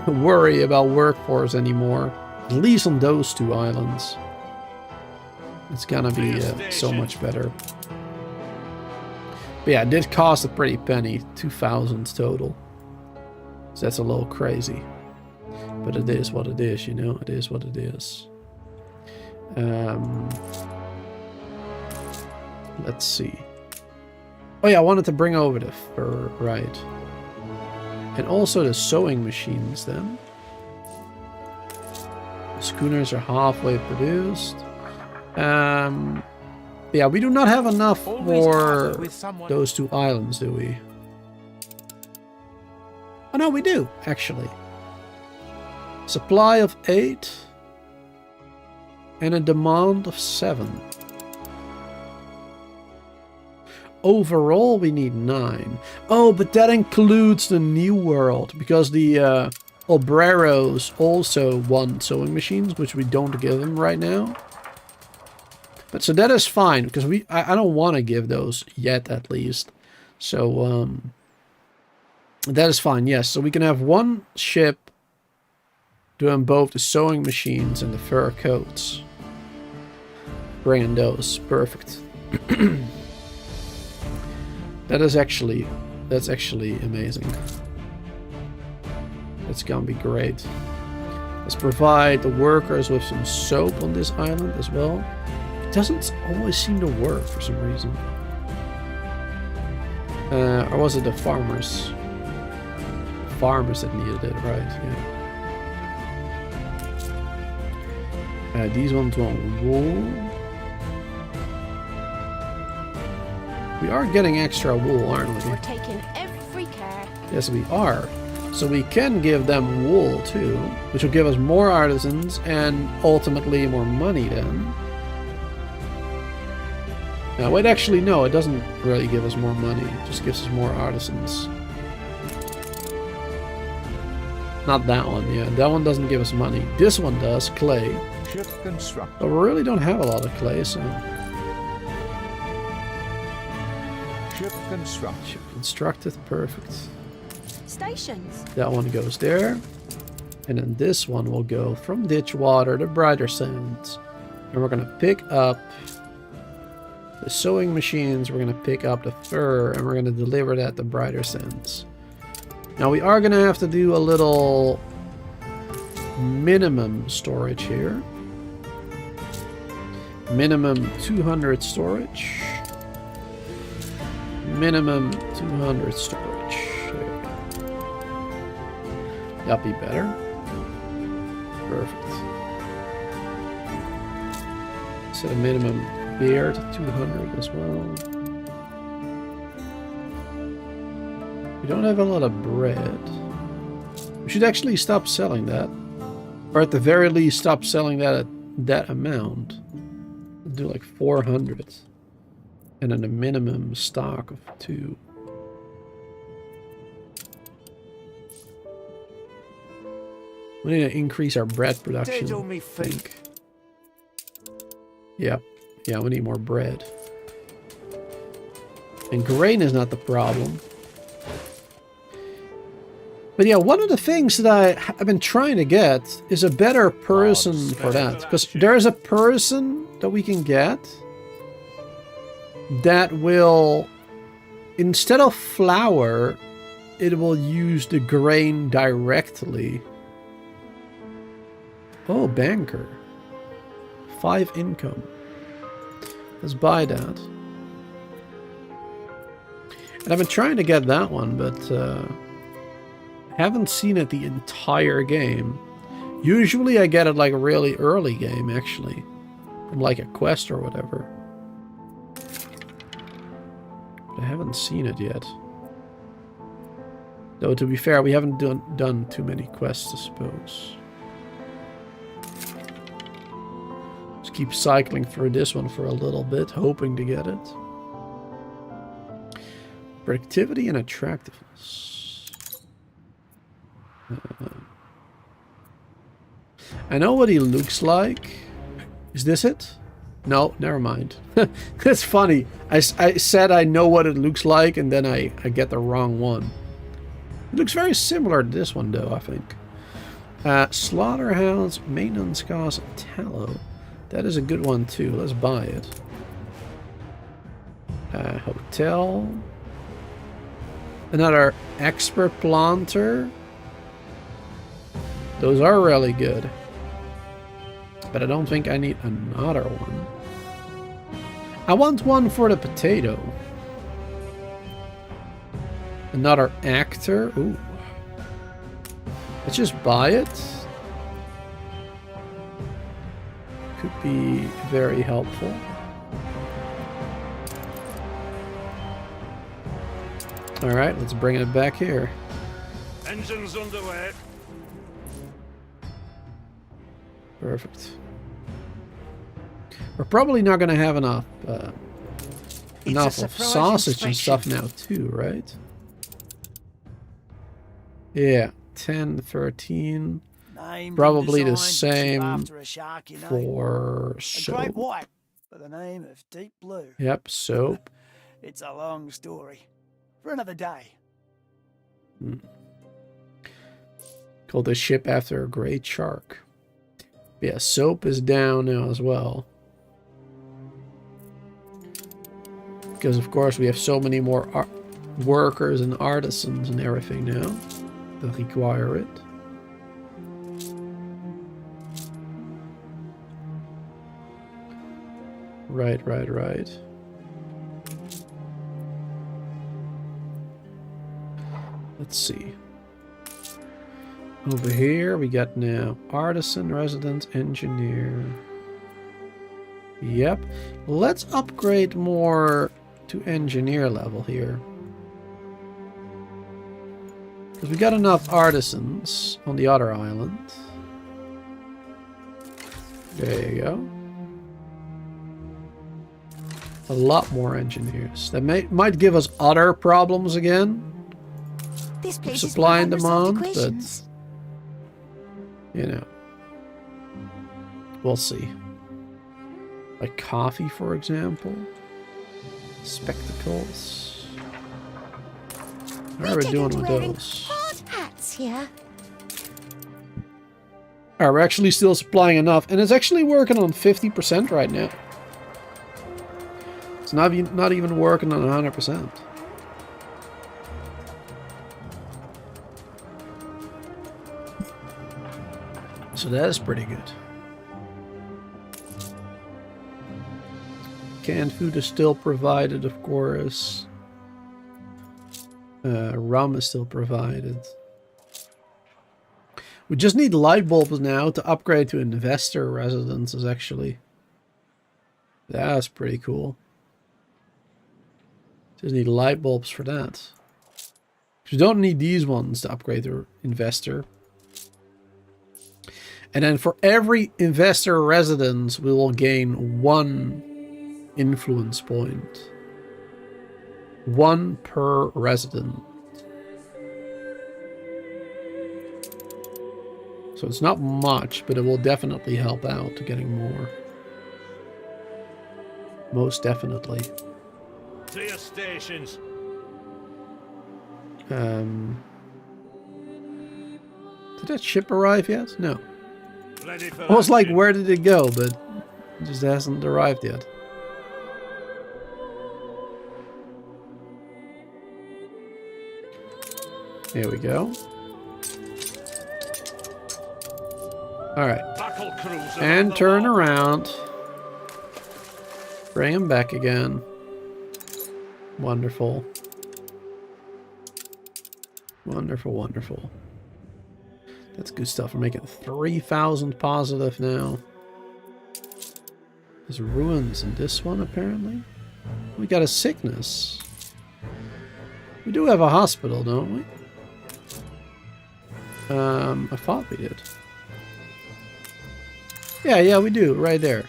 worry about workforce anymore, at least on those 2 islands. It's gonna be so much better. But yeah, it did cost a pretty penny, 2,000 total. So that's a little crazy. But it is what it is, you know? It is what it is. Let's see. Oh yeah, I wanted to bring over the fur, right. And also the sewing machines then. The schooners are halfway produced. Yeah, we do not have enough for those 2 islands, do we? Oh no, we do, actually. Supply of 8 and a demand of 7. overall we need 9. Oh, but that includes the new world, because the obreros also want sewing machines, which we don't give them right now. But so that is fine, because I don't want to give those yet, at least. So that is fine. Yes, so we can have one ship doing both the sewing machines and the fur coats. Bringing those, perfect. That's actually amazing. That's gonna be great. Let's provide the workers with some soap on this island as well. It doesn't always seem to work for some reason. Or was it the farmers? Farmers that needed it, right? Yeah. These ones want wool. We are getting extra wool, aren't we? We're taking every care. Yes, we are. So we can give them wool too, which will give us more artisans and ultimately more money then. Now, wait, actually, no, it doesn't really give us more money. It just gives us more artisans. Not that one, yeah. That one doesn't give us money. This one does, clay. Ship construct. But we really don't have a lot of clay, so... Ship construct. Ship constructed, perfect. Stations. That one goes there. And then this one will go from Ditchwater to Brighter Sands. And we're going to pick up the sewing machines, we're going to pick up the fur, and we're going to deliver that to Brighter Sands. Now we are going to have to do a little minimum storage here. Minimum 200 storage. Minimum 200 storage. There. That'd be better. Perfect. Set a minimum beer to 200 as well. We don't have a lot of bread. We should actually stop selling that. Or at the very least stop selling that at that amount. Do like 400. And then a minimum stock of 2. We need to increase our bread production, Dead on me I feet. think. Yep. Yeah, we need more bread. And grain is not the problem. But yeah, one of the things that I've been trying to get is a better person for that. Because there is a person that we can get that will, instead of flour, it will use the grain directly. Oh, banker. 5 income. Let's buy that. And I've been trying to get that one, but haven't seen it the entire game. Usually I get it like a really early game, actually. From like a quest or whatever. But I haven't seen it yet. Though, to be fair, we haven't done too many quests, I suppose. Just keep cycling through this one for a little bit, hoping to get it. Productivity and attractiveness. I know what he looks like. Is this it? No, never mind. It's funny. I said I know what it looks like, and then I get the wrong one. It looks very similar to this one, though, I think. Slaughterhouse, maintenance cost, tallow. That is a good one, too. Let's buy it. Hotel. Another expert planter. Those are really good. But I don't think I need another one. I want one for the potato. Another actor. Ooh. Let's just buy it. Could be very helpful. Alright, let's bring it back here. Engines underway. Perfect. We're probably not going to have enough enough of sausage and stuff now too, right? Yeah, 10, 13. Probably the same for soap. A great white by the name of Deep Blue. Yep, soap. It's a long story. For another day. Called the ship after a great shark. Yeah, soap is down now as well. Because of course we have so many more workers and artisans and everything now that require it. Right. Let's see. Over here we got now artisan, resident, engineer. Yep. Let's upgrade more to engineer level here. Because we got enough artisans on the other island. There you go. A lot more engineers. That might give us other problems again. This place Supply is and demand, but you know, we'll see. Like coffee, for example. Spectacles. How are we doing with those? Hard hats here. Alright, we're actually still supplying enough, and it's actually working on 50% right now. It's not even working on 100%. So that is pretty good. Canned food is still provided, of course. Rum is still provided. We just need light bulbs now to upgrade to investor residences, actually. That's pretty cool. Just need light bulbs for that. You don't need these ones to upgrade to investor. And then for every investor residence, we will gain 1 influence point. 1 per resident. So it's not much, but it will definitely help out to getting more. Most definitely. To your stations. Did that ship arrive yet? No. Ready for I was like, action. where did it go? But it just hasn't arrived yet. Here we go. Alright. Battle cruiser And on turn the wall. around. Bring him back again. Wonderful. Wonderful, wonderful. That's good stuff. We're making 3,000 positive now. There's ruins in this one, apparently. We got a sickness. We do have a hospital, don't we? I thought we did. Yeah, we do. Right there.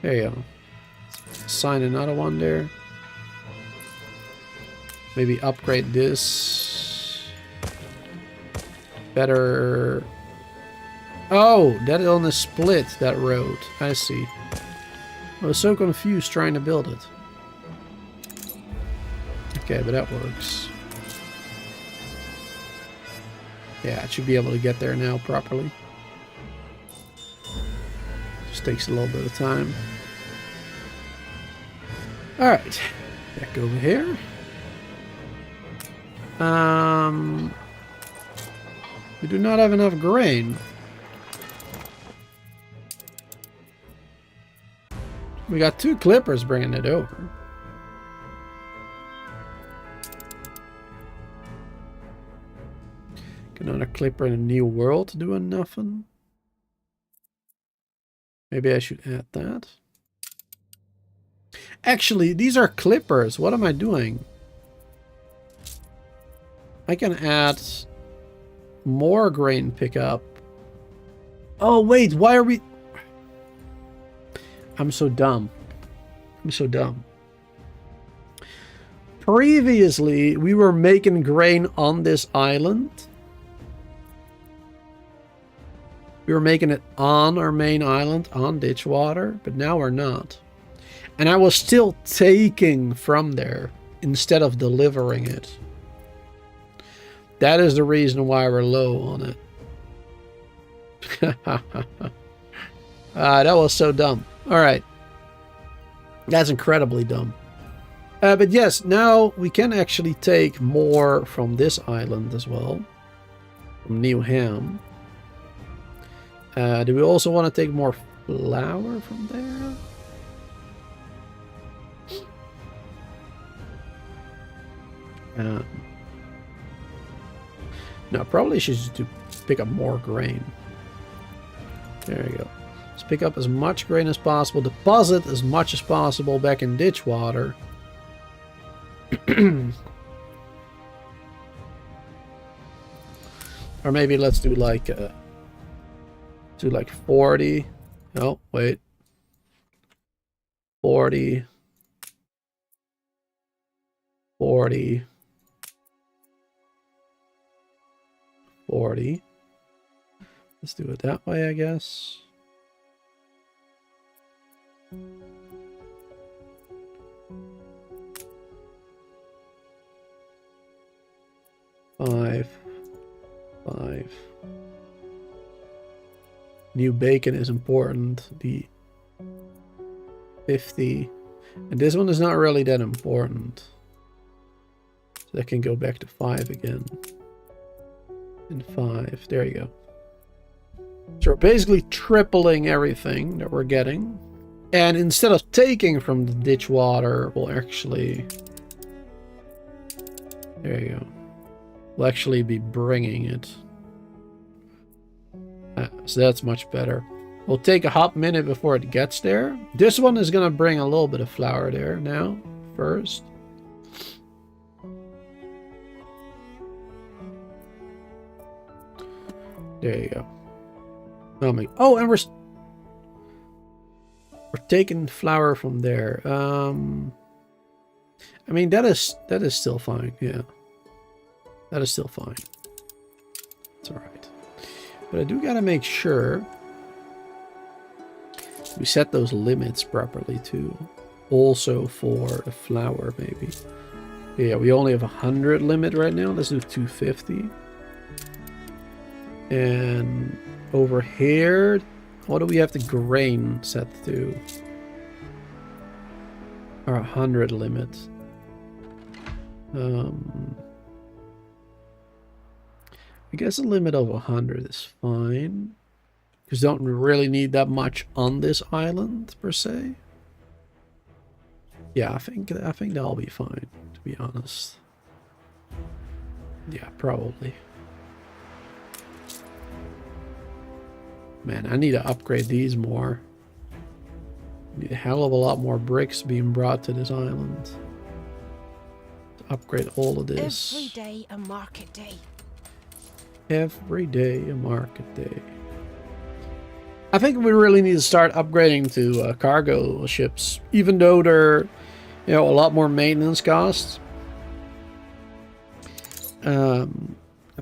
There you go. Sign another one there. Maybe upgrade this. Better. Oh, that only split that road. I see. I was so confused trying to build it. Okay, but that works. Yeah, it should be able to get there now properly. Just takes a little bit of time. Alright. Back over here. We do not have enough grain. We got 2 clippers bringing it over. Get another clipper in a new world doing nothing. Maybe I should add that. Actually, these are clippers. What am I doing? I can add more grain pickup. Oh, wait. Why are we... I'm so dumb. I'm so dumb. Previously, we were making grain on this island. We were making it on our main island, on Ditchwater, but now we're not. And I was still taking from there instead of delivering it. That is the reason why we're low on it. That was so dumb. Alright. That's incredibly dumb. But yes, now we can actually take more from this island as well. From New Ham. Do we also want to take more flour from there? No, probably should just pick up more grain. There you go. Let's pick up as much grain as possible. Deposit as much as possible back in Ditchwater. Or maybe let's do like 40. Oh, wait. 40. 40. 40. Let's do it that way, I guess. Five. New bacon is important. The 50. And this one is not really that important. So that can go back to 5 again. And 5. There you go. So we're basically tripling everything that we're getting. And instead of taking from the Ditchwater, we'll actually... There you go. We'll actually be bringing it. So that's much better. We'll take a hot minute before it gets there. This one is going to bring a little bit of flour there now, first. There you go. Oh, and we're taking flour from there. I mean, that is still fine. Yeah, that is still fine. It's all right. But I do gotta make sure we set those limits properly too. Also for the flour, maybe. Yeah, we only have 100 limit right now. Let's do 250. And over here, what do we have the grain set to? Our 100 limit. I guess a limit of 100 is fine. Because don't really need that much on this island, per se. Yeah, I think that'll be fine, to be honest. Yeah, probably. Man, I need to upgrade these more. Need a hell of a lot more bricks being brought to this island. To upgrade all of this. Every day a market day. Every day a market day. I think we really need to start upgrading to cargo ships, even though they're, you know, a lot more maintenance costs. I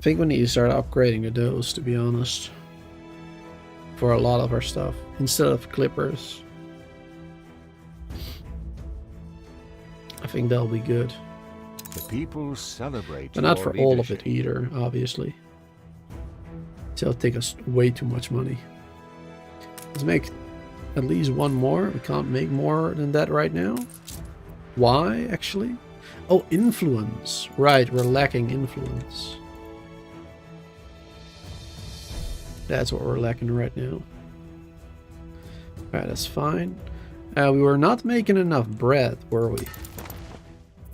think we need to start upgrading to those, to be honest, for a lot of our stuff instead of clippers. I think that'll be good. The people celebrate. But not for all of it either, obviously. It'll take us way too much money. Let's make at least one more. We can't make more than that right now. Why, actually? Oh, influence. Right, we're lacking influence. That's what we're lacking right now. Alright, that's fine. We were not making enough bread, were we?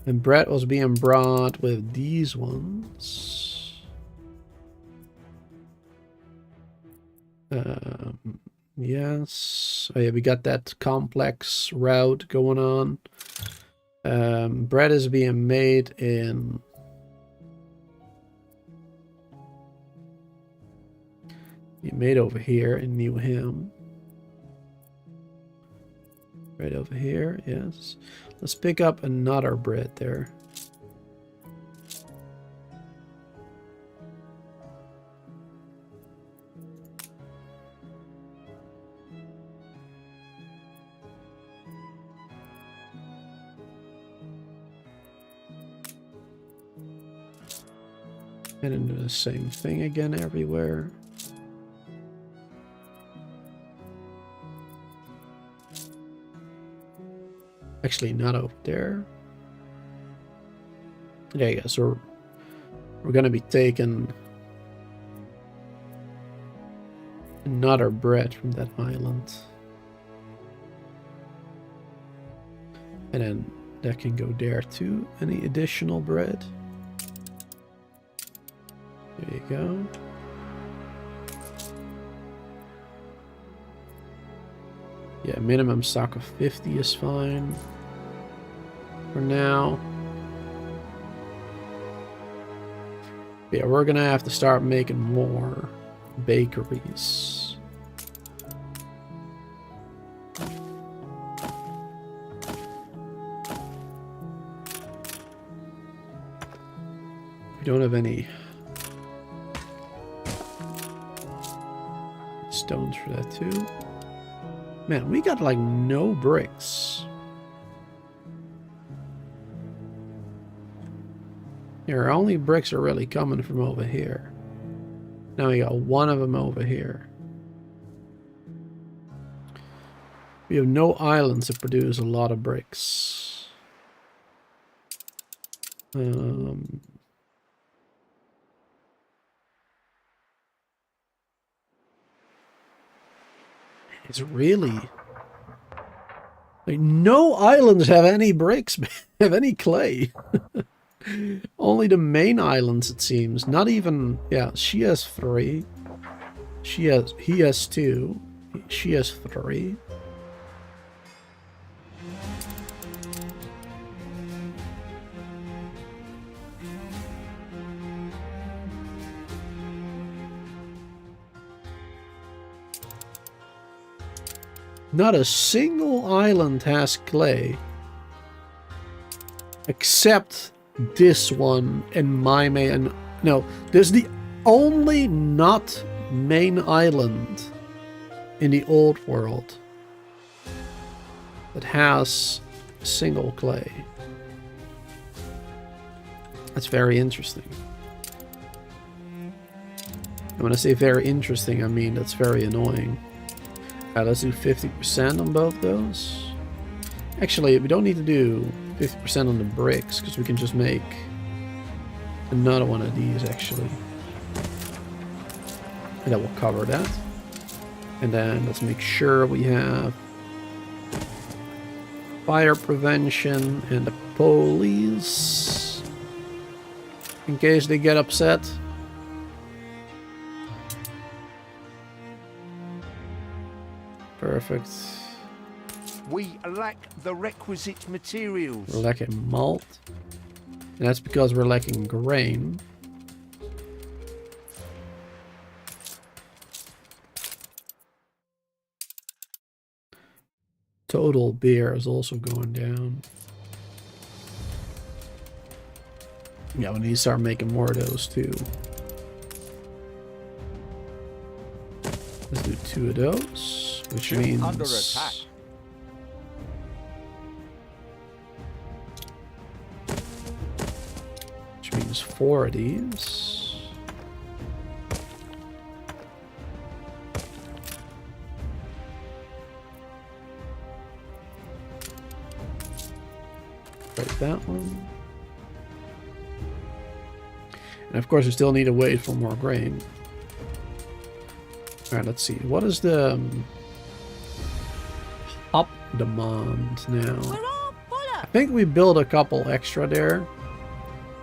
And bread was being brought with these ones. Yes. Oh yeah, we got that complex route going on. Bread is being made in... made over here in New Ham. Right over here, yes. Let's pick up another bread there. And then do the same thing again everywhere. Actually, not over there. There you go. So we're going to be taking another bread from that island. And then that can go there too. Any additional bread? There you go. Yeah, minimum stock of 50 is fine for now. Yeah, we're gonna have to start making more bakeries. We don't have any stones for that too. Man, we got like no bricks. Our only bricks are really coming from over here. Now we got one of them over here. We have no islands that produce a lot of bricks. It's really like no islands have any bricks, have any clay. Only the main islands, it seems. Not even, yeah, she has 3. He has 2. She has 3. Not a single island has clay. Except this one and my main... No, there's the only not main island in the old world that has single clay. That's very interesting. And when I say very interesting, I mean that's very annoying. Let's do 50% on both those. Actually, we don't need to do 50% on the bricks, because we can just make another one of these, actually. And that will cover that. And then let's make sure we have fire prevention and the police, in case they get upset. Perfect. We lack the requisite materials. We're lacking malt. And that's because we're lacking grain. Total beer is also going down. Yeah, we need to start making more of those too. Let's do 2 of those, which means under attack. Which means 4 of these. Right, that one. And of course, we still need to wait for more grain. Alright, let's see. What is the hop demand now? I think we build a couple extra there.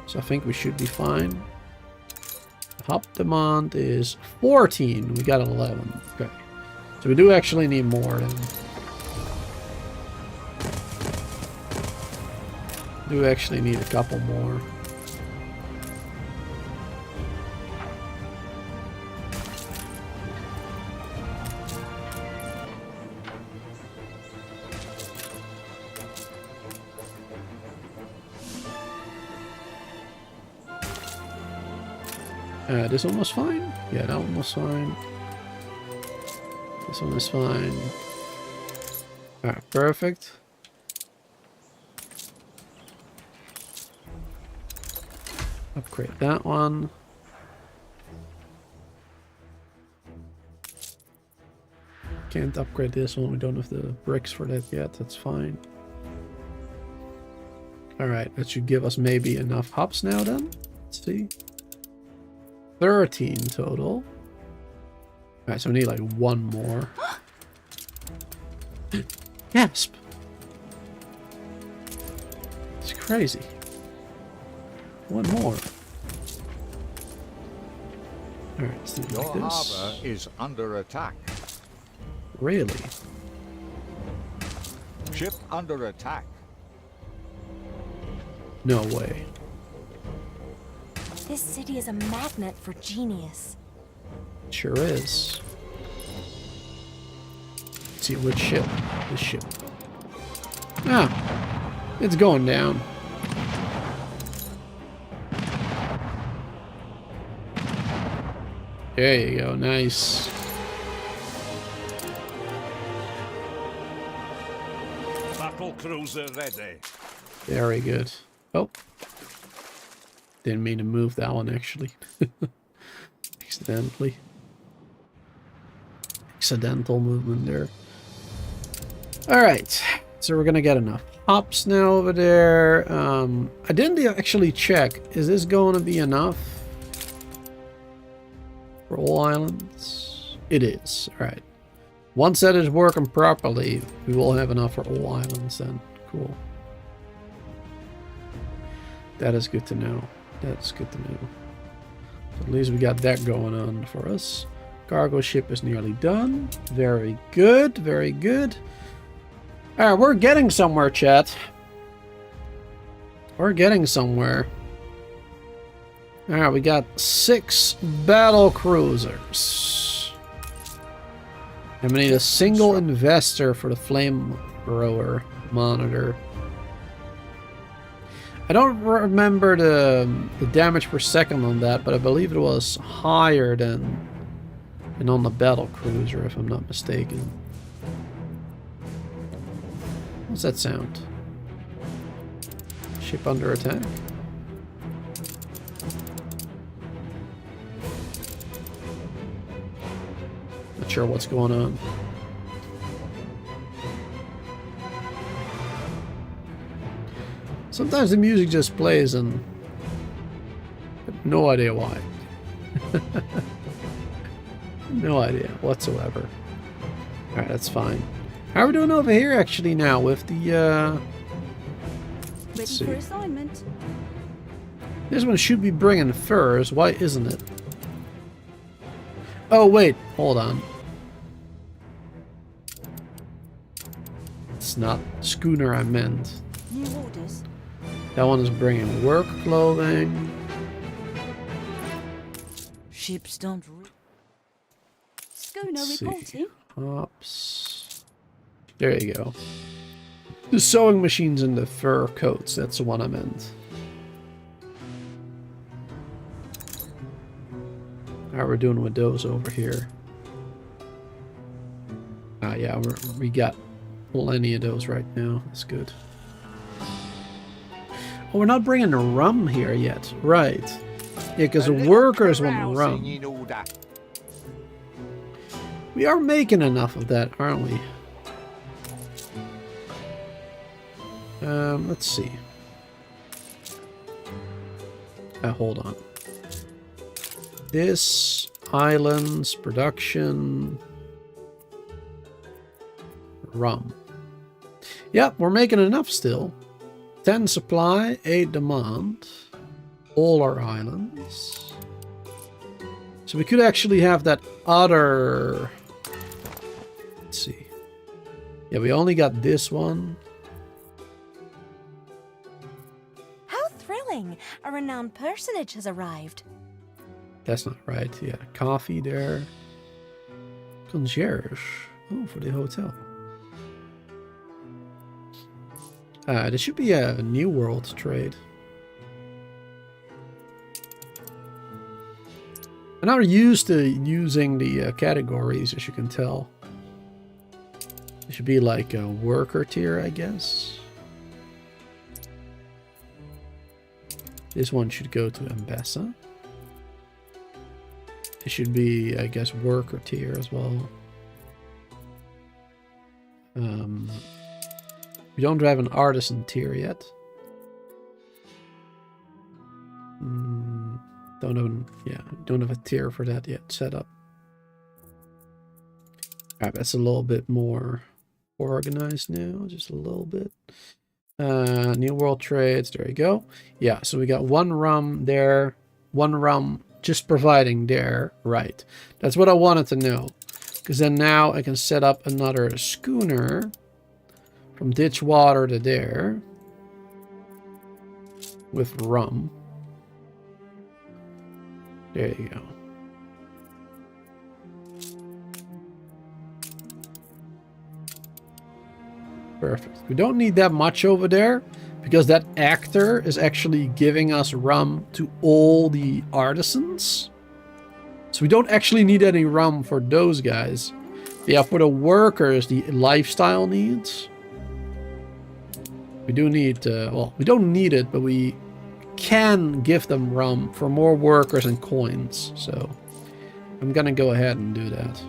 So I think we should be fine. Hop demand is 14. We got 11. Okay. So we do actually need more then. Do actually need a couple more. This one was fine. Yeah, that one was fine. This one is fine. Alright, perfect. Upgrade that one. Can't upgrade this one. We don't have the bricks for that yet. That's fine. Alright, that should give us maybe enough hops now then. Let's see. 13 total. Alright, so we need like one more. Gasp! It's crazy. One more. Alright, let's do it like Your this. harbor is under attack. Really? Ship under attack. No way. This city is a magnet for genius. Sure is. Let's see which ship. This ship. Ah! It's going down. There you go, nice. Battle cruiser ready. Very good. Oh. Didn't mean to move that one, actually. Accidentally. Accidental movement there. Alright. So we're gonna get enough hops now over there. I didn't actually check. Is this going to be enough? For all islands? It is. Alright. Once that is working properly, we will have enough for all islands then. Cool. That is good to know. That's good to know. So at least we got that going on for us. Cargo ship is nearly done. Very good. Very good. Alright, we're getting somewhere, chat. We're getting somewhere. Alright, we got 6 battle cruisers. And we need a single investor for the flamethrower monitor. I don't remember the damage per second on that, but I believe it was higher than on the battle cruiser, if I'm not mistaken. What's that sound? Ship under attack? Not sure what's going on. Sometimes the music just plays and no idea why. No idea whatsoever. Alright, that's fine. How are we doing over here actually now with the let's Ready for see. assignment. This one should be bringing furs. Why isn't it? Oh wait, hold on. It's not schooner I meant. New orders. That one is bringing work clothing. Ships don't. Schooner Let's see. reporting. Hops. There you go. The sewing machines and the fur coats. That's the one I meant. How we're doing with those over here? Ah, yeah, we got plenty of those right now. That's good. Oh, we're not bringing the rum here yet. Right. Yeah, because the workers want the rum. In order. We are making enough of that, aren't we? Let's see. Hold on. This, islands, production, rum. Yep, we're making enough still. 10 supply, 8 demand. All our islands. So we could actually have that other... Let's see. Yeah, we only got this one. How thrilling! A renowned personage has arrived. That's not right. Yeah, coffee there. Concierge. Oh, for the hotel. This should be a New World trade. I'm not used to using the categories, as you can tell. It should be like a worker tier, I guess. This one should go to Ambassa. It should be, I guess, worker tier as well. We don't have an artisan tier yet. Don't have a tier for that yet set up. Alright, that's a little bit more organized now, just a little bit. New world trades, there you go. Yeah, so we got one rum there, one rum just providing there. Right, that's what I wanted to know, because then now I can set up another schooner from Ditchwater to there with rum. There you go. Perfect. We don't need that much over there because that actor is actually giving us rum to all the artisans. So we don't actually need any rum for those guys. Yeah, for the workers, the lifestyle needs. We do need, well, we don't need it, but we can give them rum for more workers and coins. So I'm gonna go ahead and do that.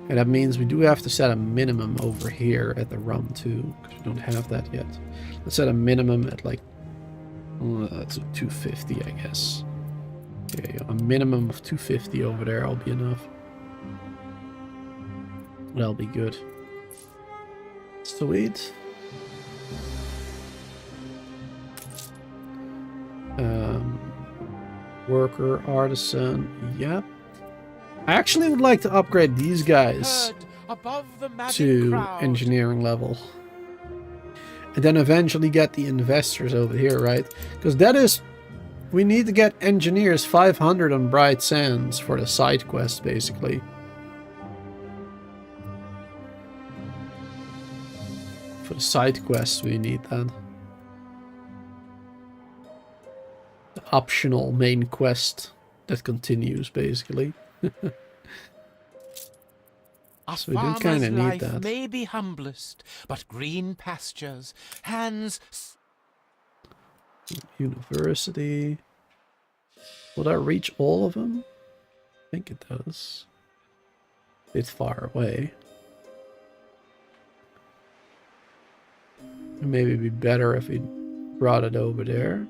And that means we do have to set a minimum over here at the rum too, because we don't have that yet. Let's set a minimum at like, that's 250, I guess. There you go. A minimum of 250 over there will be enough. That'll be good. Sweet. Worker, artisan, yep. I actually would like to upgrade these guys to engineering level. And then eventually get the investors over here, right? Because that is... We need to get engineers 500 on Bright Sands for the side quest, basically. For the side quests, we need that. The optional main quest that continues, basically. A So we do kind of need life that. may be humblest, but green pastures, hands... University. Will that reach all of them? I think it does. It's far away. Maybe it'd be better if we brought it over there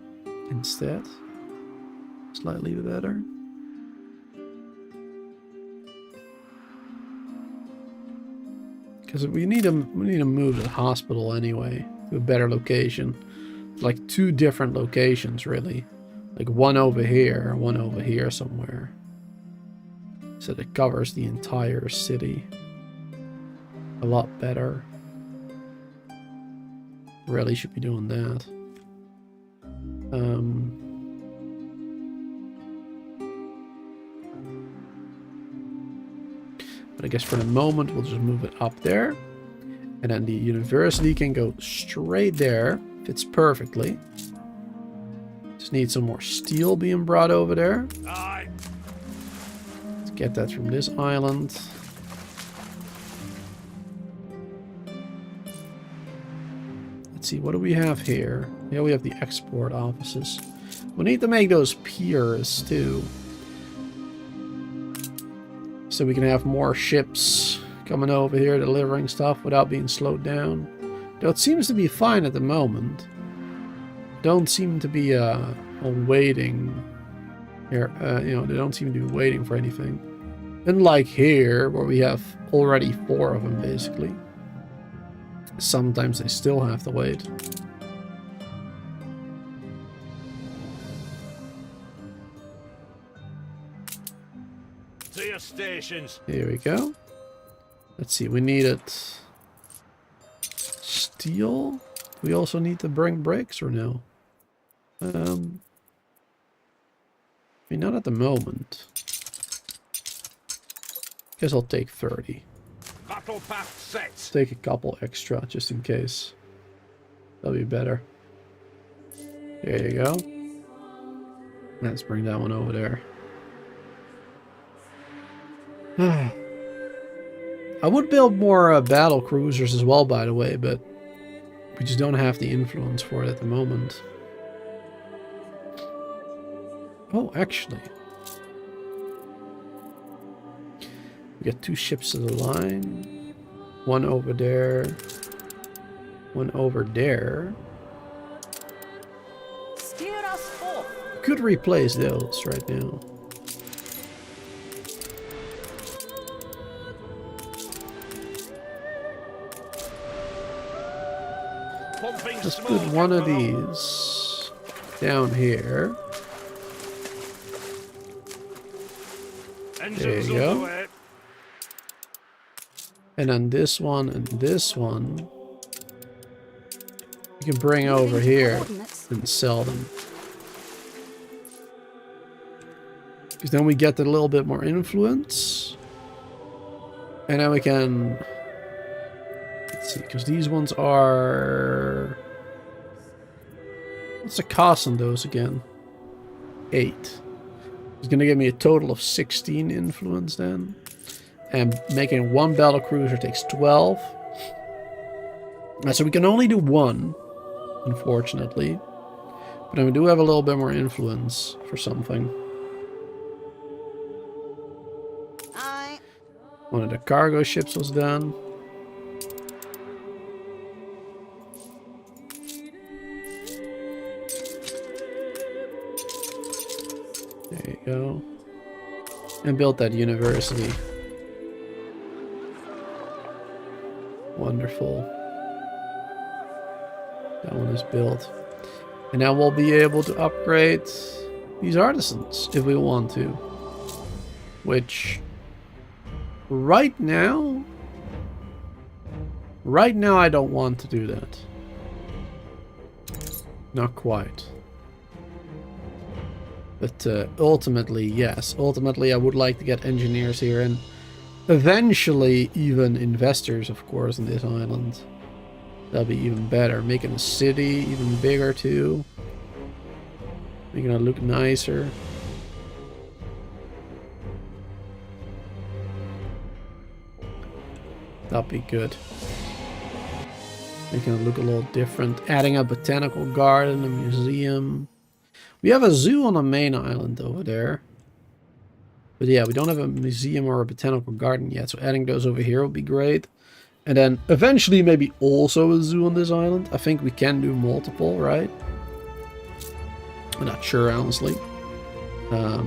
instead. Slightly better. Because we need to move the hospital anyway to a better location. Like 2 different locations, really. Like one over here somewhere. So that covers the entire city. A lot better. Really should be doing that. But I guess for the moment we'll just move it up there. And then the university can go straight there. Fits perfectly. Just need some more steel being brought over there. Aye. Let's get that from this island. Let's see, what do we have here? Yeah, we have the export offices. We need to make those piers too. So we can have more ships coming over here delivering stuff without being slowed down. Though it seems to be fine at the moment. Don't seem to be waiting here. You know, they don't seem to be waiting for anything. Unlike here, where we have already 4 of them, basically. Sometimes they still have to wait. To your stations. Here we go. Let's see, we needed steel. Do we also need to bring bricks or no? I mean, not at the moment. Guess I'll take 30. Battle path set. Take a couple extra just in case. That'll be better. There you go. Let's bring that one over there. I would build more battle cruisers as well, by the way, but we just don't have the influence for it at the moment. Oh, actually. We get 2 ships to the line. One over there. One over there. Steer us forth. Could replace those right now. Let's put one of these down here. There you go. And then this one and this one you can bring over here and sell them. Because then we get a little bit more influence. And then we can... Let's see, because these ones are... What's the cost on those again? 8. It's going to give me a total of 16 influence then. And making one battle cruiser takes 12. So we can only do one, unfortunately. But then we do have a little bit more influence for something. One of the cargo ships was done. There you go. And built that university. Wonderful. That one is built. And now we'll be able to upgrade these artisans if we want to. Which right now I don't want to do that. Not quite. But ultimately, yes. Ultimately, I would like to get engineers here and eventually even investors, of course, in this island. That'll be even better. Making a city even bigger too. Making it look nicer. That'd be good. Making it look a little different. Adding a botanical garden, a museum. We have a zoo on the main island over there. But yeah, we don't have a museum or a botanical garden yet. So adding those over here would be great. And then eventually maybe also a zoo on this island. I think we can do multiple, right? I'm not sure, honestly. Yeah,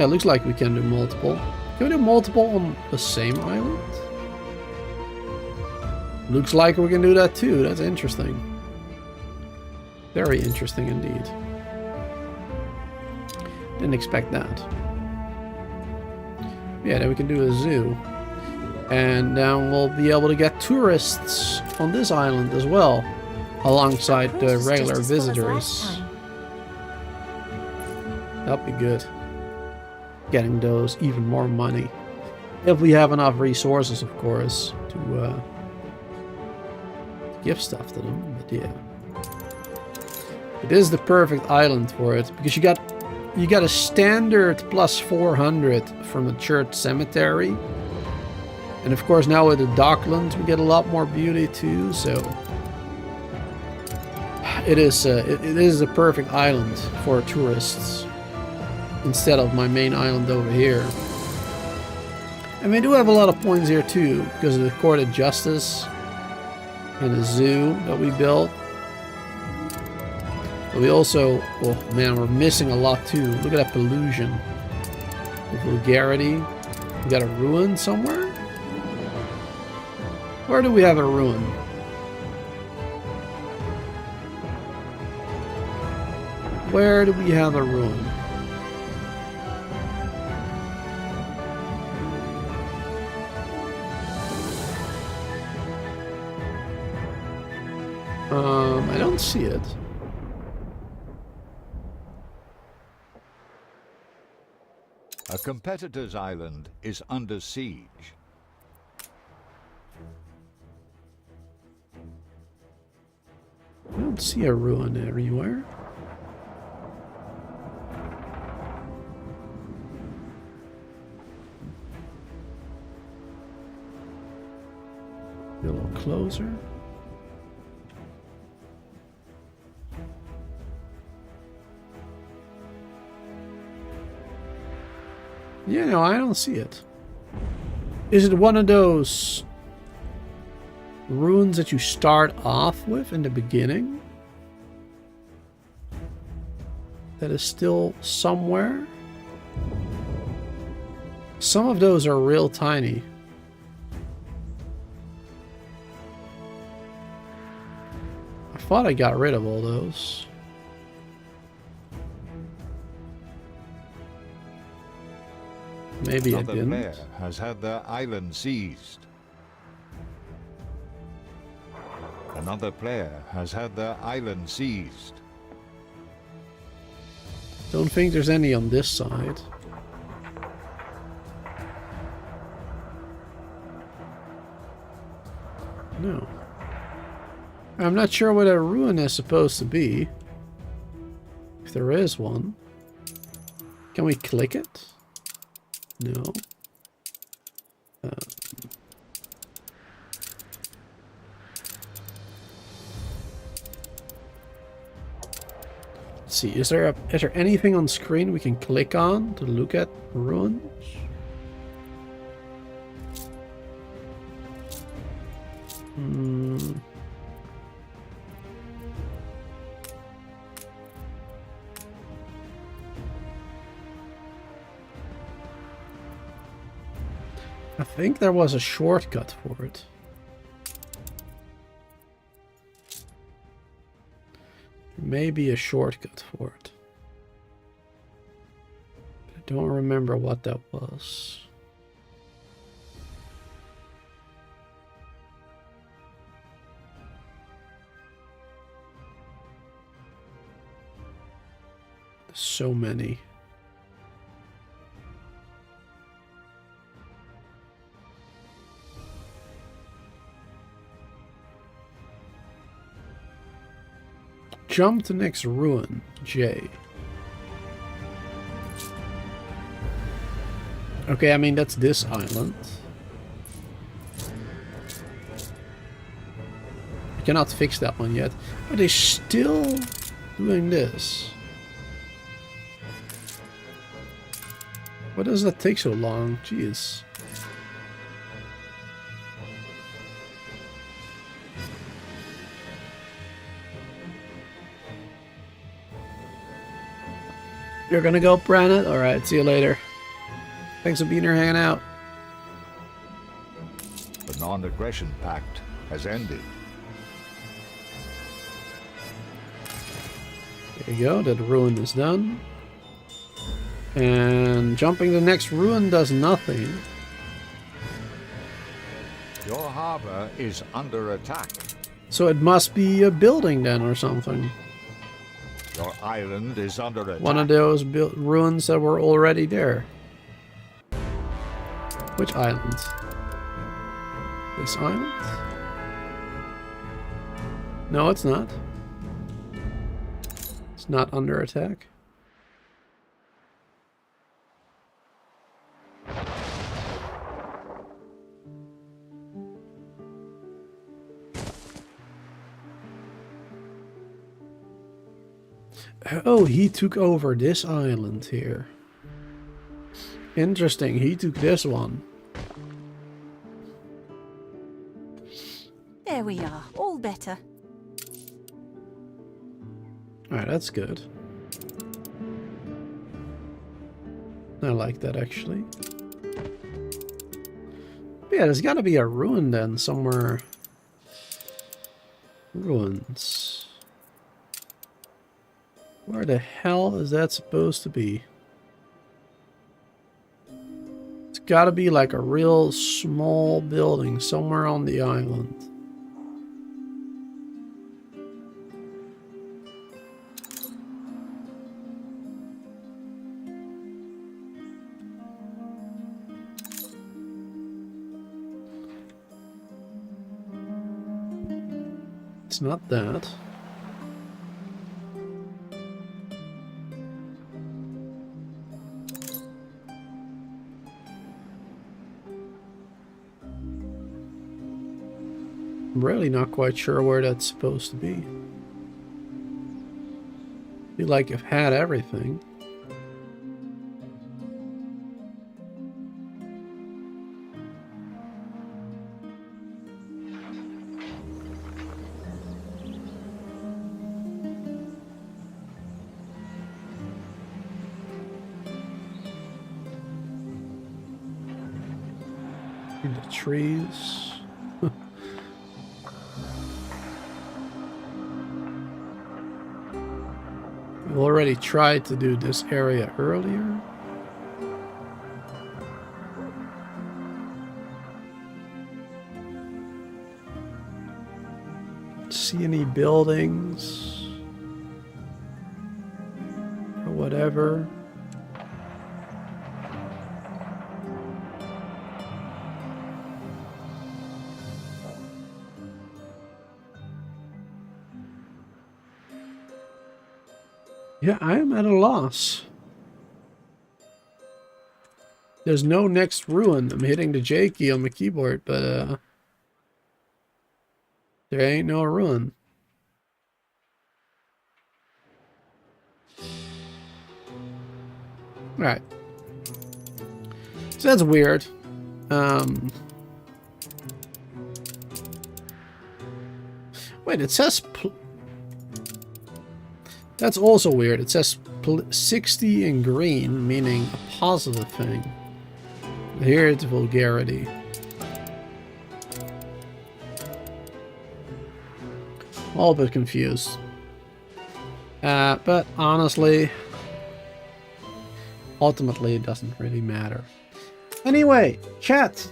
it looks like we can do multiple. Can we do multiple on the same island? Looks like we can do that too. That's interesting. Very interesting indeed. Didn't expect that. Yeah, then we can do a zoo. And then we'll be able to get tourists on this island as well. Alongside the regular visitors. That'd be good. Getting those even more money. If we have enough resources, of course, to give stuff to them. But yeah. It is the perfect island for it. Because you got a standard plus 400 from the church cemetery. And of course now with the docklands we get a lot more beauty too, so it is a perfect island for tourists instead of my main island over here. And we do have a lot of points here too because of the Court of Justice and the zoo that we built. But we also, oh man, we're missing a lot too. Look at that pollution. The vulgarity. We got a ruin somewhere? Where do we have a ruin? Where do we have a ruin? I don't see it. A competitor's island is under siege. I don't see a ruin everywhere. A little closer. Yeah, no, I don't see it. Is it one of those ruins that you start off with in the beginning? That is still somewhere? Some of those are real tiny. I thought I got rid of all those. Maybe I Another didn't. player has had their island seized. Another player has had their island seized. Don't think there's any on this side. No. I'm not sure what a ruin is supposed to be. If there is one. Can we click it? No. Let's see, is there anything on screen we can click on to look at ruins? I think there was a shortcut for it. Maybe a shortcut for it. I don't remember what that was. There's so many. Jump to next ruin, J. Okay, I mean, that's this island. I cannot fix that one yet. But they're still doing this. Why does that take so long? Jeez. You're gonna go, Brandon? Alright, see you later. Thanks for being here hanging out. The non-aggression pact has ended. There you go, that ruin is done. And jumping the next ruin does nothing. Your harbor is under attack. So it must be a building then or something. Your island is under attack. One of those ruins that were already there. Which island? This island? No, it's not. It's not under attack. Oh, he took over this island here. Interesting, he took this one. There we are, all better. Alright, that's good. I like that, actually. Yeah, there's gotta be a ruin then, somewhere. Ruins. Where the hell is that supposed to be? It's gotta be like a real small building somewhere on the island. It's not that. I'm really not quite sure where that's supposed to be. Feel like I've had everything. In the trees. We already tried to do this area earlier. See any buildings or whatever. Yeah, I am at a loss. There's no next ruin. I'm hitting the J key on my keyboard, but there ain't no ruin. Alright. So that's weird. Wait, it says... That's also weird. It says 60 in green, meaning a positive thing. Here it's vulgarity. All a bit confused. But honestly, ultimately it doesn't really matter. Anyway, chat.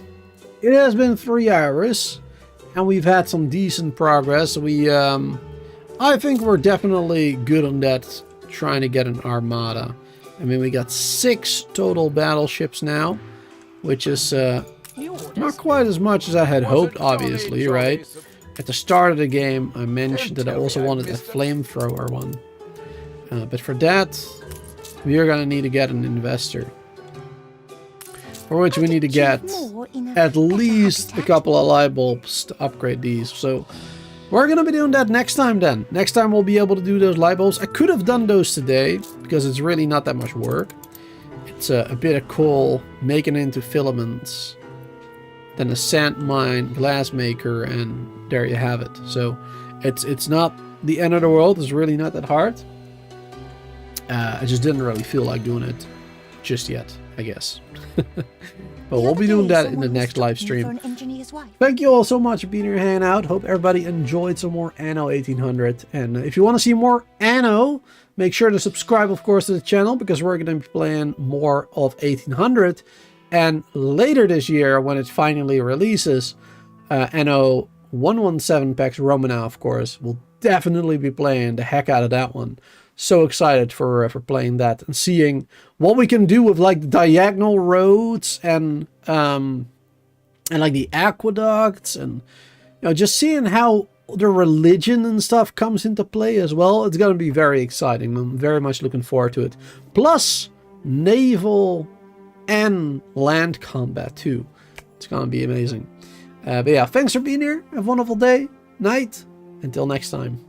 It has been 3 hours, and we've had some decent progress. I think we're definitely good on that, trying to get an armada. I mean, we got 6 total battleships now, which is not quite as much as I had hoped, obviously, right? At the start of the game, I mentioned that I also wanted a flamethrower one. But for that, we are going to need to get an investor. For which we need to get at least a couple of light bulbs to upgrade these. So we're going to be doing that next time then. Next time we'll be able to do those light bulbs. I could have done those today, because it's really not that much work. It's a bit of coal, making it into filaments, then a sand mine, glass maker, and there you have it. So it's not the end of the world. It's really not that hard. I just didn't really feel like doing it just yet, I guess. But we'll be doing that in the next live stream. Thank you all so much for being here, hanging out. Hope everybody enjoyed some more Anno 1800. And if you want to see more Anno, make sure to subscribe, of course, to the channel, because we're going to be playing more of 1800. And later this year, when it finally releases, Anno 117 Pax Romana, of course, we'll definitely be playing the heck out of that one. So excited for playing that and seeing what we can do with like the diagonal roads and like the aqueducts, and just seeing how the religion and stuff comes into play as well. It's going to be very exciting. I'm very much looking forward to it. Plus naval and land combat too. It's going to be amazing. But yeah, thanks for being here. Have a wonderful day, night. Until next time.